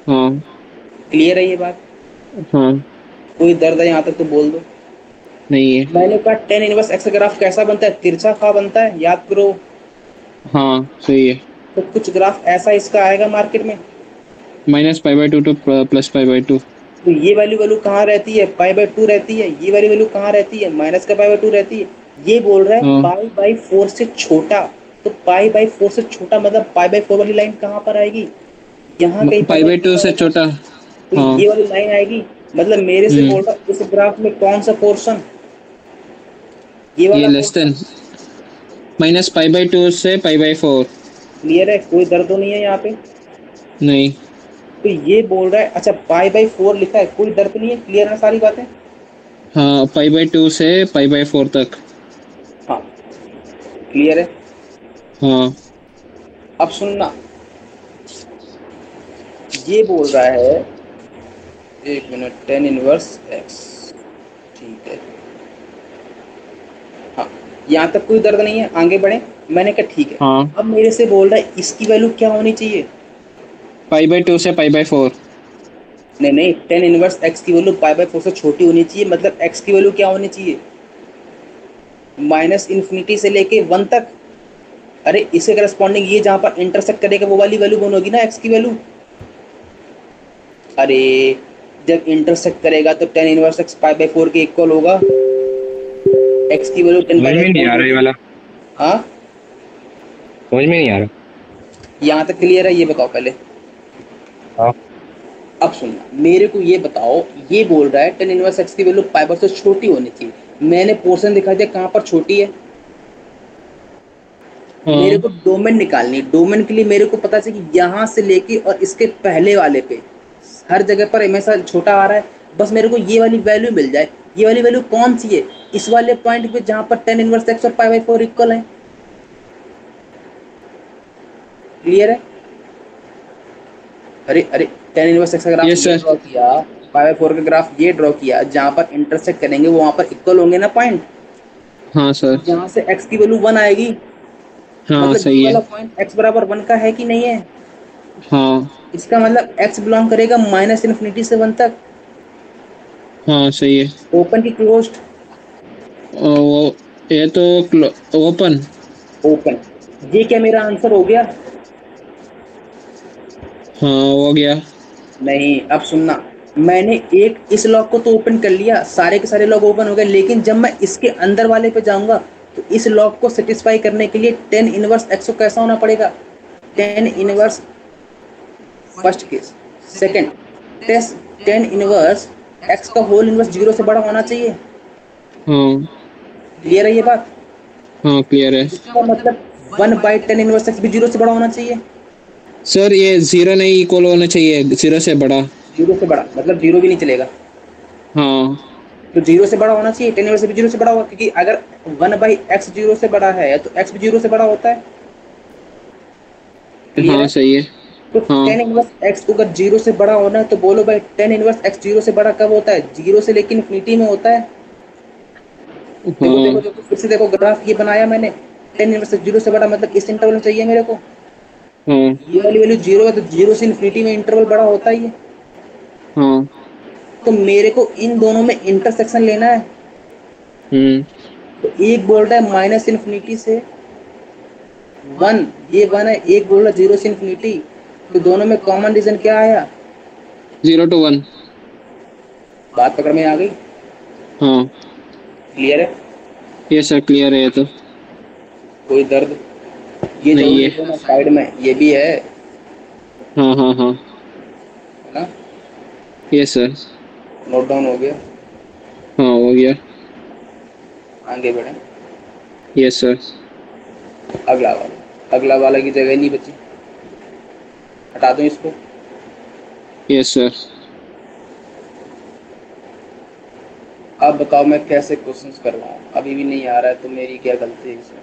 हाँ क्लियर है ये बात? हाँ। कोई दर्द है यहाँ तक तो बोल दो। नहीं है। मैंने कहा टेन इनवर्स एक्स का ग्राफ कैसा बनता है? तिरछा खा बनता है, याद करो। हाँ सही है। तो कुछ ग्राफ ऐसा इसका आएगा मार्केट में। -π/2 to +π/2। तो ये वाली वैल्यू कहाँ रहती है? पाई बाई टू रहती है। ये वाली वैल्यू कहाँ रहती है? माइनस का पाई बाई टू रहती है। ये बोल रहा है हाँ पाई बाई फोर से छोटा। तो पाई बाई फोर से छोटा मतलब पाई बाई फोर वाली लाइन कहाँ पर आएगी? यहाँ कहीं पाई बाई π/2 फोर से आएगा। छोटा। तो हाँ। ये वाली लाइन आएगी। मतलब मेरे से बोल रहा है इस ग्राफ में कौन सा पोर्शन? ये ये वाला लेस पोर्शन। देन -π/2 से π/4। क्लियर है? कोई दर्द तो नहीं है यहाँ पे? नहीं। तो ये बोल रहा है, अच्छा पाई बाई फोर लिखा है, कोई दर्द नहीं है? क्लियर है सारी बातें? हाँ π/2 से π/4 तक। हाँ क्लियर है। हाँ अब सुनना, ये बोल रहा है, एक मिनट, टेन इनवर्स एक्स, ठीक है। हाँ यहाँ तक कोई दर्द नहीं है, आगे बढ़े। मैंने कहा ठीक है। हाँ। अब मेरे से बोल रहा है इसकी वैल्यू क्या होनी चाहिए? π/2 से π/4। नहीं नहीं, टेन इनवर्स एक्स की वैल्यू पाई बाई फोर से छोटी होनी चाहिए। मतलब एक्स की वैल्यू क्या होनी चाहिए? माइनस इन्फिनिटी से लेके वन तक। अरे इसके करस्पॉन्डिंग ये जहाँ पर इंटरसेक्ट करेगा वो वाली वैल्यू होगी ना एक्स की वैल्यू। अरे जब इंटरसेक्ट करेगा तो ten inverse x pi by four के इक्वल होगा। एक्स की वैल्यू टेन समझ पाई में बाई नहीं आ रहा ये फोर। वाला। हाँ समझ में नहीं आ रहा। यहाँ तक क्लियर है? ये बताओ पहले। हाँ। अब सुनना, मेरे को ये बताओ, ये बोल रहा है टेन इनवर्स एक्स की वैल्यू पाई बाई से छोटी होनी चाहिए। मैंने पोर्शन दिखा दिया कहाँ पर छोटी है। मेरे को डोमेन निकालनी है। डोमेन के लिए मेरे को पता चाहिए कि यहाँ से लेके और इसके पहले वाले पे हर जगह पर हमेशा छोटा आ रहा है। बस मेरे को ये वाली वैल्यू मिल जाए। ये वाली वैल्यू कौन सी है? इस वाले पॉइंट पे जहाँ पर टेन इनवर्स एक्स और पाई बाई फोर इक्वल है। क्लियर है? अरे अरे, टेन इनवर्स एक्स का ग्राफ Yes, ये sir. ड्रॉ किया, पाई बाई फोर का ग्राफ ये ड्रॉ किया, जहाँ पर इंटरसेक्ट करेंगे वो वहाँ पर इक्वल होंगे ना पॉइंट। हाँ सर। जहाँ से एक्स की वैल्यू वन आएगी। हाँ मतलब सही ये है। वाला पॉइंट एक्स बराबर वन का है कि नहीं है? हाँ इसका मतलब एक्स बिलोंग करेगा माइनस इन्फिनिटी से वन तक। हाँ सही है। ओपन की क्लोज्ड? वो ये तो ओपन। ओपन। ये क्या मेरा आंसर हो गया? हाँ हो गया। नहीं, अब सुनना, मैंने एक इस लॉक को तो ओपन कर लिया, सारे के सारे लॉक ओपन हो गए, लेकिन जब मैं इसके अंदर वाले पे जाऊंगा तो इस लॉक को सेटिस्फाई करने के लिए टेन इनवर्स एक्स को कैसा होना पड़ेगा? Tan inverse first case, second test, tan inverse x का होल इनवर्स जीरो से बड़ा होना चाहिए। हाँ क्लियर है ये बात? हाँ क्लियर है। इसका मतलब one by ten inverse x भी जीरो से बड़ा होना चाहिए। सर ये 0 नहीं इक्वल होना चाहिए, 0 से बड़ा। जीरो से बड़ा मतलब जीरो भी नहीं चलेगा। हाँ तो जीरो से बड़ा होना चाहिए, टेन इनवर्स भी जीरो से बड़ा होगा, क्योंकि अगर वन बाई एक्स जीरो से बड़ा है तो एक्स भी जीरो से बड़ा होता है। Clear हाँ है? सही है। तो हाँ टेन इनवर्स एक्स को अगर जीरो से बड़ा होना है तो बोलो भाई टेन इनवर्स एक्स जीरो से बड़ा कब होता है? जीरो से लेकिन इन्फिनिटी में होता है। देखो देखो हाँ देखो, फिर से देखो, ग्राफ ये बनाया मैंने, टेन इनवर्स जीरो से बड़ा मतलब इस इंटरवल में चाहिए मेरे को। हाँ ये वाली वैल्यू जीरो है तो जीरो से इन्फिनिटी में इंटरवल बड़ा होता ही है। हाँ। तो मेरे को इन दोनों में इंटरसेक्शन लेना है। तो एक बोल रहा है माइनस इन्फिनिटी से वन, ये वन है, एक बोल रहा है जीरो से इन्फिनिटी। तो दोनों में कॉमन रीजन क्या आया? 0 to 1। बात पकड़ में आ गई? हाँ क्लियर है? ये सर क्लियर है ये तो। कोई दर्द? ये नहीं जरूर है। लिखो ना साइड में, ये भी है हाँ हाँ हाँ ना? ये सर। नोट डाउन हो गया? हाँ हो गया। आगे बढ़े। ये सर। अगला वाला, अगला वाला की जगह नहीं बची, हटा दूं इसको? ये सर। अब बताओ मैं कैसे क्वेश्चंस करवाऊं? अभी भी नहीं आ रहा है तो मेरी क्या गलती है इसमें?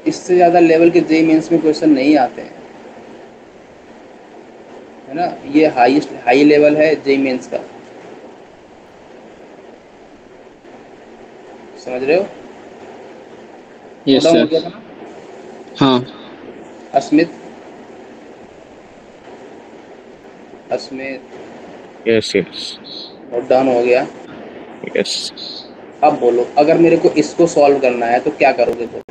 इससे ज़्यादा लेवल के जेईई मेंस में क्वेश्चन नहीं आते हैं, है ना। ये हाई लेवल है जेईई मेंस का, समझ रहे हो। यस डाउन हो सर। गया था ना हाँ Asmit, Asmit yes yes note down हो गया। यस। अब बोलो, अगर मेरे को इसको सॉल्व करना है तो क्या करोगे बोलो।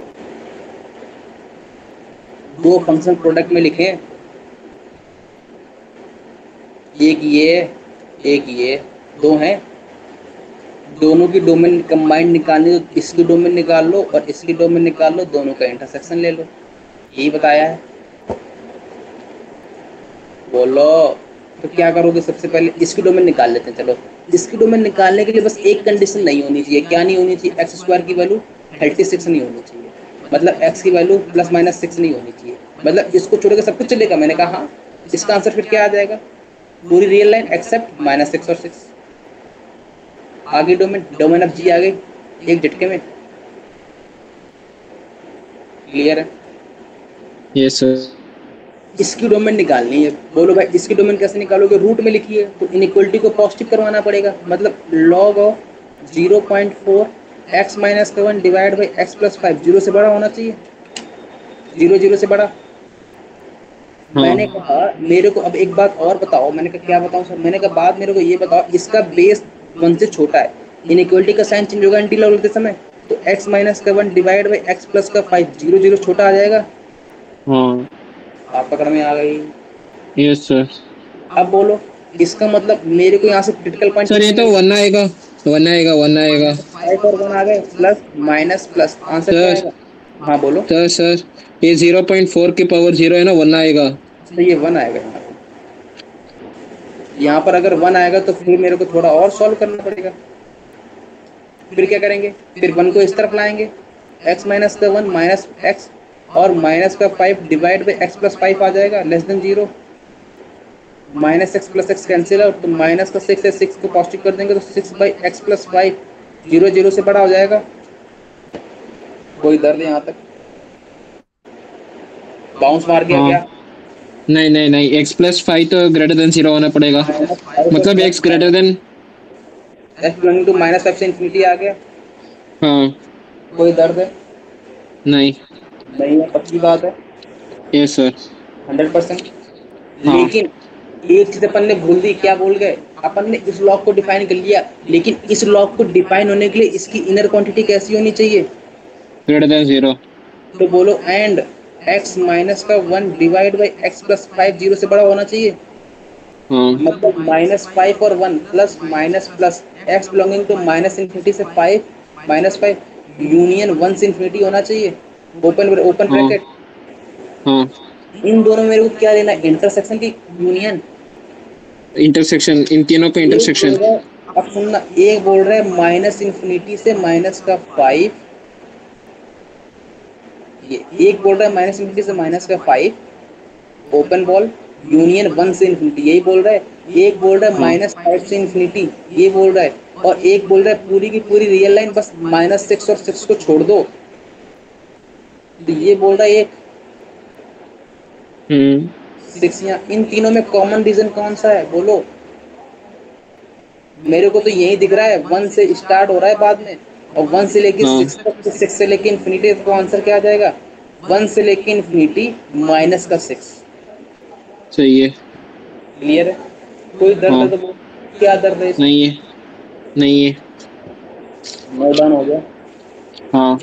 दो फंक्शन प्रोडक्ट में लिखे, एक ये दो हैं, दोनों की डोमेन कंबाइंड निकालनी तो इसकी डोमेन निकाल लो और इसकी डोमेन निकाल लो, दोनों का इंटरसेक्शन ले लो, यही बताया है। बोलो तो क्या करोगे। सबसे पहले इसकी डोमेन निकाल लेते हैं। चलो, इसकी डोमेन निकालने के लिए बस एक कंडीशन नहीं होनी चाहिए। क्या नहीं होनी चाहिए? एक्स स्क्वायर की वैल्यू 36 नहीं होनी चाहिए, मतलब एक्स की वैल्यू ±6 नहीं होनी चाहिए, मतलब इसको छोड़ के सब कुछ चलेगा। मैंने कहा हाँ, इसका आंसर फिर क्या आ जाएगा? पूरी रियल लाइन एक्सेप्ट -6 और 6। आगे डोमेन अब जी आ गई एक झटके में, क्लियर है। Yes sir. इसकी डोमेन निकालनी है। बोलो भाई इसकी डोमेन कैसे निकालोगे? रूट में लिखिए, तो इनइक्वलिटी को पॉजिटिव करवाना पड़ेगा, मतलब log of 0.4 x - 7 divide by x + 5 0 से बड़ा होना चाहिए, 0 से बड़ा। मैंने कहा मेरे को अब एक बात और बताओ। मैंने कहा क्या बताऊं सर? मैंने कहा बात मेरे को ये बताओ, इसका बेस 1 से छोटा है, इनइक्वलिटी का साइन चेंज होगा इंटीग्रल लेते समय, तो x - 7 डिवाइड बाई x + 5 0 छोटा आ जाएगा। हाँ आप पकड़ में आ गई। Yes sir. अब बोलो, इसका मतलब मेरे को यहाँ से क्रिटिकल पॉइंट सर ये तो 1 आएगा, 1 आएगा, 1 आएगा 5 और 1 आ गए, प्लस माइनस प्लस, आंसर क्या सर। आएगा? हाँ बोलो। सर ये 0.4 की पावर 0 है ना, 1 आएगा। तो ये 1 आएगा यहाँ पे। यहाँ पर अगर 1 आएगा तो फिर मेरे को थोड़ा और सॉल्व करना पड़ेगा। फिर क्या करेंगे? फिर 1 को इस तरफ लाएंगे, x - 7 माइनस एक्स और -5 डिवाइड बाई x + 5 आ जाएगा, <0। -x + x कैंसिल है तो -6 है, 6 को पॉजिटिव कर देंगे तो 6/x + 5 0 से बड़ा हो जाएगा। कोई दर्द यहाँ तक? बाउंस मार गया क्या? नहीं, x + 5 तो ग्रेटर देन 0 होना पड़ेगा, मतलब x greater than x belonging to -5 से इंफिनिटी आ गया। हाँ। कोई दर्द है? नहीं है, पक्की बात है। Yes sir. 100%। हाँ। लेकिन एक चीज अपन ने भूल दी। क्या भूल गए? अपन ने इस लॉग को डिफाइन कर लिया, लेकिन इस लॉग को डिफाइन होने के लिए इसकी इनर क्वांटिटी कैसी होनी चाहिए? Greater than 0। तो बोलो and x - 1 divide by x + 5 0 से बड़ा होना चाहिए। हाँ मतलब -5 और 1 plus minus plus x belonging to -∞ से 5 -5 यूनियन 1 से इंफिनिटी होना चाहिए, ओपन ब्रैकेट। हाँ। इन दोनों में मेरे को क्या लेना है? इंटरसेक्शन की यूनियन। इंटरसेक्शन, इन तीनों का इंटरसेक्शन। अब सुनना, एक बोल रहा है -∞ से -5, ये एक बोल रहा है -∞ से -5 ओपन बॉल यूनियन 1 से इंफिनिटी, यही बोल रहा है। एक बोल रहा है -5 से इंफिनिटी, ये बोल रहा है। और एक बोल रहा है पूरी की पूरी रियल लाइन बस -6 और 6 को छोड़ दो, तो ये बोल रहा है ये 6। यहाँ इन तीनों में कॉमन रीजन कौन सा है बोलो? मेरे को तो यही दिख रहा है, 1 से स्टार्ट हो रहा है बाद में, और 1 से लेके 6 तक, 6 से लेके इंफिनिटी तक, तो आंसर क्या आ जाएगा? 1 से लेके इंफिनिटी -6। सही है। क्लियर है? कोई दर्द है तो बोलो, क्या दर्द है? नहीं है। नोट डाउन हो गया। हाँ।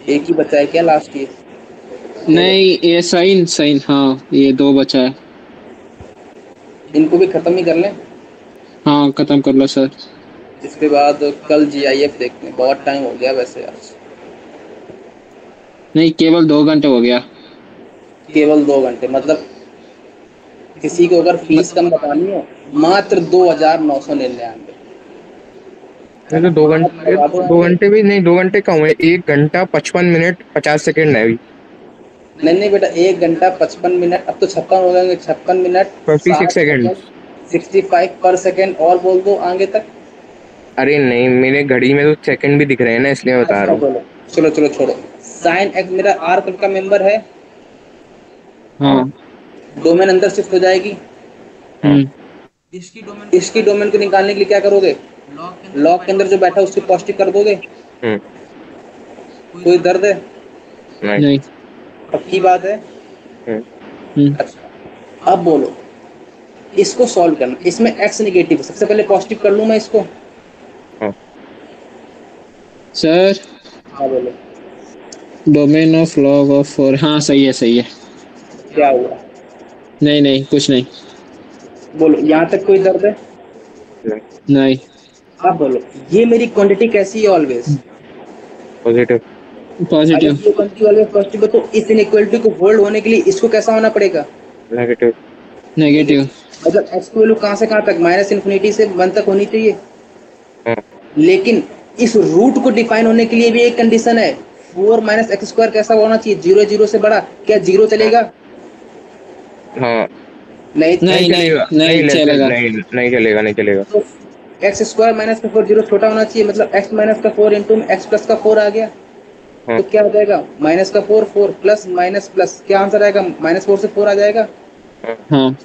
एक ही बचा है क्या लास्ट? ये नहीं, ये साइन हाँ, ये 2 बचा है। इनको भी खत्म ही कर लें, हाँ खत्म कर लो सर। इसके बाद कल GIF देखते हैं। बहुत टाइम हो गया वैसे आज, नहीं केवल 2 घंटे हो गया। केवल 2 घंटे। मतलब किसी को अगर फीस कम बतानी हो, मात्र 2,999। नहीं तो 2 घंटे भी नहीं, 2 घंटे कम है, 1 घंटा 55 मिनट 50 सेकेंड है अभी। नहीं बेटा, 1 घंटा 55 मिनट, अब तो 56 हो गए। 56 मिनट 56 सेकेंड 65 पर सेकेंड, और बोल दो आगे तक। अरे नहीं, मेरे घड़ी में तो सेकंड भी दिख रहे हैं ना, इसलिए बता रहा हूँ। चलो छोड़ो, साइन एक्स मेरा आर कर्व का मेंबर है, हाँ। डोमेन अंदर शिफ्ट हो जाएगी। इसकी डोमेन को निकालने के लिए क्या करोगे, लॉग के अंदर जो बैठा है उसको पॉजिटिव कर दोगे। कोई दर्द है? नहीं। पक्की बात है। अच्छा अब बोलो इसको सॉल्व करना, इसमें एक्स नेगेटिव, सबसे पहले पॉजिटिव कर लूं मैं इसको। सर हाँ बोलो डोमेन ऑफ लॉग ऑफ 4, हाँ सही है सही है। क्या हुआ? नहीं नहीं कुछ नहीं। बोलो यहाँ तक कोई दर्द है? नहीं। अब बोलो ये मेरी क्वांटिटी कैसी है? Always positive. पॉजिटिव। अगर ये क्वांटिटी ऑलवेज पॉजिटिव है तो इस इनइक्वालिटी को होल्ड होने के लिए इसको कैसा होना पड़ेगा? नेगेटिव। नेगेटिव। मतलब एक्स की वैल्यू कहाँ से कहाँ तक? माइनस इन्फिनिटी से 1 तक होनी चाहिए। लेकिन इस रूट को डिफाइन होने के लिए भी एक कंडीशन है, 4 माइनस एक्स स्क्वायर कैसा होना चाहिए? 0 0 से बड़ा। क्या 0 चलेगा? हाँ नहीं नहीं चलेगा। नहीं चलेगा। नहीं चलेगा, नहीं चलेगा। तो एक्स स्क्वायर माइनस का 4 0 छोटा होना चाहिए, मतलब एक्स माइनस का 4 इंटू एक्स प्लस का 4 आ गया। तो क्या हो जाएगा? माइनस का 4 4 प्लस माइनस प्लस, क्या आंसर आएगा? -4 से 4 आ जाएगा। हाँ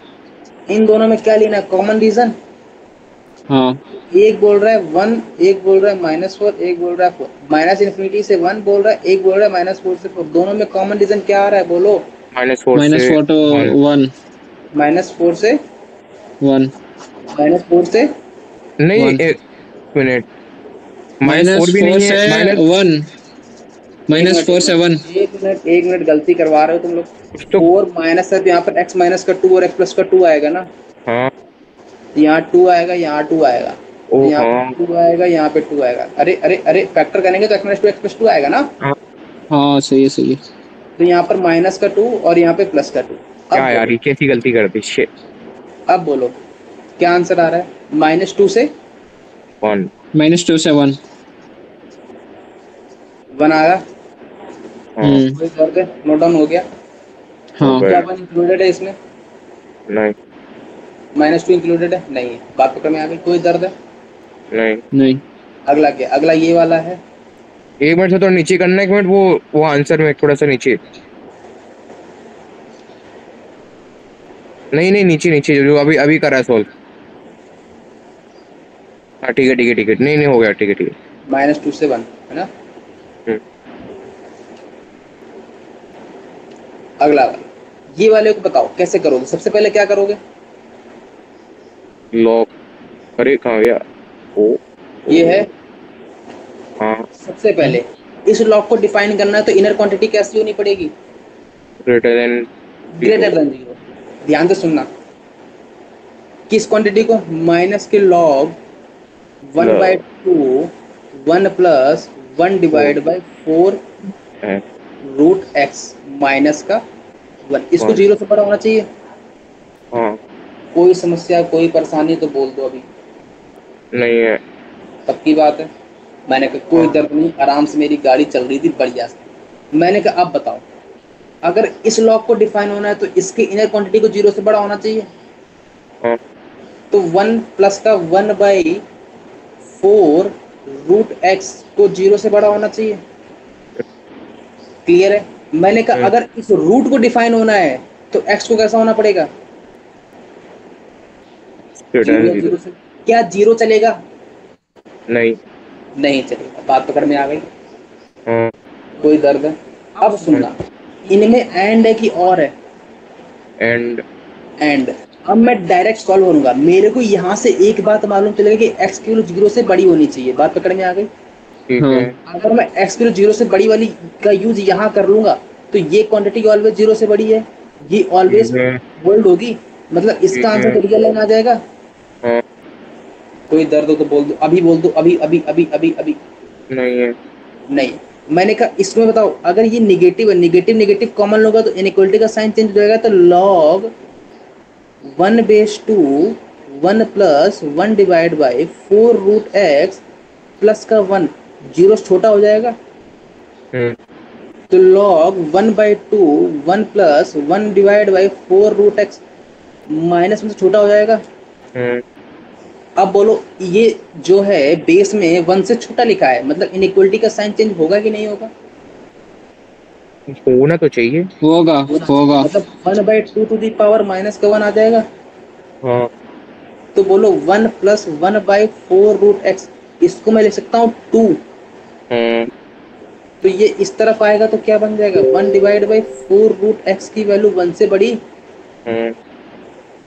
इन दोनों में क्या लेना है? Common region. हाँ। एक बोल रहा है 1, एक बोल रहा है -4, एक बोल रहा है 4। माइनस इन्फिनिटी से 1 बोल रहा है, एक बोल रहा है -4 से 4। दोनों में कॉमन रीजन क्या आ रहा है? बोलो। -4 to 1। -4 से 1। -4 से नहीं 1। एक मिनट, -4 भी नहीं से है। 1। -4 से 1। एक मिनट गलती करवा रहे हो तुम लोग। तो 4 माइनस है तो यहाँ पर x माइनस का 2 और x प्लस का 2 आएगा ना। हाँ यहाँ 2 आएगा, यहाँ 2 आएगा, यहाँ पे 2 आएगा, यहाँ पे 2 आएगा। अरे अरे अरे फैक्टर करेंगे तो x प्लस 2 आएगा ना। हाँ सही है सही है। तो यहाँ पर माइनस का 2 और यहाँ पे प्लस का 2। क्या यार, ये कैसी गलती कर दी? शिट। अब बोलो क्या आंसर आ रहा है? -2 से 1। -2 से 1। 1 आया। नोट डाउन हो गया। हाँ। क्या 1 इंक्लूडेड है इसमें? नहीं -2 इंक्लूडेड है? नहीं है। बात पकड़ में आ गई? कोई दर्द है? नहीं। अगला क्या? अगला ये वाला है। एक मिनट से थोड़ा नीचे करना, एक मिनट, वो आंसर में थोड़ा सा नीचे। नहीं नीचे नीचे जो अभी अभी करा है सॉल्व। हाँ ठीक है। नहीं हो गया, ठीक है। -2 से 1 है ना। अगला वाला, ये वाले को बताओ कैसे करोगे? सबसे पहले क्या करोगे? लॉग। अरे कहाँ गया? ओ ये है। हाँ। सबसे पहले इस लॉग को डिफाइन करना है तो इनर क्वांटिटी कैसी होनी पड़ेगी? Greater than 0। ध्यान से सुनना। किस क्वांटिटी को? माइनस के log 1/2 1 plus 1 divide by 4 root x minus का 1। इसको 0 से बड़ा होना चाहिए। हाँ। कोई समस्या कोई परेशानी तो बोल दो अभी। नहीं है। पक्की बात है? मैंने कहा कोई दर्द नहीं, आराम से मेरी गाड़ी चल रही थी बढ़िया से। मैंने कहा अब बताओ, अगर इस लॉग को डिफाइन होना है तो इसके इनर क्वांटिटी को 0 से बड़ा होना चाहिए। तो 1 प्लस का 1/4 रूट एक्स को 0 से बड़ा होना चाहिए। क्लियर है? मैंने कहा अगर इस रूट को डिफाइन होना है तो x को कैसा होना पड़ेगा? 0 से। क्या 0 चलेगा? नहीं चलेगा। बात पकड़ में आ गई? कोई दर्द है? अब सुनना, इनमें एंड है कि और है? एंड। अब मैं डायरेक्ट सॉल्व करूंगा। मेरे को यहाँ से एक बात मालूम चलेगा कि x की वैल्यू 0 से बड़ी होनी चाहिए। बात पकड़ में आ गई? अगर मैं x की वैल्यू 0 से बड़ी वाली का यूज यहाँ कर लूंगा तो ये क्वांटिटी ऑलवेज 0 से बड़ी है, ये ऑलवेज बोल्ड होगी, मतलब इसका आंसर तो रियल लाइन आ जाएगा। कोई दर्द हो तो बोल दो, अभी बोल दो, अभी अभी अभी अभी अभी। नहीं है। नहीं। मैंने कहा इसमें बताओ, अगर ये निगेटिव है, निगेटिव कॉमन होगा तो इनइक्वालिटी का साइन चेंज हो जाएगा। तो log 1/2 1 plus 1 divide by 4 root x plus का 1 0 छोटा हो जाएगा। तो log 1/2 1 plus 1 divide by 4 root x minus में से छोटा हो जाएगा। अब बोलो ये जो है बेस में 1 से छोटा लिखा है, मतलब इनइक्वालिटी का साइन चेंज होगा कि नहीं होगा? होना तो चाहिए। होगा होगा। मतलब 1/2 to the power -1 आ जाएगा। हाँ। तो बोलो 1 + 1/4√x, इसको मैं लिख सकता हूँ 2। हम्म। तो ये इस तरफ आएगा तो क्या बन जाएगा, 1/4√x की वैल्यू 1 से बड़ी। हम्म।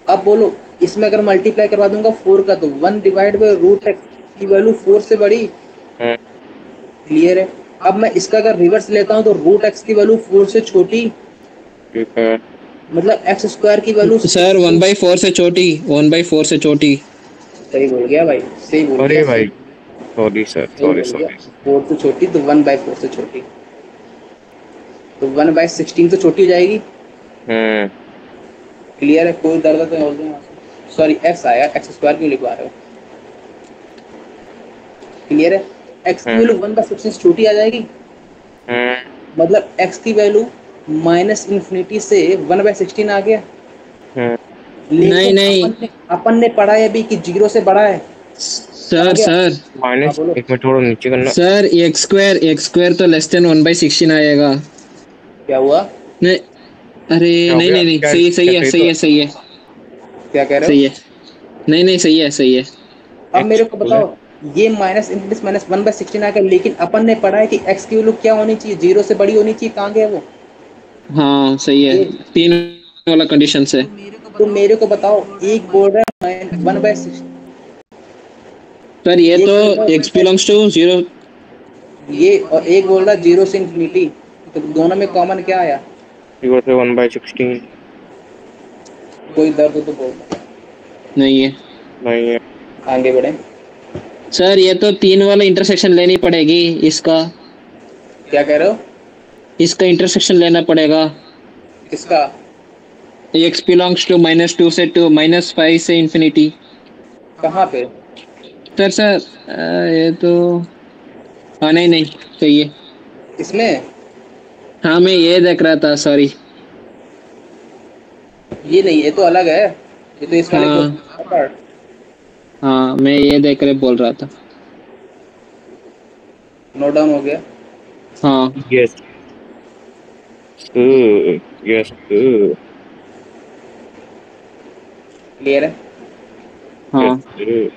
अब बोलो इसमें अगर मल्टीप्लाई करवा दूंगा 4 का तो 1/√x की वैल्यू 4 से बड़ी। हम्म। क्लियर है। अब मैं इसका अगर रिवर्स लेता हूँ तो √x की वैल्यू 4 से छोटी, ठीक है। मतलब x² की वैल्यू। सर 1/4 से छोटी, 1/4 से छोटी। सही बोल गया भाई, सही बोल गया, अरे सही भाई सॉरी सर, सही सॉरी बोल गया। सॉरी। 4 से छोटी तो 1/4 से छोटी, तो 1/16 तो छोटी हो जाएगी। हम्म। क्लियर है, कोई दर्द तो हो गया। सॉरी एक्स आया, x² क्यों लिखवा रहे हो। क्लियर है। x की हम्म। वैल्यू 1/16 से छोटी आ जाएगी, हम्म। मतलब x की वैल्यू -∞ से 1/16 आ गया। हम्म। नहीं लेकिन नहीं अपन ने पढ़ा है अभी कि 0 से बड़ा है। आ सर गया। सर हाँ माइनस बोलो। एक मिनट, थोड़ा नीचे करना। सर x² तो <1/16 आएगा। क्या हुआ, नहीं, अरे क्या हो नहीं गया? नहीं नहीं, क्या सही सही क्या है सही सही तो? है सही है क्या कह रहे सही हो। है। नहीं नहीं, सही है सही है। अब एक्स मेरे को बोला है। बताओ, ये -1/16 आ गया, लेकिन अपन ने पढ़ा है कि x की वैल्यू क्या होनी चाहिए, 0 से बड़ी होनी चाहिए। कहाँ गया वो हाँ सही है, ये। 3 वाला कंडीशन से। तो मेरे को बताओ, एक बोल रहा है 1/16, सर ये एक तो बोल रहा x बिलोंग्स टू 0। है ये, और एक बोल रहा है 0 से इन्फिनिटी। तो दोनों में कॉमन क्या आया। 0 से 1/16 कोई दर्द हो तो बोल। नहीं है नहीं है। आगे बढ़े। सर, ये तो 3 वाला इंटरसेक्शन लेनी पड़ेगी इसका। क्या कह रहे हो। इसका इंटरसेक्शन लेना पड़ेगा। किसका। x बिलोंग्स टू -2 से टू -5 से इन्फिनिटी। कहाँ पे। सर ये तो, हाँ नहीं नहीं, सही है। इसमें। हाँ मैं ये देख रहा था, सॉरी। ये नहीं, ये तो अलग है, ये तो इस वाले हाँ क्वेश्चन का पार्ट। हाँ, मैं ये देख रहे बोल रहा था। नोट डाउन हो गया। हाँ यस यस। क्लियर है। हाँ यस।